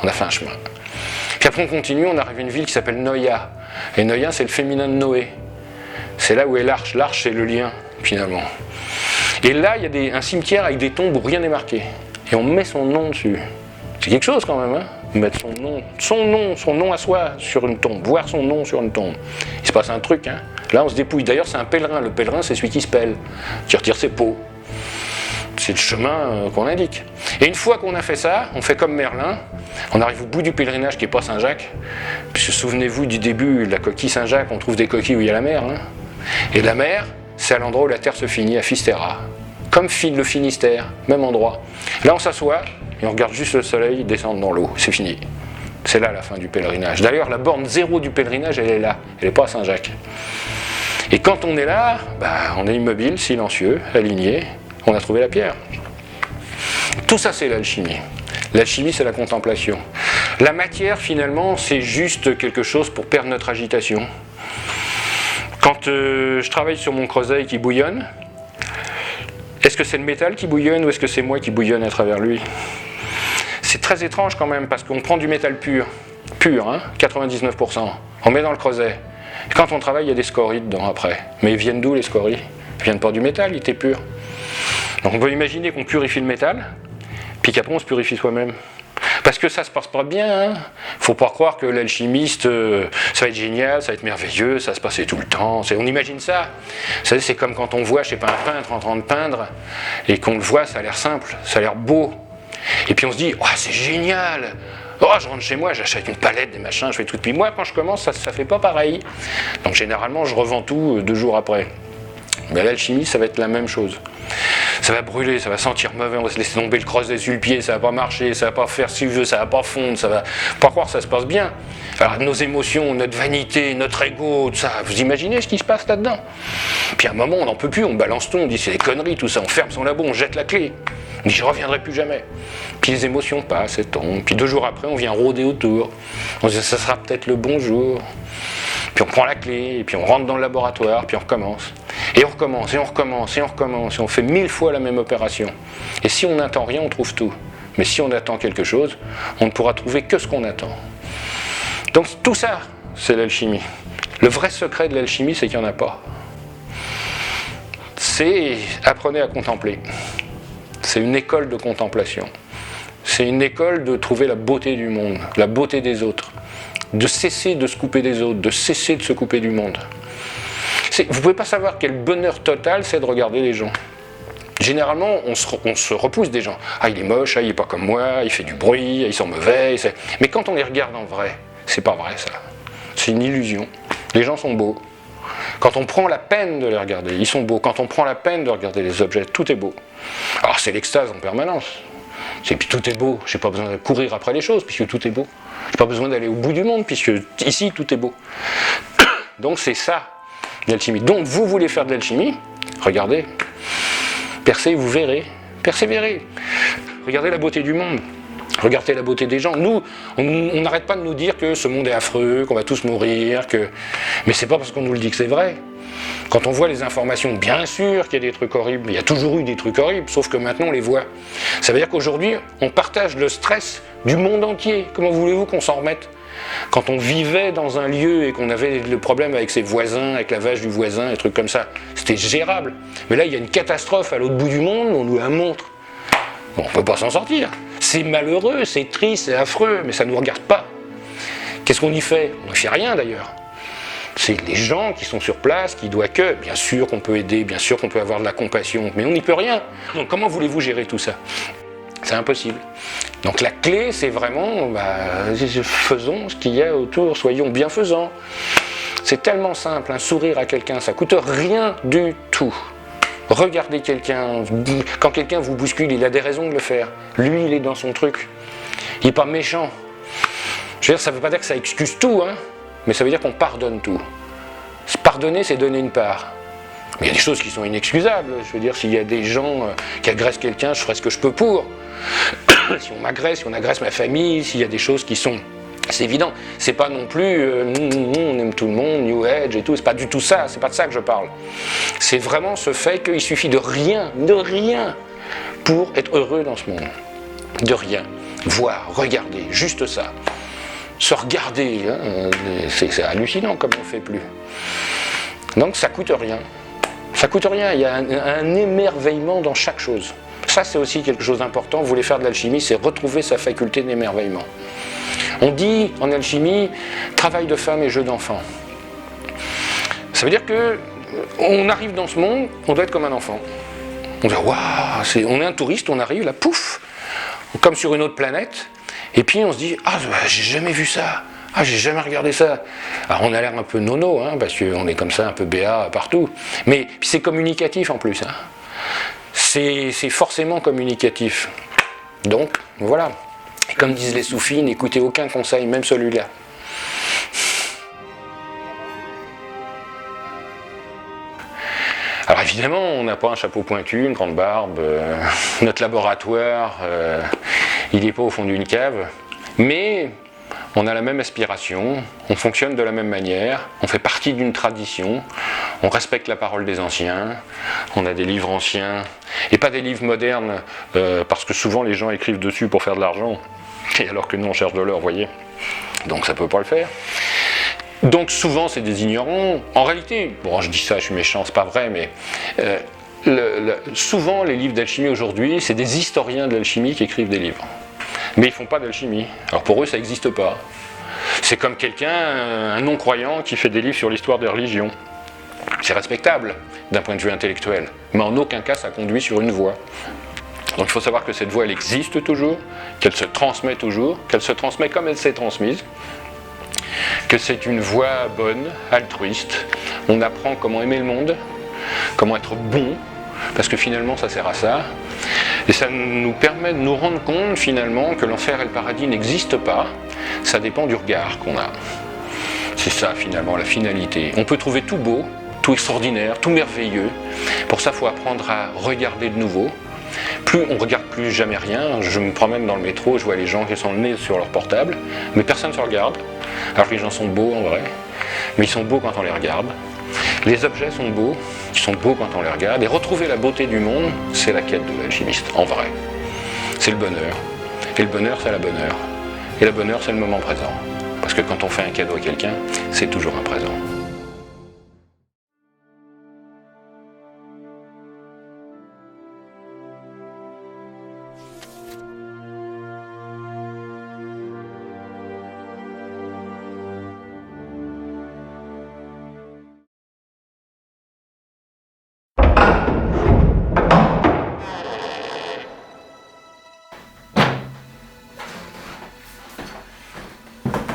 on a fait un chemin. Puis après on continue, on arrive à une ville qui s'appelle Noia. Et Noia, c'est le féminin de Noé. C'est là où est l'arche. L'arche, c'est le lien, finalement. Et là, il y a un cimetière avec des tombes où rien n'est marqué. Et on met son nom dessus. C'est quelque chose quand même, mettre son nom à soi sur une tombe, voir son nom sur une tombe. Il se passe un truc, hein. Là on se dépouille. D'ailleurs c'est un pèlerin, le pèlerin c'est celui qui se pèle, qui retire ses peaux. C'est le chemin qu'on indique. Et une fois qu'on a fait ça, on fait comme Merlin, on arrive au bout du pèlerinage qui n'est pas Saint-Jacques, puisque souvenez-vous du début de la coquille Saint-Jacques, on trouve des coquilles où il y a la mer, hein. Et la mer, c'est à l'endroit où la terre se finit, à Fisterra. Comme le Finistère, même endroit. Là on s'assoit et on regarde juste le soleil descendre dans l'eau, c'est fini. C'est là la fin du pèlerinage. D'ailleurs la borne zéro du pèlerinage elle est là, elle n'est pas à Saint-Jacques. Et quand on est là, on est immobile, silencieux, aligné, on a trouvé la pierre. Tout ça c'est l'alchimie. L'alchimie c'est la contemplation. La matière finalement c'est juste quelque chose pour perdre notre agitation. Quand je travaille sur mon creuseuil qui bouillonne, est-ce que c'est le métal qui bouillonne ou est-ce que c'est moi qui bouillonne à travers lui? C'est très étrange quand même parce qu'on prend du métal pur, hein, 99%, on met dans le creuset. Et quand on travaille, il y a des scories dedans après. Mais ils viennent d'où les scories? Ils viennent pas du métal, il était pur. Donc on peut imaginer qu'on purifie le métal, puis qu'après on se purifie soi-même. Parce que ça se passe pas bien, hein. Faut pas croire que l'alchimiste, ça va être génial, ça va être merveilleux, ça va se passer tout le temps. On imagine ça. Vous savez, c'est comme quand on voit, je sais pas, un peintre en train de peindre, et qu'on le voit, ça a l'air simple, ça a l'air beau. Et puis on se dit, oh, c'est génial! Oh, je rentre chez moi, j'achète une palette, des machins, je fais tout. Puis moi, quand je commence, ça fait pas pareil. Donc généralement, je revends tout 2 jours après. Mais l'alchimie, ça va être la même chose. Ça va brûler, ça va sentir mauvais, on va se laisser tomber le creuset sur le pied, ça va pas marcher, ça va pas faire si veut, ça va pas fondre, ça va pas croire que ça se passe bien. Alors nos émotions, notre vanité, notre ego, tout ça, vous imaginez ce qui se passe là-dedans? Puis à un moment, on n'en peut plus, on balance tout, on dit c'est des conneries, tout ça, on ferme son labo, on jette la clé. On dit je reviendrai plus jamais. Puis les émotions passent et tombent, puis 2 jours après, on vient rôder autour. On se dit ça sera peut-être le bon jour. Puis on prend la clé, et puis on rentre dans le laboratoire, puis on recommence. Et on recommence, et on recommence, et on recommence, et on fait 1000 fois la même opération. Et si on n'attend rien, on trouve tout. Mais si on attend quelque chose, on ne pourra trouver que ce qu'on attend. Donc tout ça, c'est l'alchimie. Le vrai secret de l'alchimie, c'est qu'il n'y en a pas. C'est apprenez à contempler. C'est une école de contemplation. C'est une école de trouver la beauté du monde, la beauté des autres. De cesser de se couper des autres, de cesser de se couper du monde. Vous ne pouvez pas savoir quel bonheur total c'est de regarder les gens. Généralement, on se repousse des gens. Ah, il est moche, ah, il n'est pas comme moi, il fait du bruit, ils sont mauvais. Mais quand on les regarde en vrai, c'est pas vrai ça. C'est une illusion. Les gens sont beaux. Quand on prend la peine de les regarder, ils sont beaux. Quand on prend la peine de regarder les objets, tout est beau. Alors c'est l'extase en permanence. Et puis tout est beau. Je n'ai pas besoin de courir après les choses, puisque tout est beau. Je n'ai pas besoin d'aller au bout du monde, puisque ici, tout est beau. Donc c'est ça, l'alchimie. Donc vous voulez faire de l'alchimie, regardez. Percez, vous verrez. Persévérez. Regardez la beauté du monde. Regardez la beauté des gens. Nous, on n'arrête pas de nous dire que ce monde est affreux, qu'on va tous mourir, mais c'est pas parce qu'on nous le dit que c'est vrai. Quand on voit les informations, bien sûr qu'il y a des trucs horribles, il y a toujours eu des trucs horribles, sauf que maintenant on les voit. Ça veut dire qu'aujourd'hui, on partage le stress du monde entier. Comment voulez-vous qu'on s'en remette? Quand on vivait dans un lieu et qu'on avait le problème avec ses voisins, avec la vache du voisin, des trucs comme ça, c'était gérable. Mais là, il y a une catastrophe à l'autre bout du monde, on nous la montre. Bon, on ne peut pas s'en sortir. C'est malheureux, c'est triste, c'est affreux, mais ça ne nous regarde pas. Qu'est-ce qu'on y fait? On ne fait rien d'ailleurs. C'est les gens qui sont sur place, qui doivent que, bien sûr qu'on peut aider, bien sûr qu'on peut avoir de la compassion, mais on n'y peut rien. Donc comment voulez-vous gérer tout ça? C'est impossible. Donc la clé, c'est vraiment, faisons ce qu'il y a autour, soyons bienfaisants. C'est tellement simple, un sourire à quelqu'un, ça coûte rien du tout. Regardez quelqu'un, quand quelqu'un vous bouscule, il a des raisons de le faire. Lui, il est dans son truc. Il n'est pas méchant. Je veux dire, ça ne veut pas dire que ça excuse tout, hein, mais ça veut dire qu'on pardonne tout. Pardonner, c'est donner une part. Mais il y a des choses qui sont inexcusables. Je veux dire, s'il y a des gens qui agressent quelqu'un, je ferai ce que je peux pour. Si on m'agresse, si on agresse ma famille, s'il y a des choses qui sont... C'est évident, c'est pas non plus on aime tout le monde, New Age et tout, c'est pas du tout ça, c'est pas de ça que je parle. C'est vraiment ce fait qu'il suffit de rien pour être heureux dans ce monde. De rien. Voir, regarder, juste ça. Se regarder, hein, c'est hallucinant comme on ne fait plus. Donc ça coûte rien. Ça coûte rien, il y a un émerveillement dans chaque chose. Ça c'est aussi quelque chose d'important, vous voulez faire de l'alchimie, c'est retrouver sa faculté d'émerveillement. On dit en alchimie, travail de femme et jeu d'enfant. Ça veut dire que on arrive dans ce monde, on doit être comme un enfant. On dit waouh, on est un touriste, on arrive là, pouf, comme sur une autre planète, et puis on se dit ah j'ai jamais vu ça, ah j'ai jamais regardé ça. Alors on a l'air un peu nono, hein, parce qu'on est comme ça un peu béat partout, mais c'est communicatif en plus. Hein. C'est forcément communicatif. Donc voilà. Et comme disent les soufis, n'écoutez aucun conseil, même celui-là. Alors évidemment, on n'a pas un chapeau pointu, une grande barbe, notre laboratoire, il n'est pas au fond d'une cave, mais on a la même aspiration, on fonctionne de la même manière, on fait partie d'une tradition, on respecte la parole des anciens, on a des livres anciens, et pas des livres modernes, parce que souvent les gens écrivent dessus pour faire de l'argent, et alors que nous on cherche de l'or, vous voyez, donc ça ne peut pas le faire. Donc souvent c'est des ignorants. En réalité, bon je dis ça, je suis méchant, c'est pas vrai, mais souvent les livres d'alchimie aujourd'hui, c'est des historiens de l'alchimie qui écrivent des livres. Mais ils font pas d'alchimie. Alors pour eux ça n'existe pas. C'est comme quelqu'un, un non-croyant qui fait des livres sur l'histoire des religions. C'est respectable d'un point de vue intellectuel, mais en aucun cas ça conduit sur une voie. Donc il faut savoir que cette voie elle existe toujours, qu'elle se transmet toujours, qu'elle se transmet comme elle s'est transmise, que c'est une voie bonne, altruiste. On apprend comment aimer le monde, comment être bon, parce que finalement ça sert à ça. Et ça nous permet de nous rendre compte finalement que l'enfer et le paradis n'existent pas, ça dépend du regard qu'on a. C'est ça finalement la finalité. On peut trouver tout beau, tout extraordinaire, tout merveilleux. Pour ça il faut apprendre à regarder de nouveau. Plus on regarde plus jamais rien. Je me promène dans le métro, je vois les gens qui sont le nez sur leur portable, mais personne ne se regarde. Alors que les gens sont beaux en vrai, mais ils sont beaux quand on les regarde. Les objets sont beaux, ils sont beaux quand on les regarde. Et retrouver la beauté du monde, c'est la quête de l'alchimiste, en vrai. C'est le bonheur. Et le bonheur, c'est la bonne heure. Et la bonne heure, c'est le moment présent. Parce que quand on fait un cadeau à quelqu'un, c'est toujours un présent.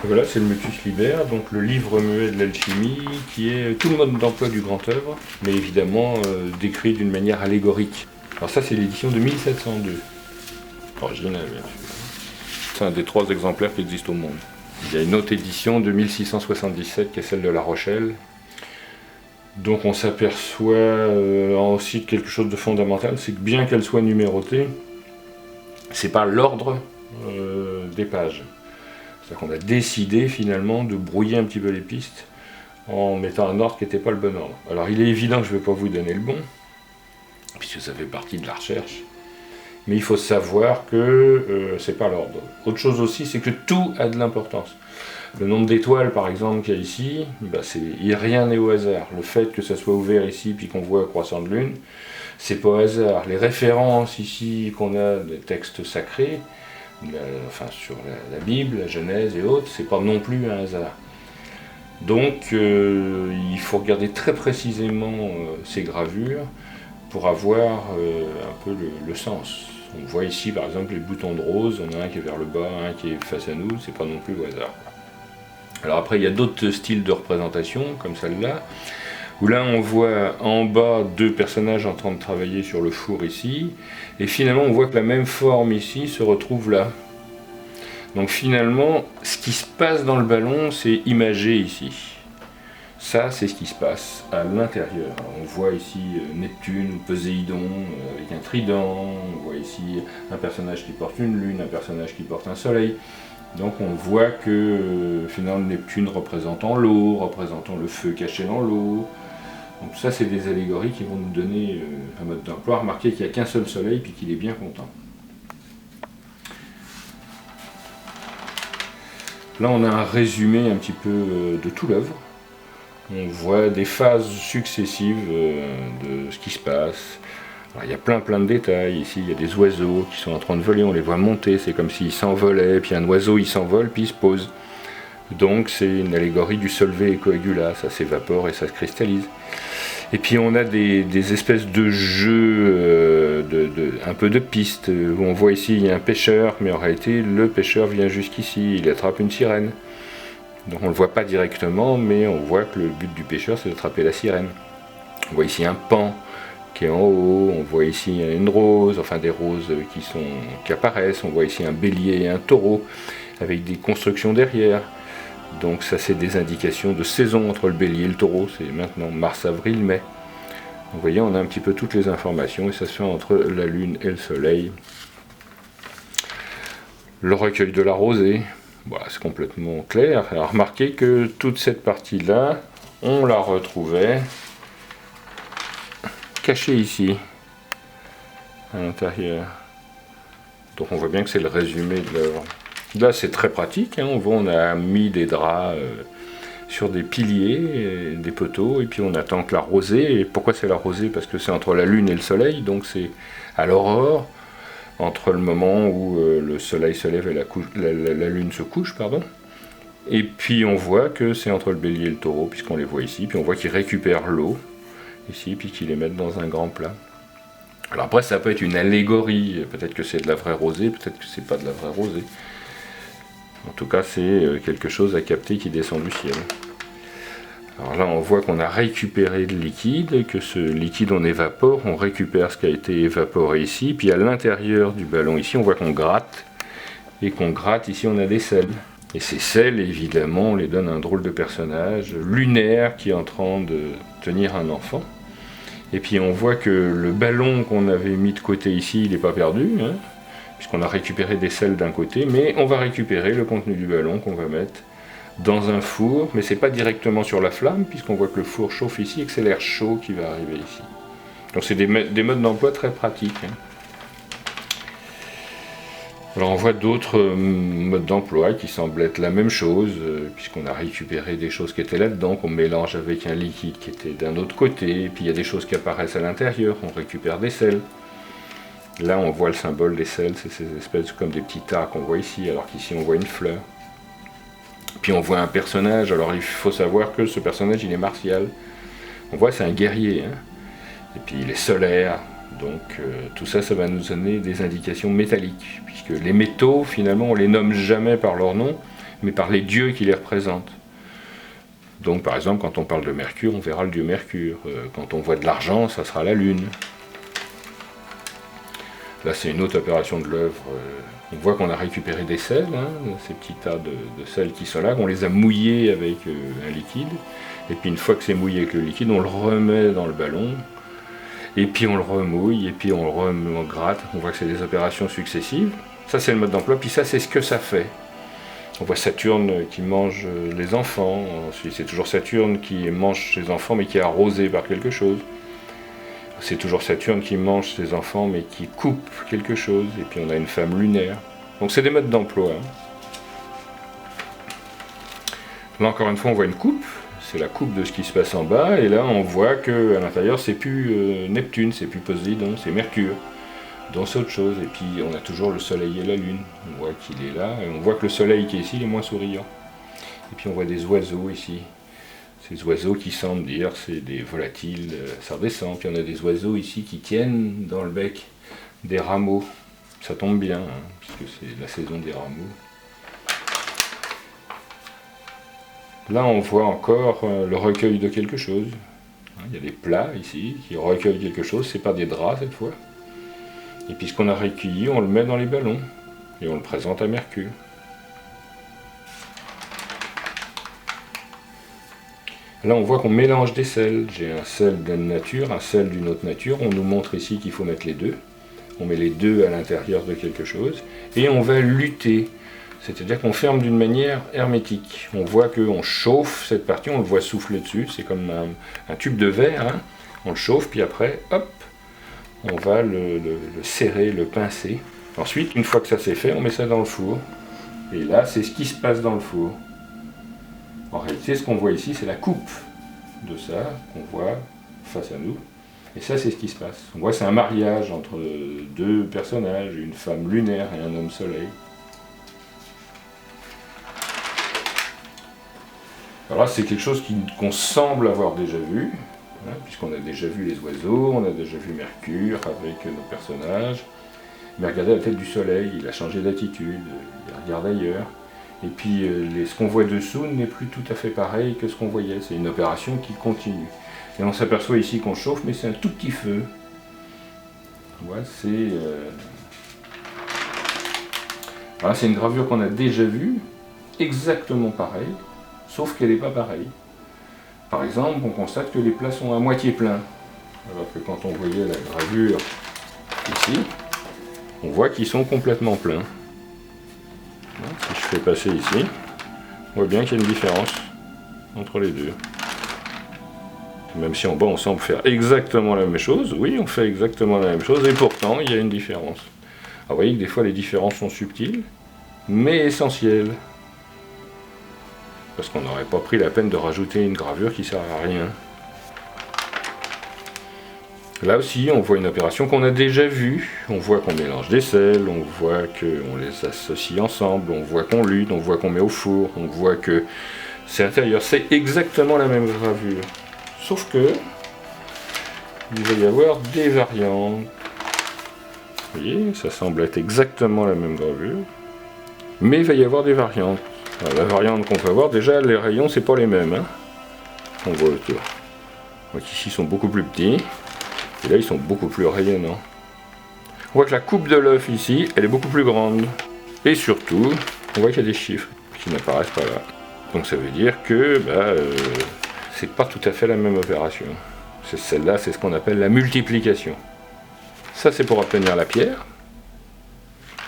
Voilà, c'est le Mutus Liber, donc le livre muet de l'alchimie, qui est tout le mode d'emploi du grand œuvre, mais évidemment décrit d'une manière allégorique. Alors ça, c'est l'édition de 1702. Original, bien sûr. C'est un des 3 exemplaires qui existent au monde. Il y a une autre édition de 1677, qui est celle de La Rochelle. Donc on s'aperçoit aussi de quelque chose de fondamental, c'est que bien qu'elle soit numérotée, c'est pas l'ordre des pages. C'est-à-dire qu'on a décidé finalement de brouiller un petit peu les pistes en mettant un ordre qui n'était pas le bon ordre. Alors il est évident que je ne vais pas vous donner le bon, puisque ça fait partie de la recherche, mais il faut savoir que c'est pas l'ordre. Autre chose aussi, c'est que tout a de l'importance. Le nombre d'étoiles par exemple qu'il y a ici, rien n'est au hasard. Le fait que ça soit ouvert ici puis qu'on voit un croissant de lune, c'est pas au hasard. Les références ici qu'on a des textes sacrés, sur la Bible, la Genèse et autres, c'est pas non plus un hasard. Donc il faut regarder très précisément ces gravures pour avoir un peu le sens. On voit ici par exemple les boutons de rose, on a un qui est vers le bas, un qui est face à nous, c'est pas non plus au hasard. Alors après il y a d'autres styles de représentation comme celle-là, où là on voit en bas 2 personnages en train de travailler sur le four ici, et finalement on voit que la même forme ici se retrouve là. Donc finalement, ce qui se passe dans le ballon, c'est imagé ici. Ça, c'est ce qui se passe à l'intérieur. On voit ici Neptune ou Poséidon avec un trident, on voit ici un personnage qui porte une lune, un personnage qui porte un soleil. Donc on voit que finalement Neptune représentant l'eau, représentant le feu caché dans l'eau. Donc ça c'est des allégories qui vont nous donner un mode d'emploi. Remarquez qu'il n'y a qu'un seul soleil puis qu'il est bien content. Là on a un résumé un petit peu de toute l'œuvre. On voit des phases successives de ce qui se passe. Alors, il y a plein de détails. Ici, il y a des oiseaux qui sont en train de voler, on les voit monter, c'est comme s'ils s'envolaient, puis un oiseau il s'envole, puis il se pose. Donc c'est une allégorie du solvay et coagula, ça s'évapore et ça se cristallise. Et puis on a des espèces de jeux, un peu de pistes, où on voit ici il y a un pêcheur, mais en réalité le pêcheur vient jusqu'ici, il attrape une sirène. Donc on ne le voit pas directement, mais on voit que le but du pêcheur c'est d'attraper la sirène. On voit ici un paon qui est en haut, on voit ici une rose, enfin des roses qui apparaissent, on voit ici un bélier et un taureau, avec des constructions derrière. Donc ça c'est des indications de saison entre le bélier et le taureau, c'est maintenant mars, avril, mai. Donc, vous voyez, on a un petit peu toutes les informations et ça se fait entre la lune et le soleil. Le recueil de la rosée, voilà, c'est complètement clair. Alors remarquez que toute cette partie-là, on la retrouvait cachée ici, à l'intérieur. Donc on voit bien que c'est le résumé de l'œuvre. Là c'est très pratique, hein. On a mis des draps sur des piliers, des poteaux, et puis on attend que la rosée, et pourquoi c'est la rosée? Parce que c'est entre la lune et le soleil, donc c'est à l'aurore, entre le moment où le soleil se lève et la lune se couche, pardon. Et puis on voit que c'est entre le bélier et le taureau, puisqu'on les voit ici, puis on voit qu'ils récupèrent l'eau, ici, puis qu'ils les mettent dans un grand plat. Alors après ça peut être une allégorie, peut-être que c'est de la vraie rosée, peut-être que c'est pas de la vraie rosée. En tout cas, c'est quelque chose à capter qui descend du ciel. Alors là, on voit qu'on a récupéré le liquide, que ce liquide on évapore, on récupère ce qui a été évaporé ici, puis à l'intérieur du ballon ici, on voit qu'on gratte, et qu'on gratte, ici on a des sels. Et ces sels, évidemment, on les donne à un drôle de personnage, lunaire, qui est en train de tenir un enfant. Et puis on voit que le ballon qu'on avait mis de côté ici, il n'est pas perdu, hein, puisqu'on a récupéré des sels d'un côté, mais on va récupérer le contenu du ballon qu'on va mettre dans un four, mais c'est pas directement sur la flamme, puisqu'on voit que le four chauffe ici et que c'est l'air chaud qui va arriver ici. Donc c'est des modes d'emploi très pratiques. Hein. Alors on voit d'autres modes d'emploi qui semblent être la même chose, puisqu'on a récupéré des choses qui étaient là-dedans, qu'on mélange avec un liquide qui était d'un autre côté, et puis il y a des choses qui apparaissent à l'intérieur, on récupère des sels. Là on voit le symbole des sels, c'est ces espèces comme des petits tas qu'on voit ici, alors qu'ici on voit une fleur. Puis on voit un personnage, alors il faut savoir que ce personnage il est martial. On voit c'est un guerrier, hein. Et puis il est solaire, donc tout ça, ça va nous donner des indications métalliques, puisque les métaux finalement on les nomme jamais par leur nom, mais par les dieux qui les représentent. Donc par exemple quand on parle de Mercure, on verra le dieu Mercure, quand on voit de l'argent, ça sera la lune. Là c'est une autre opération de l'œuvre, on voit qu'on a récupéré des sels, hein, ces petits tas de sels qui sont là, on les a mouillés avec un liquide, et puis une fois que c'est mouillé avec le liquide, on le remet dans le ballon, et puis on le remouille, et puis on gratte, on voit que c'est des opérations successives. Ça c'est le mode d'emploi, puis ça c'est ce que ça fait. On voit Saturne qui mange les enfants, ensuite c'est toujours Saturne qui mange ses enfants mais qui est arrosé par quelque chose. C'est toujours Saturne qui mange ses enfants mais qui coupe quelque chose, et puis on a une femme lunaire. Donc c'est des modes d'emploi. Là encore une fois on voit une coupe, c'est la coupe de ce qui se passe en bas, et là on voit qu'à l'intérieur c'est plus Neptune, c'est plus Poséidon, c'est Mercure. Donc c'est autre chose, et puis on a toujours le soleil et la lune, on voit qu'il est là, et on voit que le soleil qui est ici il est moins souriant. Et puis on voit des oiseaux ici. Ces oiseaux qui semblent dire c'est des volatiles, ça redescend. Puis on a des oiseaux ici qui tiennent dans le bec des rameaux. Ça tombe bien, hein, puisque c'est la saison des rameaux. Là on voit encore le recueil de quelque chose. Il y a des plats ici qui recueillent quelque chose, c'est pas des draps cette fois. Et puis ce qu'on a recueilli, on le met dans les ballons et on le présente à Mercure. Là on voit qu'on mélange des sels, j'ai un sel d'une nature, un sel d'une autre nature, on nous montre ici qu'il faut mettre les deux, on met les deux à l'intérieur de quelque chose, et on va lutter, c'est-à-dire qu'on ferme d'une manière hermétique. On voit qu'on chauffe cette partie, on le voit souffler dessus, c'est comme un tube de verre, hein. On le chauffe, puis après, hop, on va le serrer, le pincer. Ensuite, une fois que ça c'est fait, on met ça dans le four, et là c'est ce qui se passe dans le four. En réalité, ce qu'on voit ici, c'est la coupe de ça, qu'on voit face à nous. Et ça, c'est ce qui se passe. On voit c'est un mariage entre deux personnages, une femme lunaire et un homme soleil. Alors là, c'est quelque chose qu'on semble avoir déjà vu, hein, puisqu'on a déjà vu les oiseaux, on a déjà vu Mercure avec nos personnages. Mais regardez la tête du soleil, il a changé d'attitude, il regarde ailleurs. Et puis ce qu'on voit dessous n'est plus tout à fait pareil que ce qu'on voyait. C'est une opération qui continue. Et on s'aperçoit ici qu'on chauffe, mais c'est un tout petit feu. Voilà, c'est une gravure qu'on a déjà vue, exactement pareille, sauf qu'elle n'est pas pareille. Par exemple, on constate que les plats sont à moitié pleins, alors que quand on voyait la gravure ici, on voit qu'ils sont complètement pleins. Si je fais passer ici, on voit bien qu'il y a une différence entre les deux. Même si en bas on semble faire exactement la même chose, oui, on fait exactement la même chose, et pourtant il y a une différence. Alors vous voyez que des fois les différences sont subtiles, mais essentielles. Parce qu'on n'aurait pas pris la peine de rajouter une gravure qui ne sert à rien. Là aussi, on voit une opération qu'on a déjà vue. On voit qu'on mélange des sels, on voit qu'on les associe ensemble, on voit qu'on lutte, on voit qu'on met au four, on voit que c'est intérieur. C'est exactement la même gravure. Sauf que il va y avoir des variantes. Vous voyez, ça semble être exactement la même gravure, mais il va y avoir des variantes. Alors, la variante qu'on peut avoir, déjà les rayons c'est pas les mêmes, hein, on voit autour. Donc ici ils sont beaucoup plus petits, et là ils sont beaucoup plus rayonnants. On voit que la coupe de l'œuf ici, elle est beaucoup plus grande. Et surtout, on voit qu'il y a des chiffres qui n'apparaissent pas là. Donc ça veut dire que c'est pas tout à fait la même opération. Celle-là, c'est ce qu'on appelle la multiplication. Ça, c'est pour obtenir la pierre.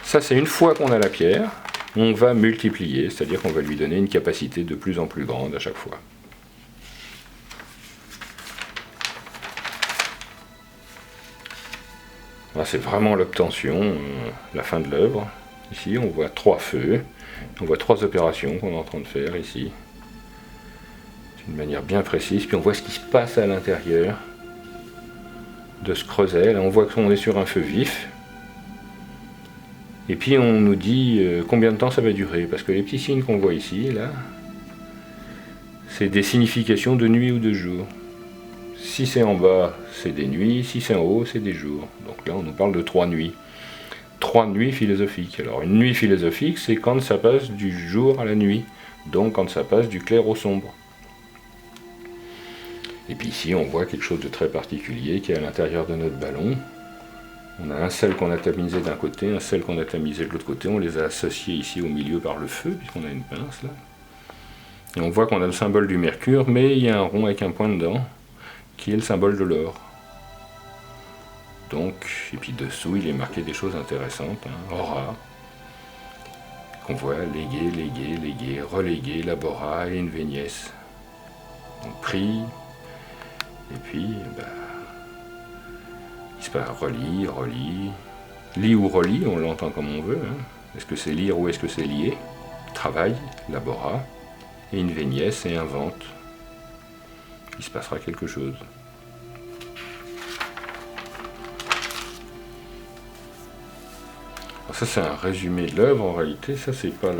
Ça, c'est une fois qu'on a la pierre, on va multiplier, c'est-à-dire qu'on va lui donner une capacité de plus en plus grande à chaque fois. Là, c'est vraiment l'obtention, la fin de l'œuvre. Ici, on voit 3 feux, on voit 3 opérations qu'on est en train de faire ici. D'une manière bien précise, puis on voit ce qui se passe à l'intérieur de ce creuset. Là, on voit qu'on est sur un feu vif. Et puis on nous dit combien de temps ça va durer, parce que les petits signes qu'on voit ici, là, c'est des significations de nuit ou de jour. Si c'est en bas, c'est des nuits, si c'est en haut, c'est des jours. Donc là, on nous parle de 3 nuits. 3 nuits philosophiques. Alors une nuit philosophique, c'est quand ça passe du jour à la nuit, donc quand ça passe du clair au sombre. Et puis ici, on voit quelque chose de très particulier qui est à l'intérieur de notre ballon. On a un sel qu'on a tamisé d'un côté, un sel qu'on a tamisé de l'autre côté. On les a associés ici au milieu par le feu, puisqu'on a une pince là. Et on voit qu'on a le symbole du mercure, mais il y a un rond avec un point dedans, qui est le symbole de l'or. Donc, et puis dessous, il est marqué des choses intéressantes. Hein. Aura, qu'on voit léguer, léguer, léguer, reléguer, labora et invenies. Donc prix, et puis, il se passe relie, relie, lit ou relie, on l'entend comme on veut. Hein. Est-ce que c'est lire ou est-ce que c'est lier? Travail, labora, et invenies et invente. Il se passera quelque chose. Alors ça c'est un résumé de l'œuvre, en réalité, ça c'est pas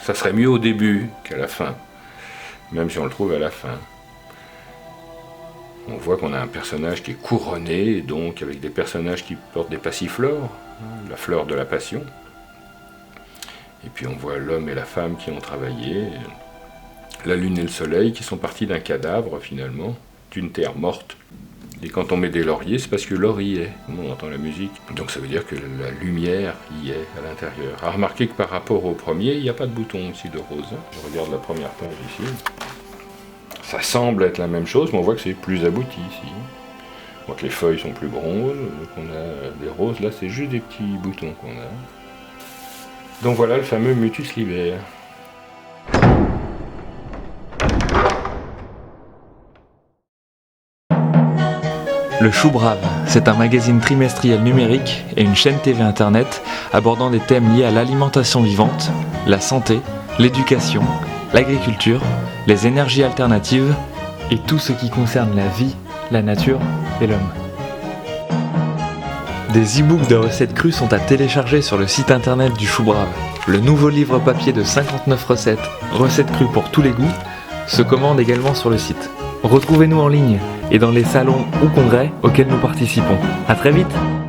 ça serait mieux au début qu'à la fin, même si on le trouve à la fin. On voit qu'on a un personnage qui est couronné, donc avec des personnages qui portent des passiflores, hein, la fleur de la passion. Et puis on voit l'homme et la femme qui ont travaillé, la lune et le soleil qui sont partis d'un cadavre finalement, d'une terre morte. Et quand on met des lauriers, c'est parce que l'or y est, on entend la musique. Donc ça veut dire que la lumière y est à l'intérieur. À remarquer que par rapport au premier, il n'y a pas de bouton aussi de rose. Hein. Je regarde la première page ici. Ça semble être la même chose, mais on voit que c'est plus abouti ici. On voit que les feuilles sont plus bronzes, qu'on a des roses. Là, c'est juste des petits boutons qu'on a. Donc voilà le fameux Mutus Liber. Le Chou Brave, c'est un magazine trimestriel numérique et une chaîne TV Internet abordant des thèmes liés à l'alimentation vivante, la santé, l'éducation, l'agriculture, les énergies alternatives et tout ce qui concerne la vie, la nature et l'homme. Des e-books de recettes crues sont à télécharger sur le site internet du Chou Brave. Le nouveau livre papier de 59 recettes crues pour tous les goûts, se commande également sur le site. Retrouvez-nous en ligne et dans les salons ou congrès auxquels nous participons. À très vite!